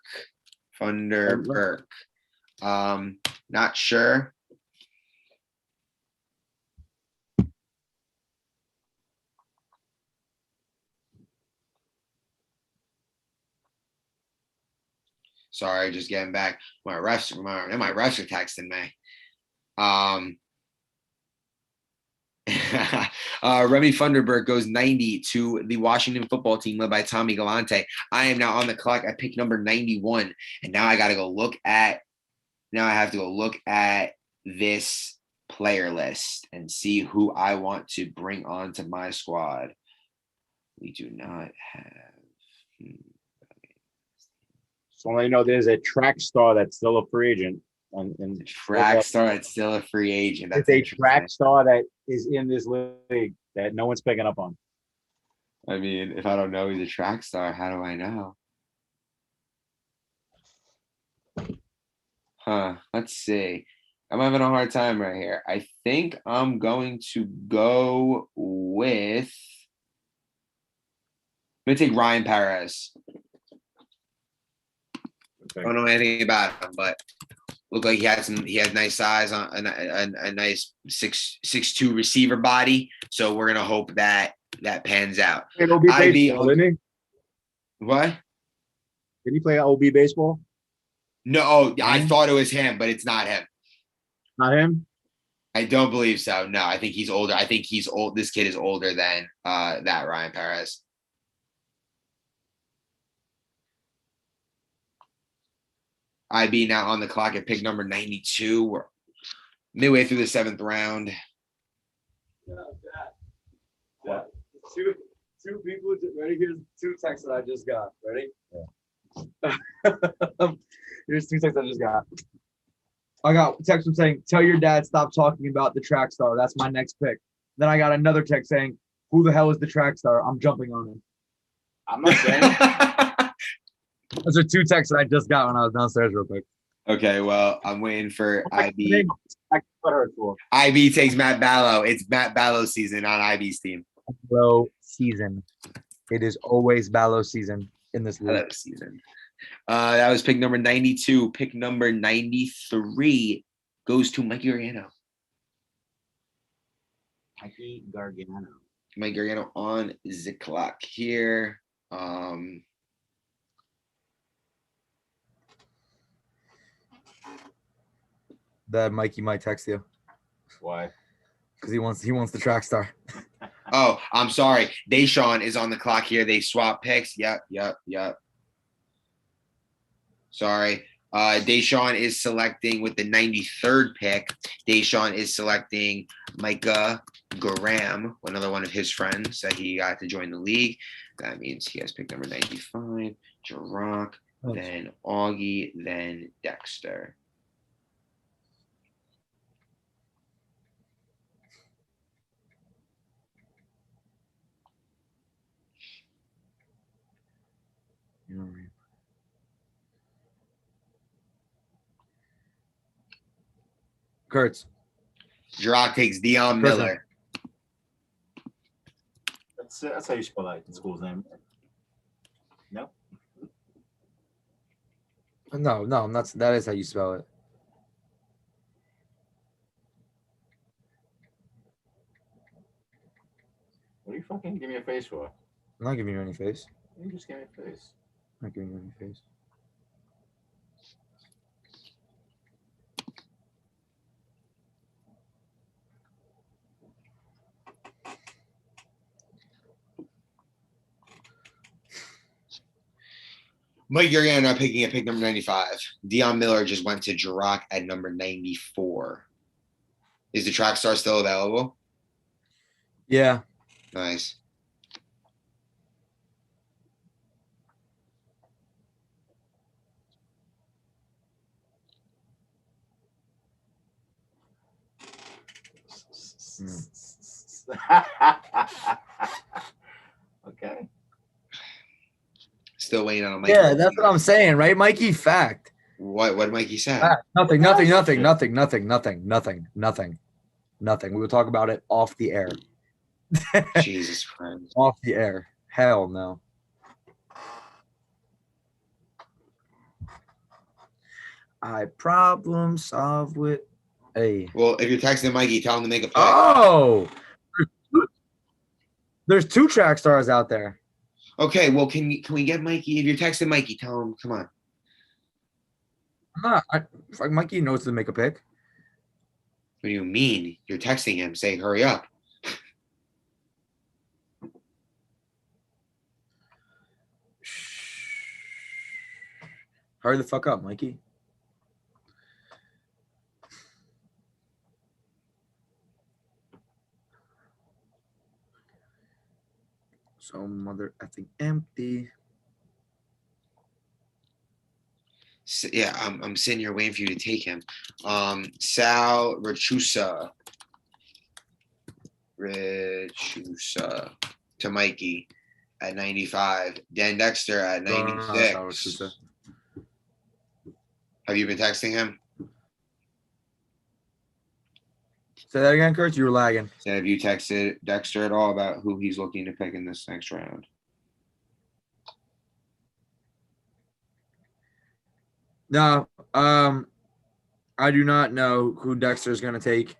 Not sure. Sorry, just getting back. My refs are texting me. Remy Funderburk goes 90 to the Washington football team led by Tommy Galante. I am now on the clock. I picked number 91, and now I got to go look at. Now I have to go look at this player list and see who I want to bring onto my squad. We do not have. So you know, there's a track star that's still a free agent. And Track star that's still a free agent. That's it's a track star that is in this league that no one's picking up on. I mean, if I don't know he's a track star, how do I know? Let's see. I'm having a hard time right here. I think I'm going to go with. I'm going to take Ryan Perez. I don't know anything about him, but looked like he had nice size on a nice 6'2" receiver body. So we're gonna hope that pans out. OB baseball, didn't he? What? Did he play OB baseball? No, I thought it was him, but it's not him. Not him? I don't believe so. No, I think he's older. I think he's old. This kid is older than that Ryan Perez. IB now on the clock at pick number 92. We're midway through the 7th round. What? Two people ready. Here's 2 texts that I just got. Ready? Yeah. Here's 2 texts I just got. I got a text from saying, "Tell your dad stop talking about the track star. That's my next pick." Then I got another text saying, "Who the hell is the track star? I'm jumping on him." I'm not saying. Those are 2 texts that I just got when I was downstairs real quick. Okay, well, I'm waiting for IB. For. IB takes Matt Ballo. It's Matt Ballo season on IB's team. Ballo season. It is always Ballo season in this league. Ballo season. That was pick number 92. Pick number 93 goes to Mikey Gargano. Mikey Gargano. Mike Gargano on the clock here. That Mikey might text you Why? because he wants the track star. Oh, I'm sorry. Deshaun is on the clock here. They swap picks. Yep. Sorry. Deshaun is selecting with the 93rd pick. Deshaun is selecting Micah Graham, another one of his friends that he got to join the league. That means he has pick number 95, Jirok, then Augie, then Dexter. Kurtz. Jirok takes Dion Miller. That's how you spell that school's name. No. No, that is how you spell it. What are you fucking giving me a face for? I'm not giving you any face. You just gave me a face. I'm not giving you any face. Mike Gargano picking at pick number 95. Dion Miller just went to Jirok at number 94. Is the track star still available? Yeah. Nice. Okay. Still waiting on a Mike. Yeah, that's what I'm saying, right, Mikey? Fact. What did Mikey say? Fact. Nothing. We will talk about it off the air. Jesus Christ. Off the air. Hell no. I problem solve with a. Well, if you're texting Mikey, tell him to make a pick. Oh, there's 2 track stars out there. Okay, well, can we get Mikey? If you're texting Mikey, tell him, come on. Mikey knows to make a pick. What do you mean? You're texting him. Say, hurry up. Hurry the fuck up, Mikey. So mother effing empty. Yeah, I'm sitting here waiting for you to take him. Sal Rachusa to Mikey at 95. Dan Dexter at 96. Have you been texting him? Say that again, Kurt. You were lagging. So have you texted Dexter at all about who he's looking to pick in this next round? No, I do not know who Dexter is going to take.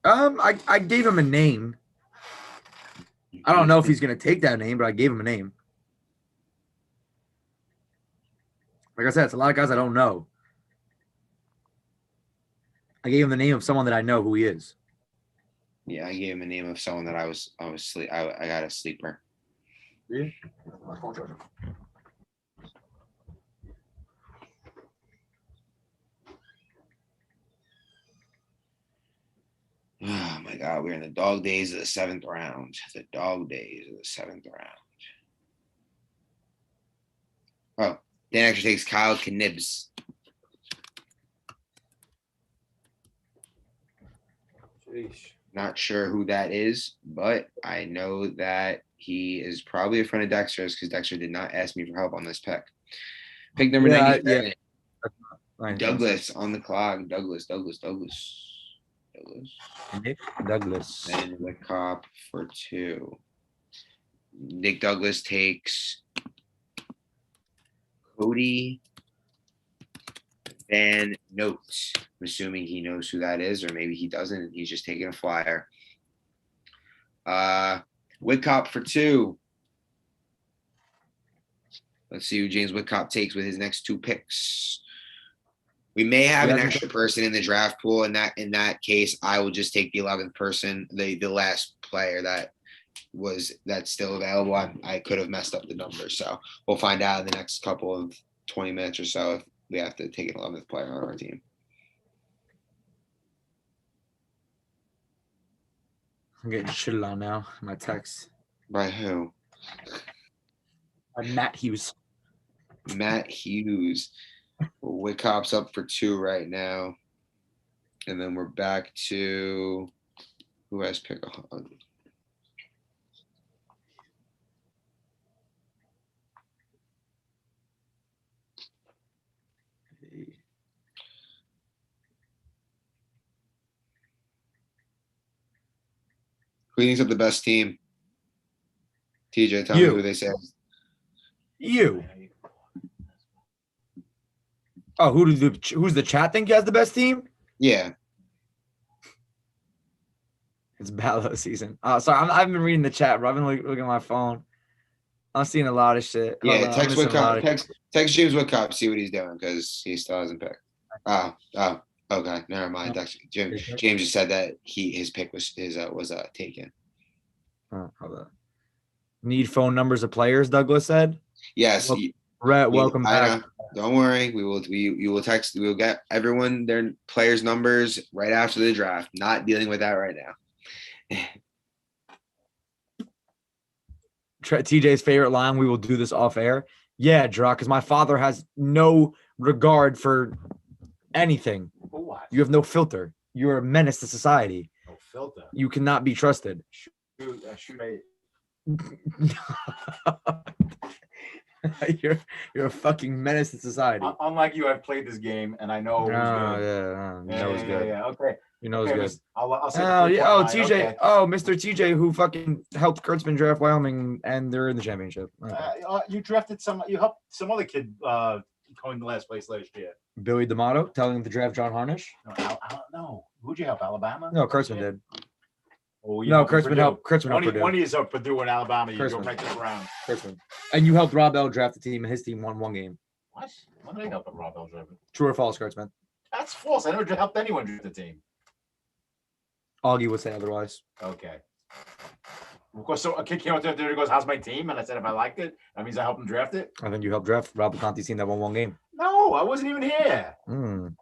I gave him a name. I don't know if he's going to take that name, but I gave him a name. Like I said, it's a lot of guys I don't know. I gave him the name of someone that I know who he is. Yeah, I gave him a name of someone that I got a sleeper. Yeah. Oh my God, we're in the dog days of the 7th round. The dog days of the 7th round. Oh, Dan actually takes Kyle Knibs. Sheesh. Not sure who that is, but I know that he is probably a friend of Dexter's because Dexter did not ask me for help on this pick. Pick number 97. Yeah. Douglas on the clock. Douglas. Nick Douglas. And the cop for 2. Nick Douglas takes Cody Van Notes. I'm assuming he knows who that is, or maybe he doesn't, and he's just taking a flyer. Whitcop for 2. Let's see who James Whitcop takes with his next 2 picks. We may have an extra person in the draft pool. In that case, I will just take the 11th person, the last player that's still available. I could have messed up the numbers, so we'll find out in the next couple of 20 minutes or so if we have to take an 11th player on our team. I'm getting shitted on now. My text. By who? By Matt Hughes. Matt Hughes. Whitcop's up for 2 right now. And then we're back to who has pick 100. Who thinks of the best team? TJ, tell me who they say. You. Oh, who's the chat think has the best team? Yeah. It's Ballo season. Sorry, I've been reading the chat, bro. I've been looking at my phone. I'm seeing a lot of shit. Yeah, text James Whitcop, see what he's doing because he still hasn't picked. Oh, okay, never mind. James just said that his pick was taken. Oh, hold on. Need phone numbers of players, Douglas said. Yes. Welcome back. Don't worry. We will text. We will get everyone their players' numbers right after the draft. Not dealing with that right now. TJ's favorite line. We will do this off air. Yeah, Drock, because my father has no regard for anything. For what? You have no filter. You're a menace to society. No filter. You cannot be trusted. You're a fucking menace to society. Unlike you, I've played this game and I know who's good. Knows good. Yeah. Okay. You know it's good. I'll say TJ. Okay. Oh, Mr. TJ, who fucking helped Kurtzman draft Wyoming, and they're in the championship. Okay. You drafted you helped some other kid going to last place last year. Billy D'Amato telling him to draft John Harnish. No. Who'd you help? Alabama? No, Kurtzman did. Oh, no, Kurtzman helped. Purdue. One year's up Purdue and Alabama. You go right this round. Kurtzman. And you helped Rob Bell draft the team, and his team won 1 game. What? When did I help Rob Bell draft it? True or false, Kurtzman? That's false. I never helped anyone draft the team. Augie would say otherwise. Okay. Of course, so a kid came out there and goes, "How's my team?" And I said, "If I liked it, that means I helped him draft it." I think you helped draft Rob Conti's team that won one game. No, I wasn't even here.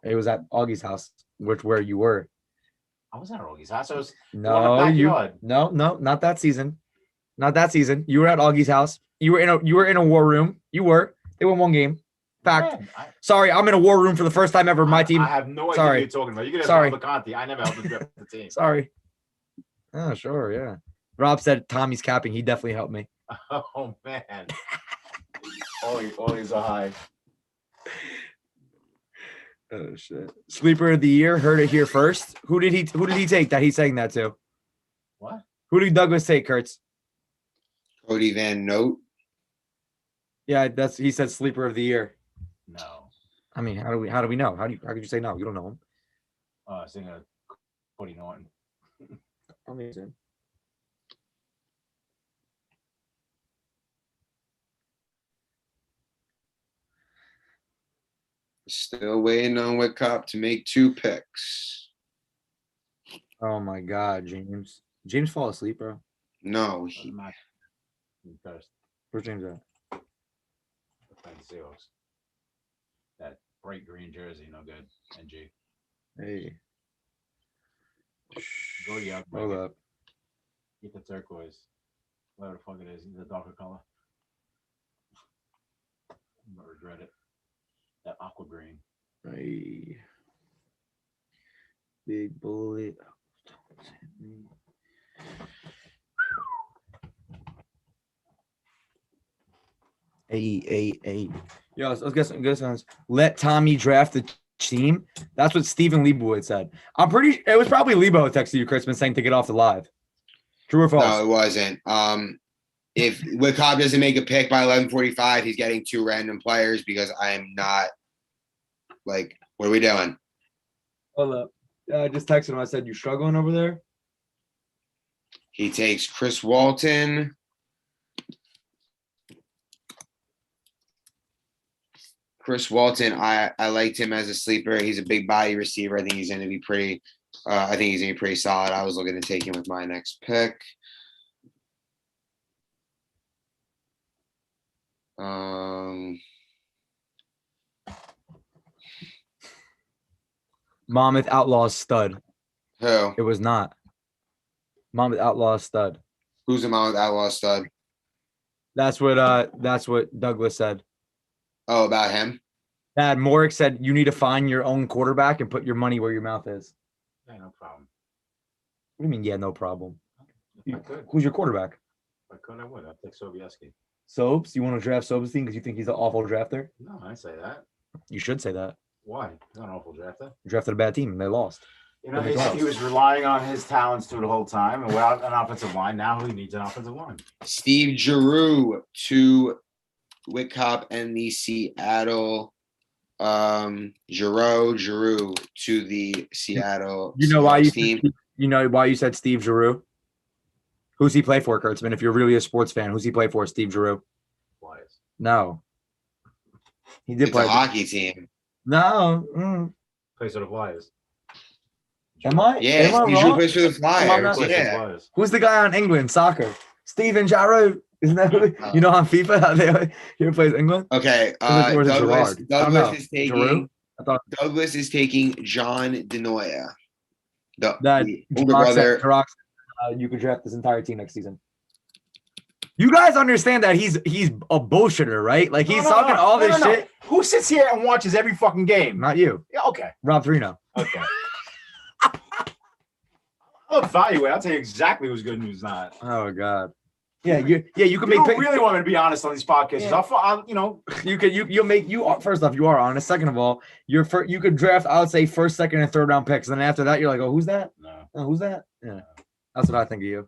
It was at Augie's house, where you were. I wasn't at Augie's house. I was in the No, backyard. no, not that season. Not that season. You were at Augie's house. You were in a war room. You were. They won one game. Fact. Man, Sorry, I'm in a war room for the first time ever. My team. I have no idea Sorry. what you're talking about. You can ask Sorry. Robert Conti. I never helped him draft the team. Sorry. Oh, sure, yeah. Rob said Tommy's capping. He definitely helped me. Oh man. Always a high. Oh shit. Sleeper of the year. Heard it here first. Who did he take that he's saying that to? What? Who did Douglas take, Kurtz? Cody Van Note. Yeah, he said sleeper of the year. No. I mean, how do we know? How could you say no? You don't know him. I was thinking of Cody Norton. Amazing. Still waiting on Whitcop to make 2 picks. Oh my God, James. James fall asleep, bro. No, Doesn't matter. First, Where's James at? playing the Seahawks. That bright green jersey, no good. NG. Hey. Go up. Hold up. Get the turquoise. Whatever the fuck it is. The darker color. I'm gonna regret it. That aqua green. Hey. Big bullet. Hey. Yo, I was guessing. Let Tommy draft the team. That's what Stephen Leibowitz said. It was probably Lebo who texted you, Christmas, saying to get off the live. True or false? No, it wasn't. If Whitcop doesn't make a pick by 11:45, he's getting 2 random players because I am not like, what are we doing? Hold up. I just texted him. I said, "You struggling over there?" He takes Chris Walton. Chris Walton, I liked him as a sleeper. He's a big body receiver. I think he's going to be pretty. I think he's going to be pretty solid. I was looking to take him with my next pick. Monmouth Outlaws stud. Who? It was not. Monmouth Outlaws stud. Who's the Monmouth Outlaw stud? That's what Douglas said. Oh, about him? Dad Morick said you need to find your own quarterback and put your money where your mouth is. Yeah, no problem. What do you mean? Yeah, no problem. If I could. Who's your quarterback? If I could, I would. I'd take Sobieski. Sobes? You want to draft Sobes' team because you think he's an awful drafter? No, I didn't say that. You should say that. Why? He's not an awful drafter. You drafted a bad team and they lost. You know, he was relying on his talents through the whole time, and without an offensive line, now he needs an offensive line. Steve Giroux to Whitcop and the Seattle. Giroux to the Seattle. You know why team. You know why you said Steve Giroux? Who's he play for, Kurtzman? If you're really a sports fan, who's he play for? Steve Giroux? Flyers. No. He did It's play a hockey team. No. Plays for the Flyers. Am I? Yeah, am I Steve Giroux wrong? plays for the Flyers. Plays for the Yeah. Flyers. Who's the guy on England soccer? Steven Giroux. Isn't that you know on FIFA how he plays England? Okay. Or is it Gerard? I don't know. Douglas is taking. Giroux? I thought Douglas is taking John DeNoia. The that older brother. Gerard said, you could draft this entire team next season. You guys understand that he's a bullshitter, right? Like he's talking all this shit. Who sits here and watches every fucking game? Not you. Yeah, okay. Rob Thrino. Okay. I'll evaluate. I'll tell you exactly who's good and who's not. Oh God. Yeah, you can You make don't really want me to be honest on these podcasts. Yeah. I'll you are honest. Second of all, you could draft, I would say first, second, and third round picks. And then after that, you're like, oh, who's that? No. Oh, who's that? Yeah. That's what I think of you.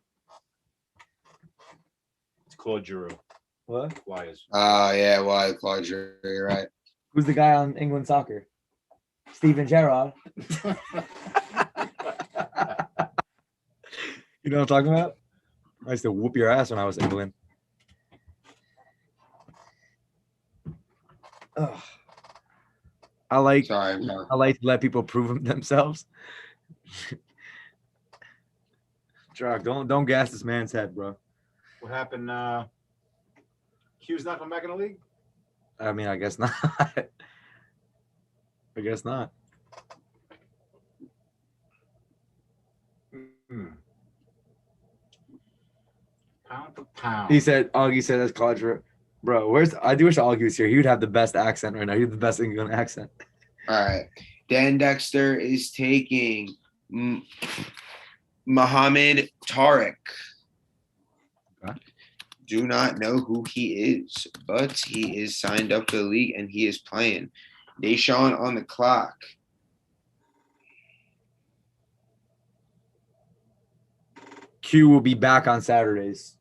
It's Claude Giroux. What? Flyers. Yeah, well, Claude Giroux, you're right. Who's the guy on England soccer? Steven Gerrard. You know what I'm talking about? I used to whoop your ass when I was in England. Ugh. I like to let people prove themselves. Drog, don't gas this man's head, bro. What happened? Q's not coming back in the league? I mean, I guess not. I guess not. Hmm. Pound for pound. He said, Augie said that's college. Bro, I do wish Augie was here. He would have the best accent right now. He would have the best England accent. All right. Dan Dexter is taking Mohammed Tariq. Okay. Do not know who he is, but he is signed up for the league and he is playing. Deshaun on the clock. Q will be back on Saturdays.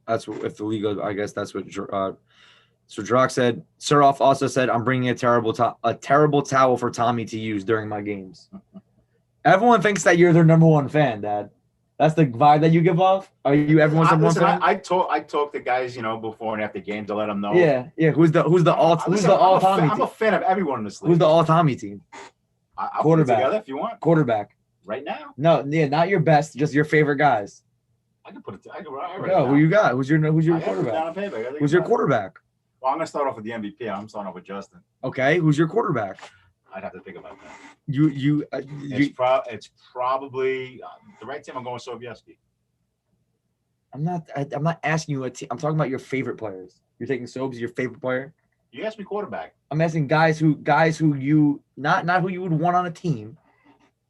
That's what, if the league goes, I guess that's what. So Drock said. Suroff also said, "I'm bringing a terrible towel for Tommy to use during my games." Everyone thinks that you're their number one fan, Dad. That's the vibe that you give off. Are you everyone's number one fan? I talk to guys, before and after games to let them know. Yeah. Who's the all Tommy I'm team? a fan of everyone in this league. Who's the all Tommy team? I'll Quarterback. put it together if you want. Quarterback. Right now. No, not your best, just your favorite guys. I can put it. Go. Who you got? Who's your I gotta put it down quarterback? on paper. I gotta think Who's your about it. quarterback? Well, I'm gonna start off with the MVP. I'm starting off with Justin. Okay, who's your quarterback? I'd have to think about that. It's probably the right team. I'm going with Sobieski. I'm not asking you a team. I'm talking about your favorite players. You're taking Sobes, your favorite player. You asked me quarterback. I'm asking guys who you not who you would want on a team.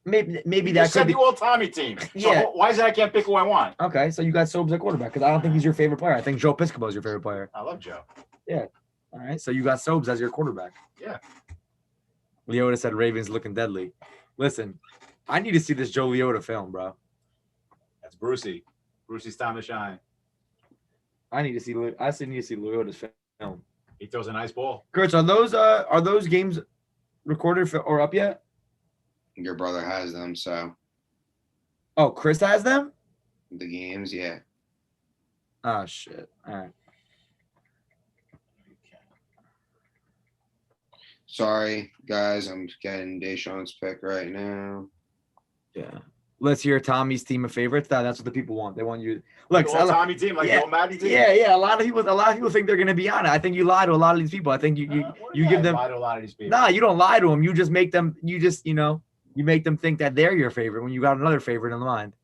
Maybe You that just said could be the all Tommy team. So Yeah. why is it I can't pick who I want? okay. So you got Sobes at quarterback because I don't think he's your favorite player. I think Joe Piscopo is your favorite player. I love Joe. All right. So you got Sobes as your quarterback. Yeah. Leota said Ravens looking deadly. Listen, I need to see this Joe Leota film, bro. That's Brucey. Brucey's time to shine. I need to see Leota's film. He throws a nice ball. Kurtz, are those games recorded or up yet? Your brother has them, so Oh, Chris has them? the games, yeah. Oh shit. All right. Sorry, guys, I'm getting Deshaun's pick right now. Yeah. Let's hear Tommy's team of favorites. That's what the people want. They want you. Look, All Tommy team, like yeah, the old Matty team. yeah. A lot of people think they're gonna be on it. I think you lie to a lot of these people. I think you give them. Lie to a lot of these people. Nah, you don't lie to them. You just make them. You make them think that they're your favorite when you got another favorite in mind.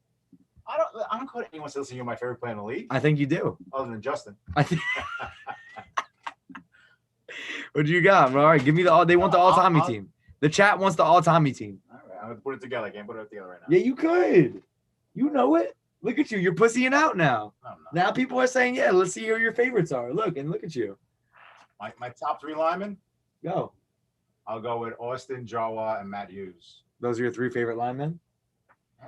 I don't go to anyone says you're my favorite player in the league, I think you do. other than Justin. I think. What do you got, bro? All right, give me they want the all Tommy team. The chat wants the all Tommy team. All right, I'm gonna put it together. I can't put it together right now. Yeah, you could. You know it. Look at you. You're pussying out now. No, I'm not. Now people are saying, yeah, let's see who your favorites are. Look at you. My top three linemen. Go. I'll go with Austin, Jawa, and Matt Hughes. Those are your three favorite linemen?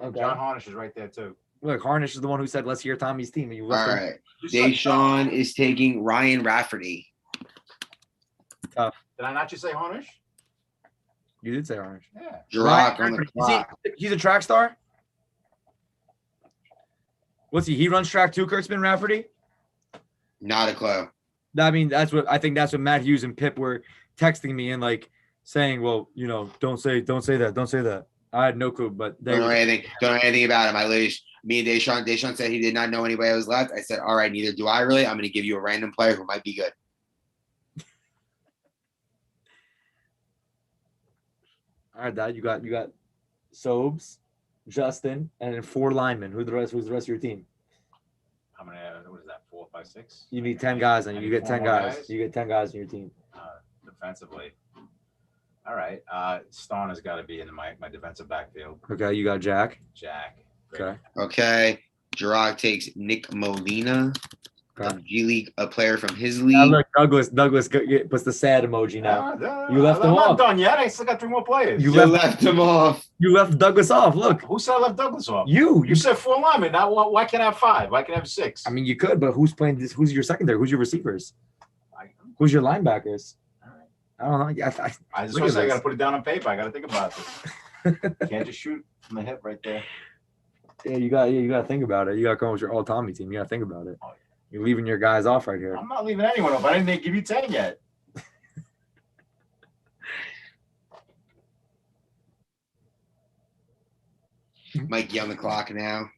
Okay. John Harnish is right there too. Look, Harnish is the one who said, let's hear Tommy's team. And you All left him. right. You said Deshaun is taking Ryan Rafferty. Did I not just say Harnish? You did say Harnish. Yeah. Drock on the Rafferty. clock. He's a track star? What's he? He runs track too, Kurtzman Rafferty? Not a clue. I mean, that's what Matt Hughes and Pip were texting me and like saying, well, don't say that. I had no clue, but Don't know anything about him. Me and Deshaun said he did not know anybody was left. I said, all right, neither do I really. I'm going to give you a random player who might be good. All right, Dad, you got Sobes, Justin, and then 4 linemen. Who's the rest of your team? How many? What is that? 4, 5, 6? You need 10 guys, and you get 10 guys. You get 10 guys in your team. Defensively. All right. Stone has got to be in my defensive backfield. Okay, you got Jack. Great. Okay. Drock takes Nick Molina, Okay. a G League, a player from his Now league. look, Douglas puts the sad emoji now. You left I'm him not off. done yet. I still got 3 more players. You You left him off. You left Douglas off. Look, Who said I left Douglas off? you. You said 4 linemen. Now why can't I have 5? Why can't I have 6? I mean, you could, but who's playing this? Who's your secondary? Who's your receivers? Who's your linebackers? I don't know. I just Look want to at say I got to this. put it down on paper. I got to think about this. Can't just shoot from the hip right there. Yeah, you got to think about it. You got to come with your all Tommy team. You got to think about it. You're leaving your guys off right here. I'm not leaving anyone off. I didn't give you 10 yet. Mikey on the clock now.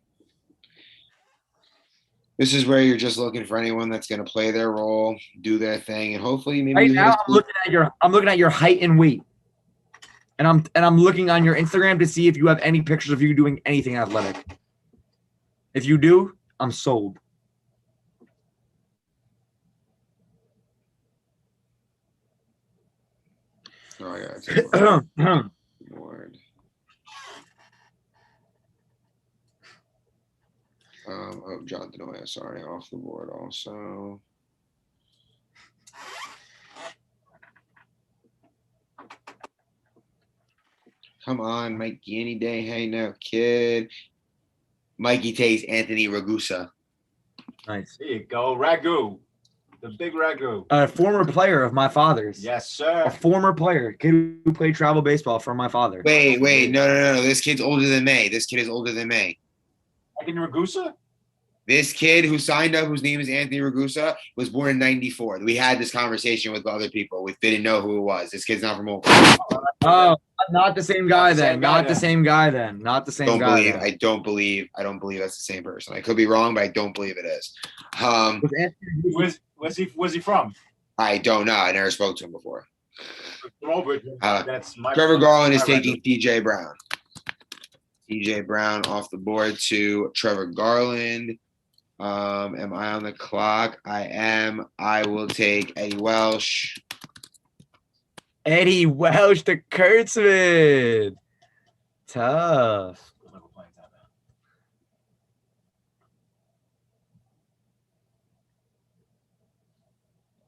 This is where you're just looking for anyone that's going to play their role, do their thing, and hopefully maybe Right you hit now, a I'm looking at your height and weight, and I'm looking on your Instagram to see if you have any pictures of you doing anything athletic. If you do, I'm sold. Oh, yeah. It's Lord. Oh, Jonathan Oya, sorry, off the board also. Come on, Mikey, any day. Hey, no, kid. Mikey takes Anthony Ragusa. Nice. There you go, Ragu, the big Ragu. A former player of my father's. Yes, sir. A former player, kid who played travel baseball for my father. Wait, no. This kid's older than May. This kid is older than May. Anthony Ragusa? This kid who signed up, whose name is Anthony Ragusa, was born in '94. We had this conversation with other people. We didn't know who it was. This kid's not from Oakland. Oh, not the same guy then. Not the same guy then. Not the same guy. I don't believe that's the same person. I could be wrong, but I don't believe it is. Where's he from? I don't know. I never spoke to him before. That's my Trevor Garland is taking TJ Brown. TJ Brown off the board to Trevor Garland. Am I on the clock? I am. I will take Eddie Welsh. Eddie Welsh to Kurtzman. Tough.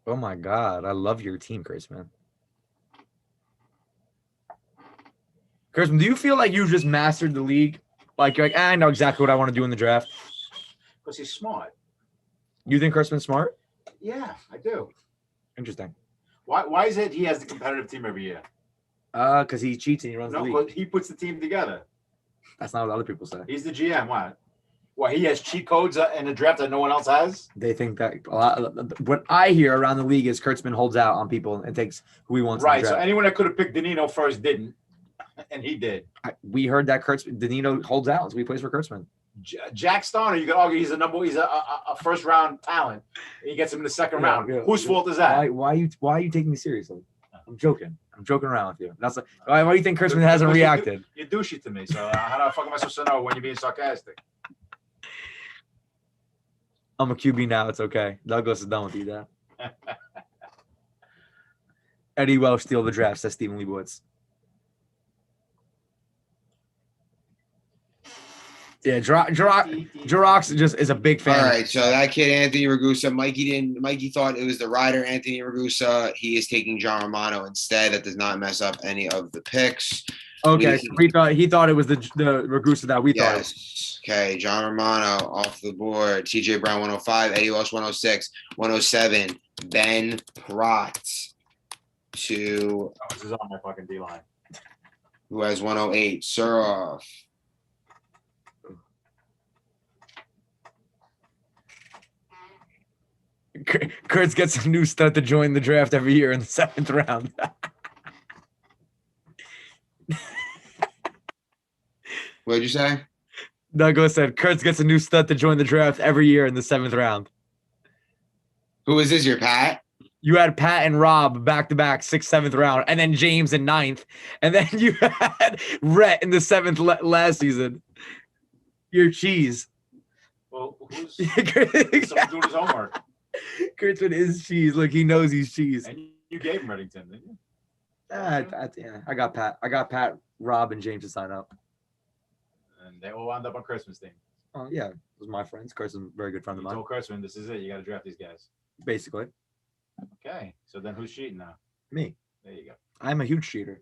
Oh my God. I love your team, Kurtzman. Kurtzman, do you feel like you just mastered the league? Like you're like, I know exactly what I want to do in the draft. Because he's smart. You think Kurtzman's smart? Yeah, I do. Interesting. Why is it he has the competitive team every year? Because he cheats and he runs the league. No, he puts the team together. That's not what other people say. He's the GM. What? He has cheat codes in the draft that no one else has? They think that a lot. What I hear around the league is Kurtzman holds out on people and takes who he wants. Right. So anyone that could have picked Danino first didn't, and he did. We heard that Danino holds out, so he plays for Kurtzman. Jack Starner, you could argue he's a first round talent. He gets him in the second round. Whose fault is that? Why are you taking me seriously? I'm joking. I'm joking around with you. That's like, why do you think Kurtzman hasn't reacted? You're douchey to me. So how the fuck am I supposed to know when you're being sarcastic? I'm a QB now. It's okay. Douglas is done with you, Dad. Eddie Welsh steal the draft, says Stephen Leibowitz. Yeah, Jorox just is a big fan. All right, so that kid Anthony Ragusa, Mikey thought it was the rider Anthony Ragusa. He is taking John Romano instead. That does not mess up any of the picks. Okay, so he thought it was the Ragusa that we thought. Yes. Okay, John Romano off the board. TJ Brown 105, Eddie Welsh 106, 107, Ben Protz to this is on my fucking D line. Who has 108, Suroff. Kurtz gets a new stud to join the draft every year in the 7th round. What did you say? Douglas said Kurtz gets a new stud to join the draft every year in the 7th round. Who is this? Your Pat? You had Pat and Rob back-to-back 6th, 7th round, and then James in 9th, and then you had Rhett in the 7th last season. Your cheese. Well, who's doing his homework? Kurtzman is cheese. Look, he knows he's cheese. And you gave him Reddington, didn't you? Yeah, I got Pat. I got Pat, Rob, and James to sign up. And they all wound up on Kurtzman's team. Oh, yeah. It was my friends. Kurtzman's a very good friend of mine. Told Kurtzman, this is it. You got to draft these guys. Basically. Okay. So then who's cheating now? Me. There you go. I'm a huge cheater.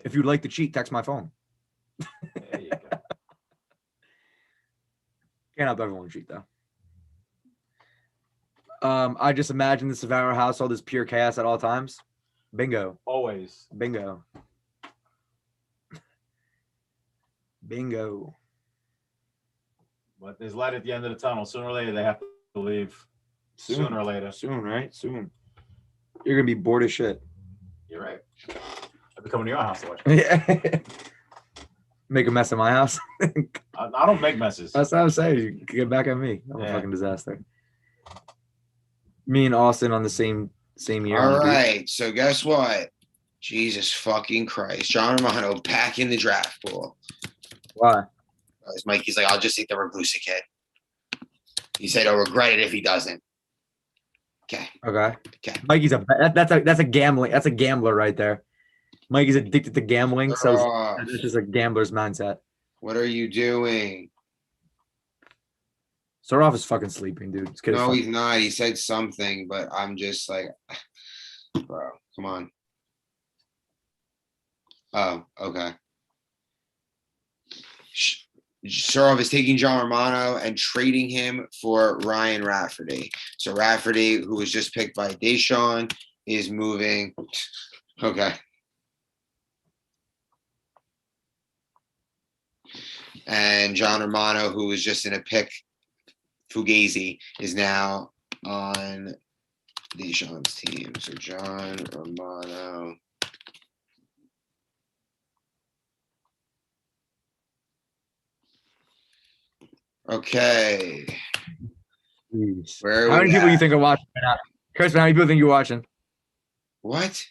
If you'd like to cheat, text my phone. There you go. Can't help everyone cheat, though. I just imagine the Savara household is pure chaos at all times. Bingo. Always. Bingo. Bingo. But there's light at the end of the tunnel. Sooner or later, they have to leave. Sooner or later. Soon, right? Soon. You're going to be bored as shit. You're right. I'll be coming to your house to watch. Yeah. Make a mess in my house. I don't make messes. That's what I'm saying. You get back at me. I'm a fucking disaster. Me and Austin on the same year. All right. So guess what? Jesus fucking Christ. John Romano back in the draft pool. Why? Mikey's like, I'll just take the Ragusa kid. He said he'll regret it if he doesn't. Okay. Mikey's that's a gambler right there. Mikey's addicted to gambling, so it's just a gambler's mindset. What are you doing? Sarov is fucking sleeping, dude. No, he's not. He said something, but I'm just like, bro, come on. Oh, okay. Sarov is taking John Romano and trading him for Ryan Rafferty. So Rafferty, who was just picked by Deshaun, is moving. Okay. And John Romano, who was just in a pick, Fugazi, is now on Deshaun's team. So John Romano. Okay. How many people do you think are watching right now? Chris, how many people think you're watching? What?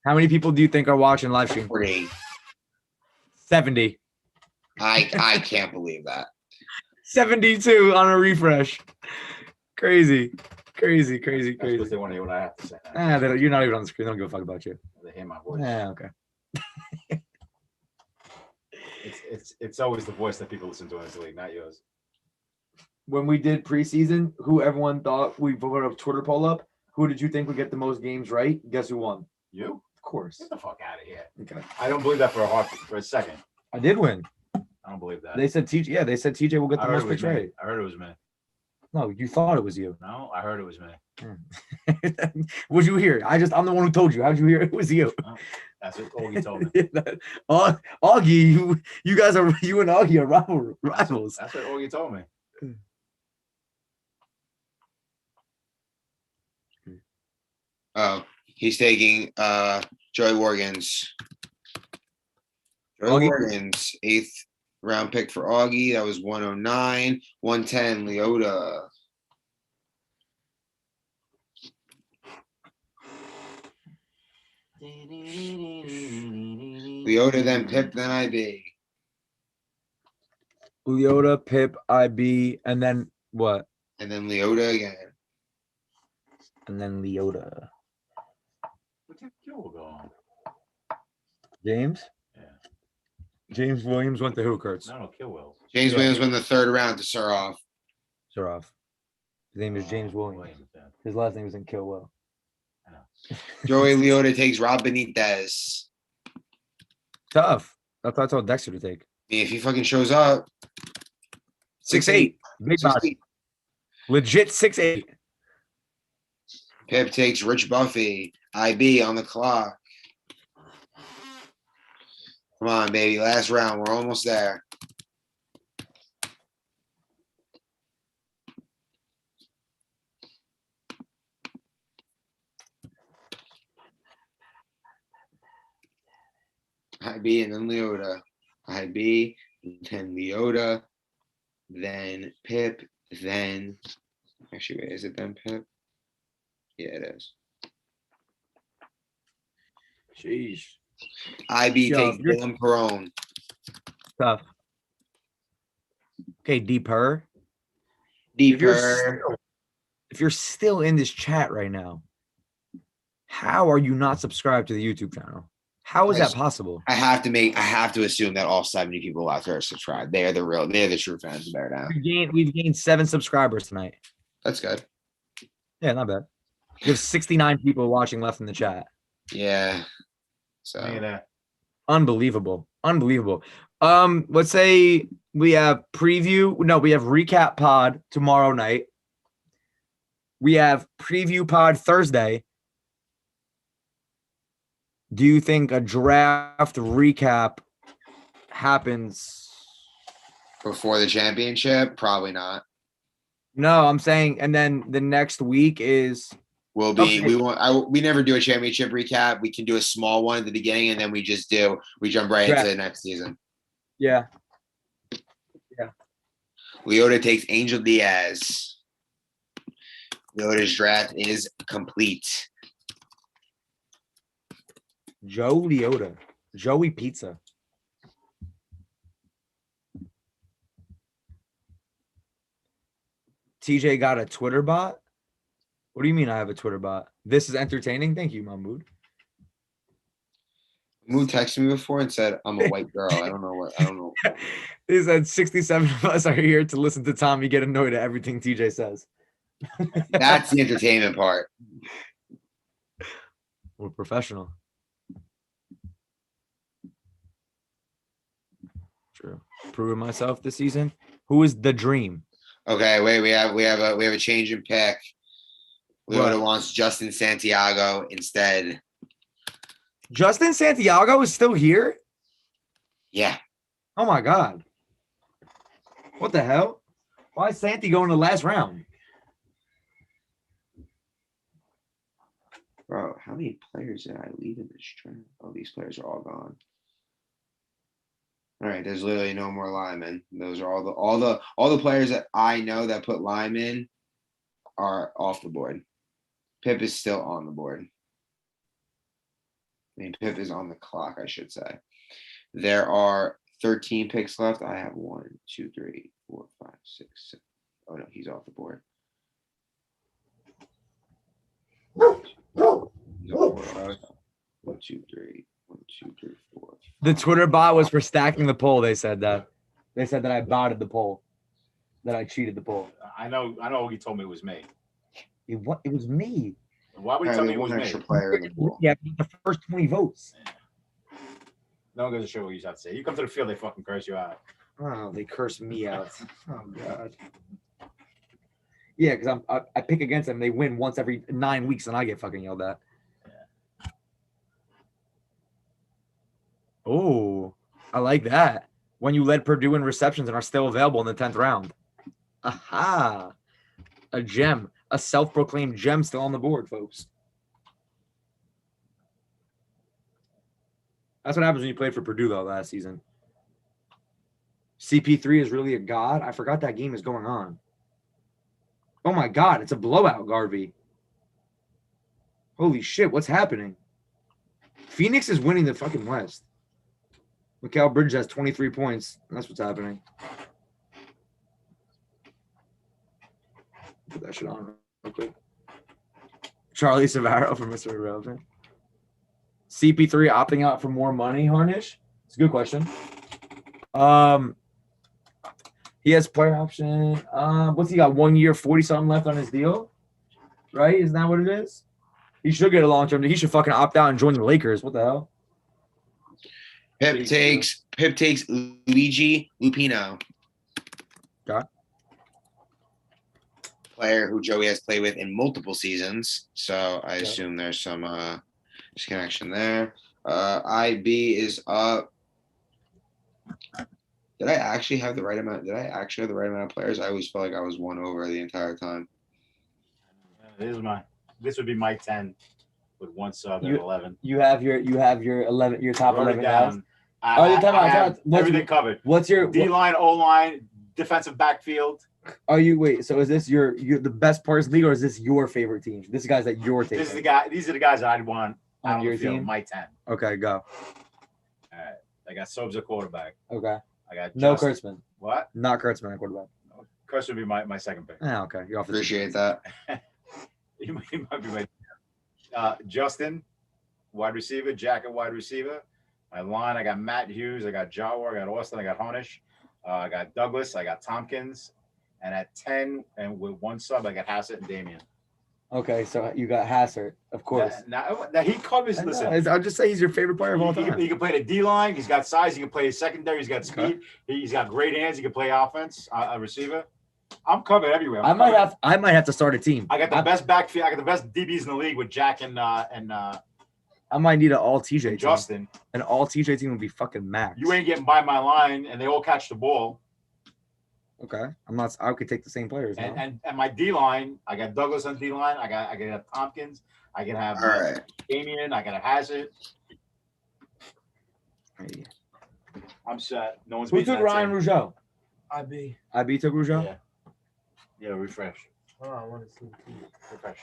How many people do you think are watching live stream? 40. 70. I can't believe that. 72 on a refresh. Crazy. That's what they want to hear what I have to say. You're not even on the screen. They don't give a fuck about you. They hear my voice. Yeah, okay. It's always the voice that people listen to in this league, not yours. When we did preseason, who everyone thought we put a Twitter poll up, who did you think would get the most games right? Guess who won? You? Of course. Get the fuck out of here. Okay. I don't believe that for a second. I did win. I don't believe that. They said TJ. Yeah, they said TJ will get the most picks right. I heard it was me. No, you thought it was you. No, I heard it was me. What'd you hear? I'm the one who told you. How'd you hear it was you? Oh, that's what Augie told me. Augie, you guys are you and Augie are rivals. That's what Augie told me. Oh, he's taking Joey Morgan's. Joey Morgan's 8th round pick for Augie. That was 109. 110, Leota. Leota, then Pip, then IB. Leota, Pip, IB, and then what? And then Leota again. And then Leota. What's your kill going? James? Yeah. James Williams went to who, Kurtz? No, Kilwell. James Williams went the 3rd round to Sarov. Sarov. His name is James Williams. His last name is in Kilwell. Joey Leota takes Rob Benitez. Tough. That's what I told Dexter to take. If he fucking shows up. 6'8". Big body. Legit 6'8". Pip takes Rich Buffy. IB on the clock. Come on, baby. Last round. We're almost there. IB and then Leota. IB, then Leota, then Pip, then actually, wait, is it then Pip? Yeah, it is. Jeez. IB takes Dylan Perone. Tough. Okay, Deeper. If you're still in this chat right now, how are you not subscribed to the YouTube channel? How is that possible? I have to assume that all 70 people out there are subscribed. They're the true fans of Bear Down. We've gained 7 subscribers tonight. That's good. Yeah, not bad. There's 69 people watching left in the chat. Yeah. So unbelievable. Let's say we have preview. No, we have recap pod tomorrow night. We have preview pod Thursday. Do you think a draft recap happens before the championship? Probably not. No, I'm saying, and then the next week is we never do a championship recap. We can do a small one at the beginning, and then we jump right into the next season. Yeah. Leota takes Angel Diaz. Leota's draft is complete. Joe Leota. Joey Pizza. TJ got a Twitter bot? What do you mean I have a Twitter bot? This is entertaining. Thank you, Mahmoud. Moon texted me before and said, I'm a white girl. I don't know. He said 67 of us are here to listen to Tommy get annoyed at everything TJ says. That's the entertainment part. We're professional. True. Proving myself this season. Who is the dream? Okay, wait, we have a change in pick. Leota What? wants Justin Santiago instead. Justin Santiago is still here? Yeah. Oh my God. What the hell? Why is Santi going to the last round? Bro, how many players did I leave in this draft? Oh, these players are all gone. All right, there's literally no more linemen. Those are all the players that I know that put linemen are off the board. Pip is still on the board. I mean, Pip is on the clock, I should say. There are 13 picks left. I have 1, 2, 3, 4, 5, 6, 7. Oh no, he's off the board. He's off the board. 1, 2, 3, 1, 2, 3, 4. The Twitter bot was for stacking the poll. They said that. They said that I botted the poll. That I cheated the poll. I know. He told me it was me. It was me. Why would you All tell right, me it was one me? extra player in the pool. Yeah, the first 20 votes. No one goes to show what you have to say. You come to the field, they fucking curse you out. Oh, they cursed me out. Oh God. Yeah, because I pick against them. They win once every 9 weeks, and I get fucking yelled at. Yeah. Oh, I like that. When you led Purdue in receptions and are still available in the 10th round. Aha. A gem. A self-proclaimed gem still on the board, folks. That's what happens when you played for Purdue, though, last season. CP3 is really a god. I forgot that game is going on. Oh, my God. It's a blowout, Garvey. Holy shit. What's happening? Phoenix is winning the fucking West. Mikal Bridges has 23 points. That's what's happening. Put that shit on real quick. Charlie Savaro for Mr. Irrelevant. CP3 opting out for more money, Harnish? It's a good question. He has player option. What's he got? 1 year, 40-something left on his deal? Right? Isn't that what it is? He should get a long-term. He should fucking opt out and join the Lakers. What the hell? Pip takes Luigi Lupino. Okay. Player who Joey has played with in multiple seasons. So I assume there's some connection there. IB is up. Did I actually have the right amount? Did I actually have the right amount of players? I always felt like I was one over the entire time. This would be my 10 with one sub and 11. You have your 11, your top 11 guys. I have everything covered. What's your D-line, O-line, defensive backfield? Are you wait? So is this your the best players in the league, or is this your favorite team? This is guys that you're taking. These are the guys that I'd want on your team. My 10. Okay, go. All right. I got Sobes at quarterback. Okay. I got no Kurtzman. What? Not Kurtzman at quarterback. Kurtzman would be my second pick. Oh, okay. You're off. Appreciate that. He might be my Justin, wide receiver. Jack at wide receiver. My line, I got Matt Hughes. I got Jawar. I got Austin. I got Harnish. I got Douglas. I got Tompkins. And at 10, and with one sub, I got Hassett and Damian. Okay, so you got Hassett, of course. Now he covers. Listen, I'll just say he's your favorite player of all time. He can play the D line. He's got size. He can play his secondary. He's got speed. Okay. He's got great hands. He can play offense. A receiver. I'm covered everywhere. I might have to start a team. I got the best backfield. I got the best DBs in the league with Jack and I might need an all TJ team. Justin. An all TJ team would be fucking max. You ain't getting by my line, and they all catch the ball. Okay, I'm not. I could take the same players. And my D line, I got Douglas on D line. I can have Tompkins. I can have Damian. I got a Hassett. Hey. I'm set. No one's Who beating took that Ryan team. Rougeau? IB. IB took Rougeau? Yeah. Yeah, refresh. Oh, I want to see the team. Refresh.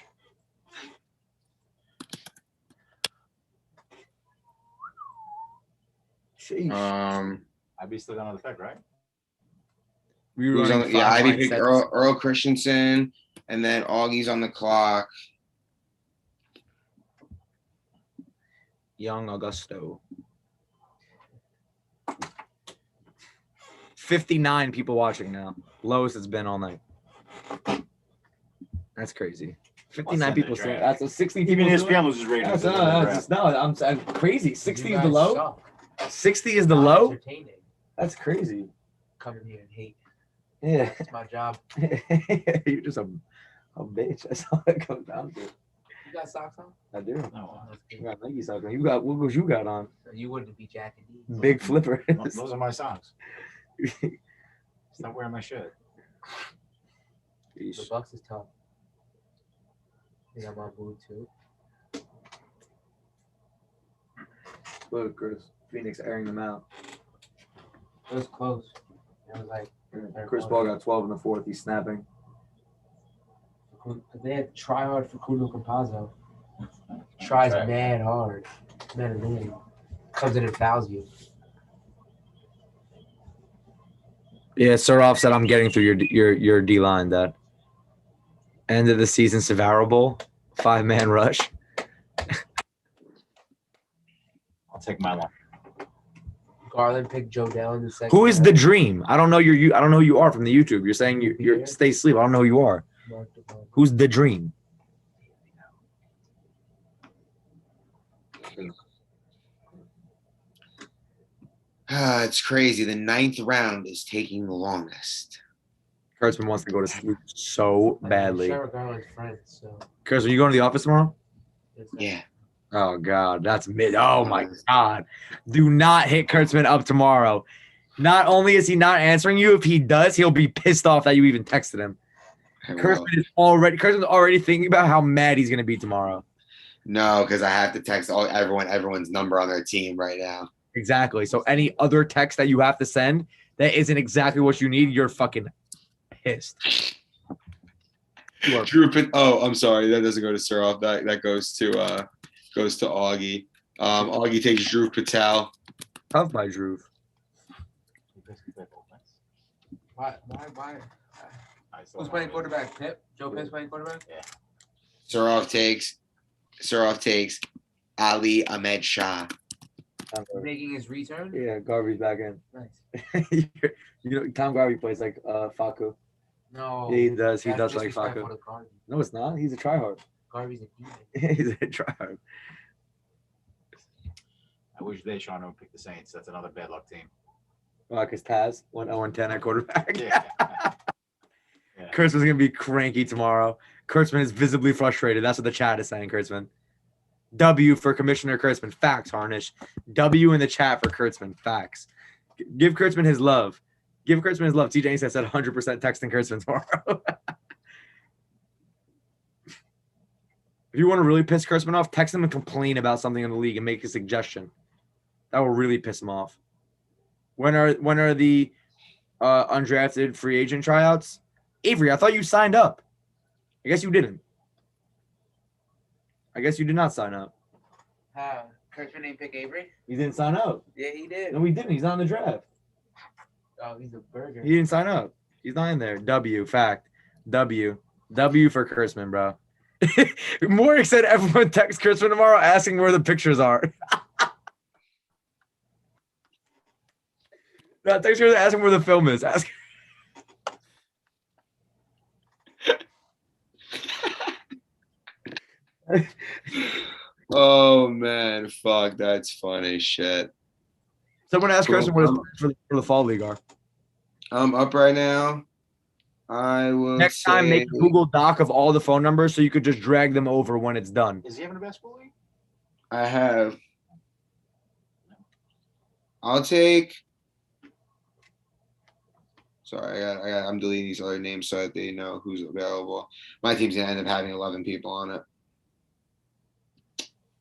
Sheesh. I'd be still got another pick, right? We were Who's running on? Yeah, five Ivy line picked sets. Earl Christensen, and then Augie's on the clock. Young Augusto. 59 people watching now. Lowest it's been all night. That's crazy. 59 end the people saying draft. that's a 60 people. Even doing- ESPN loses ratings. That's no, I'm crazy. 60 You is the guys low. suck. 60 is the Not low. Entertaining. That's crazy. Come in here and hate. Yeah. That's my job. You're just a bitch. That's all it comes down to. You got socks on? I do. No, You got Nike socks on. You got what was you got on? You wouldn't be Jack and D. Big flipper. those are my socks. Stop wearing my shit. The Bucks is tough. They got my boo too. Look, Chris. Phoenix airing them out. It was close. It was like Chris Paul got 12 in the fourth. He's snapping. they had to try hard for Kuno Campazzo. Tries mad hard. Man, man. Comes in and fouls you. Yeah, Surov said I'm getting through your D line. That end of the season Sevarable 5-man rush. I'll take my one. Garland picked Joe Dell in the second. Who is the dream? I don't know I don't know who you are from the YouTube. You're saying you're stay asleep. I don't know who you are. Who's the dream? It's crazy. The 9th round is taking the longest. Kurtzman wants to go to sleep so badly. Sherrod Garland's friend, so. Kurtzman, you going to the office tomorrow? Yeah. Oh God, that's mid. Oh my God, do not hit Kurtzman up tomorrow. Not only is he not answering you, if he does, he'll be pissed off that you even texted him. Kurtzman's already thinking about how mad he's gonna be tomorrow. No, because I have to text everyone's number on their team right now. Exactly. So any other text that you have to send that isn't exactly what you need, you're fucking pissed. Drew, oh, I'm sorry, that doesn't go to Surov. That goes to Augie. Augie takes Drew Patel. Tough by Drew. Why? Who's playing quarterback? Pip? Joe Pitt's playing quarterback? Yeah. Surov takes Ali Ahmed Shah. Making his return? Yeah, Garvey's back in. Nice. You know, Tom Garvey plays like Faku. No. Yeah, he does. He that's does like disrespectful Faku. to Garvey. No, it's not. He's a tryhard. Garvey's a demon. He's a tryhard. I wish Deshaun would pick the Saints. That's another bad luck team. Well, because Taz went 0-10 at quarterback. Yeah. Kurtzman's going to be cranky tomorrow. Kurtzman is visibly frustrated. That's what the chat is saying, Kurtzman. W for Commissioner Kurtzman. Facts, Harnish. W in the chat for Kurtzman. Facts. Give Kurtzman his love. Give Kurtzman his love. TJ said 100% texting Kurtzman tomorrow. If you want to really piss Kurtzman off, text him and complain about something in the league and make a suggestion. That will really piss him off. When are the undrafted free agent tryouts? Avery, I thought you signed up. I guess you didn't. I guess you did not sign up. Kurtzman didn't pick Avery? He didn't sign up. Yeah, he did. No, he didn't. He's not in the draft. Oh, he's a burger. He didn't sign up. He's not in there. W, fact. W for Kurtzman, bro. Morrick said everyone text Kurtzman tomorrow asking where the pictures are. No, text Kurtzman asking where the film is. Ask. Oh man, fuck, that's funny shit. Someone asked Cool. Kurtzman what his plans for the fall league are. I'm up right now. I will Next time, make a say- Google Doc of all the phone numbers so you could just drag them over when it's done. Is he having a basketball league? I have. I'll take. Sorry, I'm deleting these other names so that they know who's available. My team's gonna end up having 11 people on it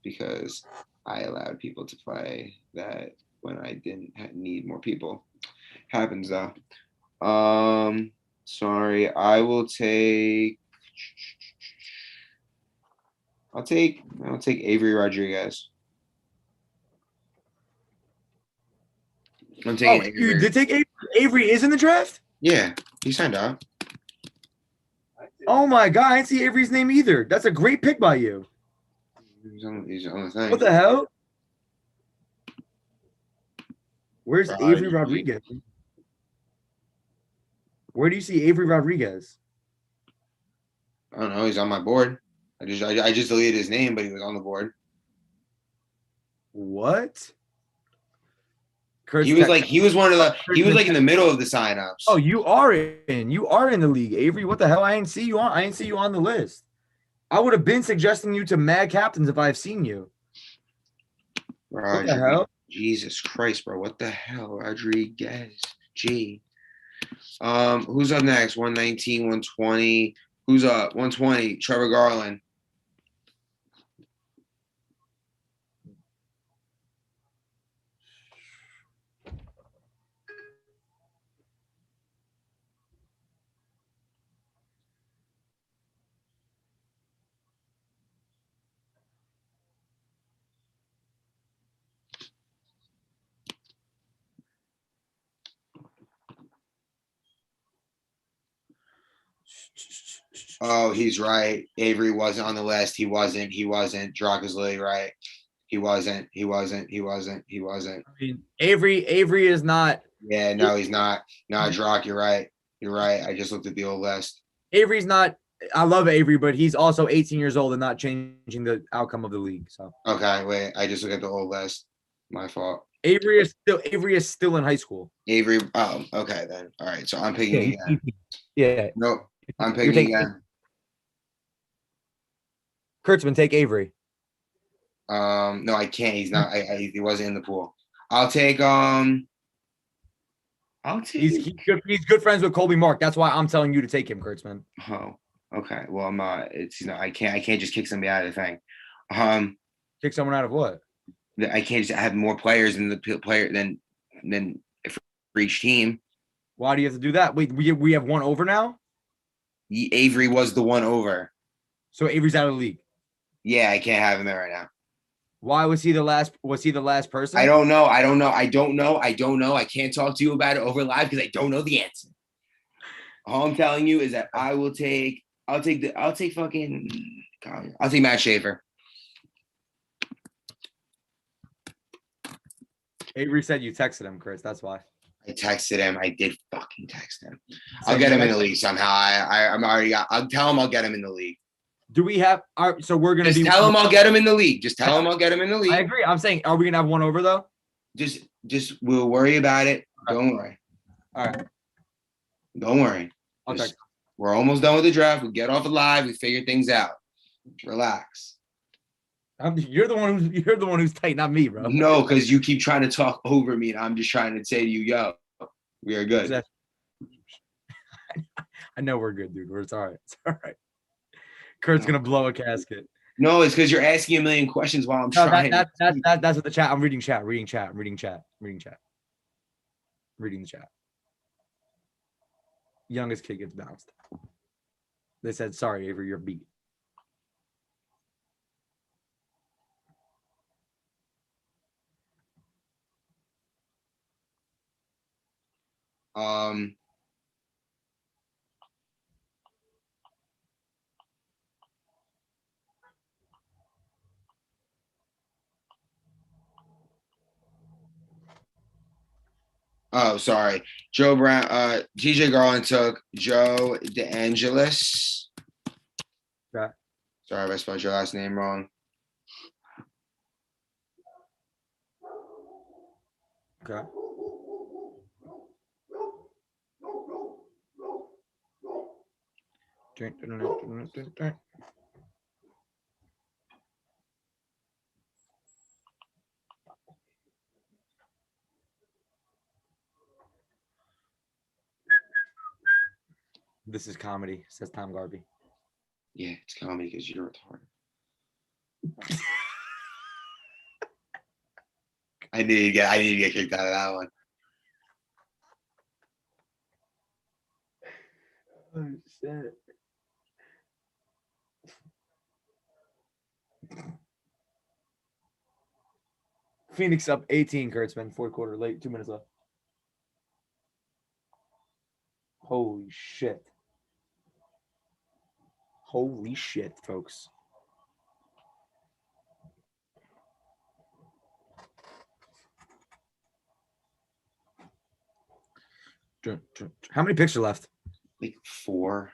because I allowed people to play that when I didn't need more people. Happens though. Sorry. I'll take Avery Rodriguez. I'm taking Oh, you Avery. did take Avery. Avery is in the draft? Yeah, he signed up. Oh my god, I didn't see Avery's name either. That's a great pick by you. He's on the thing. What the hell? Where's Avery Rodriguez? Where do you see Avery Rodriguez? I don't know. He's on my board. I just deleted his name, but he was on the board. What? He was like in the middle of the signups. Oh, you are in the league, Avery. What the hell? I didn't see you on the list. I would have been suggesting you to mad captains if I've seen you. What the hell? Jesus Christ, bro. What the hell? Rodriguez. G. Who's up next? 119, 120. Who's up? 120. Trevor Garland. Oh, he's right. Avery wasn't on the list. He wasn't. Drock is literally right. He wasn't. I mean, Avery is not. Yeah, no, he's not. No, Drock, you're right. I just looked at the old list. Avery's not. I love Avery, but he's also 18 years old and not changing the outcome of the league. So okay, wait. I just looked at the old list. My fault. Avery is still in high school. Avery. Oh, okay then. All right. So I'm picking again. Yeah. Nope. I'm picking again. Kurtzman, take Avery. No, I can't. He's not. He wasn't in the pool. I'll take. He's good friends with Colby Mark. That's why I'm telling you to take him, Kurtzman. Oh, okay. Well, I'm not. I can't just kick somebody out of the thing. Kick someone out of what? I can't just have more players than the player than for each team. Why do you have to do that? Wait, we have one over now. Avery was the one over. So Avery's out of the league. Yeah, I can't have him there right now. Why was he the last? Was he the last person? I don't know. I can't talk to you about it over live because I don't know the answer. All I'm telling you is that I'll take Matt Schaefer. Avery said you texted him, Chris. That's why. I texted him. I did fucking text him. I'll get him in the league somehow. I'll tell him I'll get him in the league. Do we have so we're gonna just tell him I'll get him in the league. Just tell him I'll get him in the league. I agree. I'm saying, are we gonna have one over though? Just we'll worry about it. Don't worry. All right. Don't worry. We're almost done with the draft. We get off live. We figure things out. Relax. You're the one who's tight, not me, bro. No, because you keep trying to talk over me, and I'm just trying to say to you, yo, we are good. I know we're good, dude. It's all right. It's all right. Kurt's gonna blow a casket. No, it's because you're asking a million questions while I'm trying. That's what the chat. I'm reading chat. Reading the chat. Youngest kid gets bounced. They said, sorry, Avery, you're beat. Oh, sorry. Joe Brown, TJ Garland took Joe DeAngelis. Okay. Sorry if I spelled your last name wrong. Okay. This is comedy, says Tom Garvey. Yeah, it's comedy because you're retarded. I need to get kicked out of that one. Oh shit. Phoenix up 18, Kurtzman. Fourth quarter late. 2 minutes left. Holy shit. Holy shit, folks. How many picks are left? Like 4.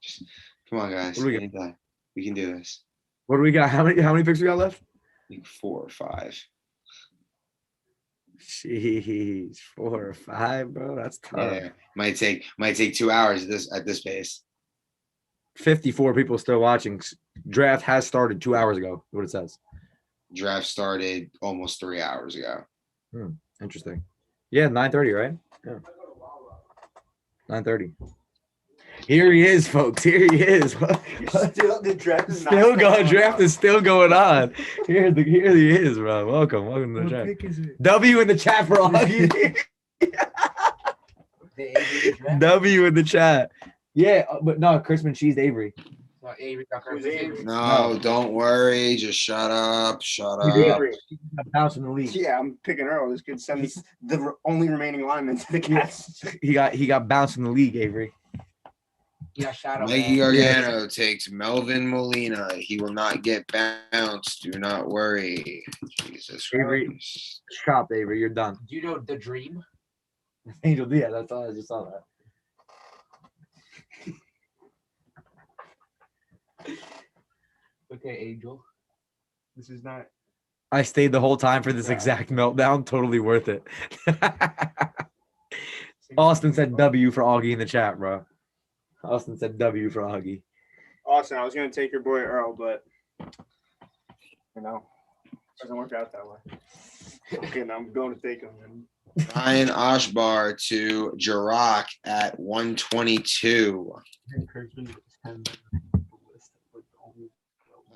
Just come on, guys. What do we Anytime. We can do this. What do we got? How many picks we got left? Like 4 or 5. Jeez, 4 or 5, bro. That's tough. Yeah, might take 2 hours at this pace. 54 people still watching. Draft has started 2 hours ago. What it says. Draft started almost 3 hours ago. Interesting. Yeah, 9:30, right? Yeah. 9:30. Here he is, folks. Here he is. Still, the draft is Still going. Draft is still going on. Here he is, bro. Welcome to the What draft. pick is it? W in the chat for Augie. The Avery draft? W in the chat. Yeah, but no, Chrisman, she's Avery. No, Avery got Who's Avery. Avery? No, don't worry. Just shut up. Shut Who's up. Avery. Bounce in the league. Yeah, I'm picking Earl. This kid sends the only remaining lineman to the Cats. He got bounced in the league, Avery. He got shot up. Mikey Gargano takes Melvin Molina. He will not get bounced. Do not worry. Jesus Avery. Christ. Shop, Avery. You're done. Do you know The Dream? Angel Diaz. That's all. I just saw that. Okay, Angel. This is not. I stayed the whole time for this exact meltdown. Totally worth it. Austin said W for Augie in the chat, bro. Austin said W for Augie. Austin, I was going to take your boy Earl, but, doesn't work out that way. Okay, now I'm going to take him. Ryan Oshbar to Jirach at 122.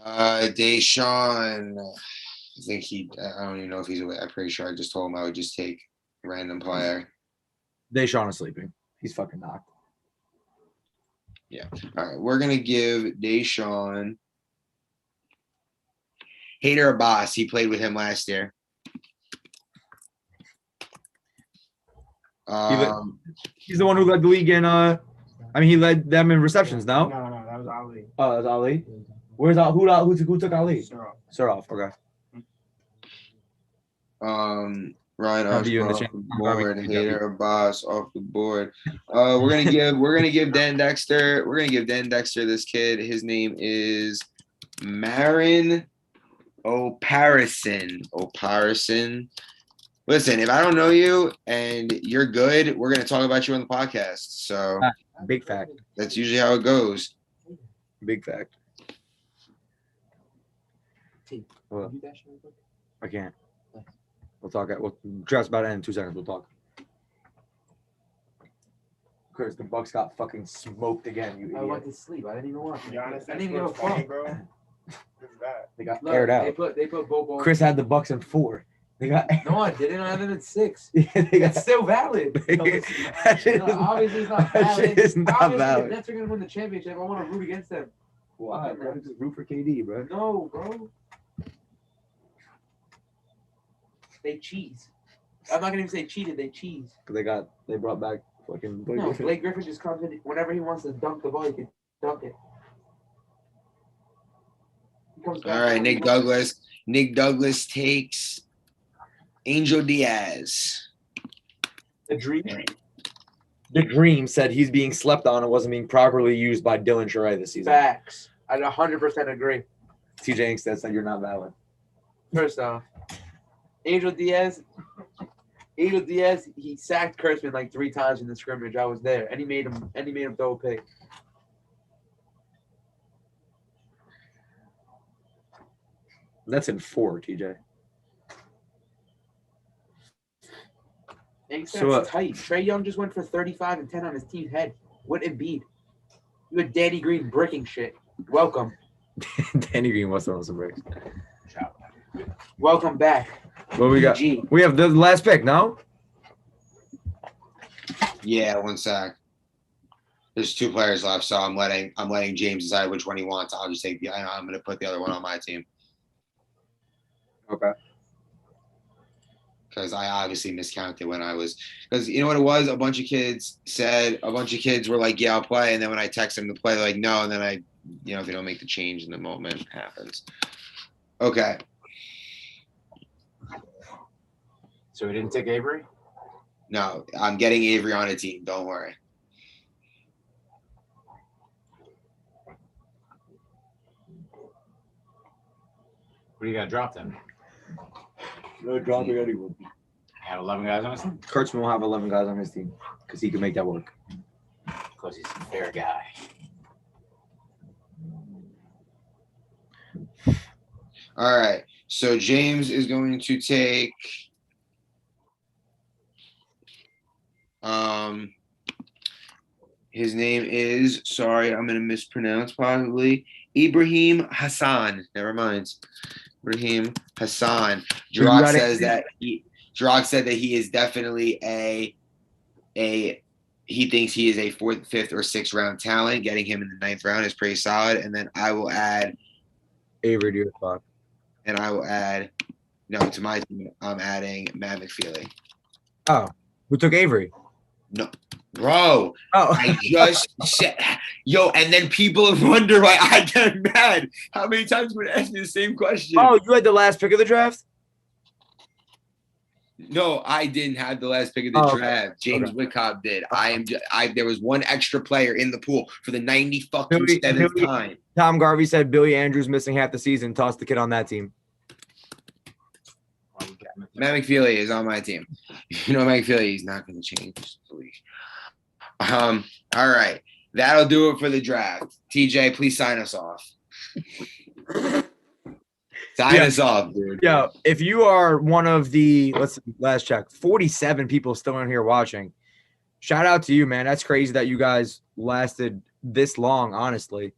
Deshaun. I don't even know if he's away. I'm pretty sure I just told him I would just take a random player. Deshaun is sleeping. He's fucking knocked. All right, we're gonna give Deshaun Hader Abbas. He played with him last year. He's the one who led the league in. He led them in receptions. No. No, that was Ali. Oh, that's Ali. Where's who took Ali? Suraf. Okay. Ryan W in the Oshbar chat. off the board, Hader Abbas off the board. We're gonna give Dan Dexter. We're gonna give Dan Dexter this kid. His name is Marin O'Parison. Listen, if I don't know you and you're good, we're gonna talk about you on the podcast. So Big fact. that's usually how it goes. Big fact. Well, I can't. We'll talk. We'll draft's about to end in 2 seconds. We'll talk. Chris, the Bucks got fucking smoked again. You I idiot. went to sleep. I didn't even watch it. Giannis, I didn't even give a fuck. bro. What's that? They got Look, aired out. They put Bobo. Chris had the Bucks in 4. They got. No, I didn't. I had them at 6. They got. It's still valid. That shit No, is obviously, it's not that shit valid. is not Obviously, valid. the Nets are gonna win the championship. I want to root against them. Why, bro? Just root for KD, bro. No, bro. They cheese. I'm not gonna even say cheated. They cheese. They brought back fucking Blake No, Griffin. Blake Griffin just comes in whenever he wants to dunk the ball. He can dunk it. He comes back All right, down, Nick Douglas. Nick Douglas takes Angel Diaz. The Dream. The Dream said he's being slept on and wasn't being properly used by Dylan Shirai this season. Facts. I 100% agree. TJ Inkstead said you're not valid. First off, Angel Diaz, he sacked Kurtzman like 3 times in the scrimmage. I was there, and he made him throw a pick. That's in 4, TJ. Inksted's So, tight. Trey Young just went for 35 and 10 on his team's head. What Embiid? You had Danny Green bricking shit. Welcome. Danny Green was throwing some breaks. Welcome back. What we got? PG. We have the last pick. No. Yeah, one sec. There's 2 players left, so I'm letting James decide which one he wants. I'll just take I'm going to put the other one on my team Okay. because I obviously miscounted when I was because you know what it was. A bunch of kids were like, "Yeah, I'll play," and then when I text them to play, they're like, "No," and then if they don't make the change in the moment, it happens. Okay. So we didn't take Avery? No, I'm getting Avery on a team. Don't worry. What do you got dropped then? No dropping anyone. I had 11 guys on his team? Kurtzman will have 11 guys on his team because he can make that work. Because he's a fair guy. All right. So James is going to take his name is I'm gonna mispronounce probably Ibrahim Hassan. Never mind. Ibrahim Hassan. Jirok says that Jirok said that he is definitely he thinks he is a 4th, 5th, or 6th round talent. Getting him in the 9th round is pretty solid. And then I will add Avery to your spot. And I will add to my team. I'm adding Matt McFeely. Oh, who took Avery? No, bro. Oh, I just said, and then people wonder why I get mad. How many times would I ask me the same question? Oh, you had the last pick of the draft? No, I didn't have the last pick of the draft. Okay. James Wickob did. There was one extra player in the pool for the 97th time. Tom Garvey said Billy Andrews missing half the season. Toss the kid on that team. Matt McFeely is on my team. Matt McFeely, he's not going to change. All right. That'll do it for the draft. TJ, please sign us off. Sign us off, dude. Yeah, if you are one of the last check, 47 people still in here watching. Shout out to you, man. That's crazy that you guys lasted this long, honestly.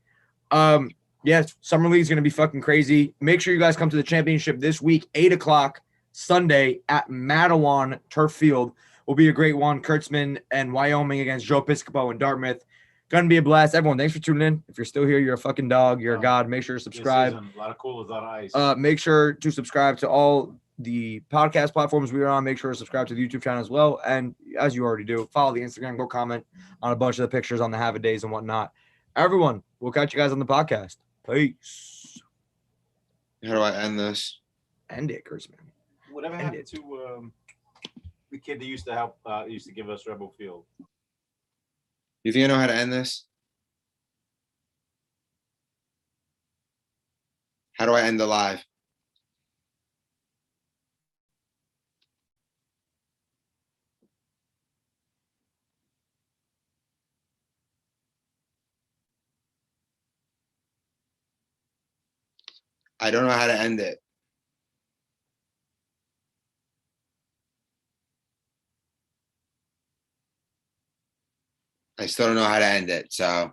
Yes, Summer League's gonna be fucking crazy. Make sure you guys come to the championship this week, 8:00 Sunday at Matawan Turf Field. Will be a great one. Kurtzman and Wyoming against Joe Piscopo and Dartmouth. Gonna be a blast. Everyone, thanks for tuning in. If you're still here, you're a fucking dog. You're a god. Make sure to subscribe. A lot of coolers on ice. Make sure to subscribe to all the podcast platforms we are on. Make sure to subscribe to the YouTube channel as well. And as you already do, follow the Instagram. Go comment on a bunch of the pictures on the Have a Days and whatnot. Everyone, we'll catch you guys on the podcast. Peace. How do I end this? End it, Kurtzman. Whatever happened to the kid that used to help, used to give us Rebel Field? You think I know how to end this? How do I end the live? I don't know how to end it. I still don't know how to end it, so.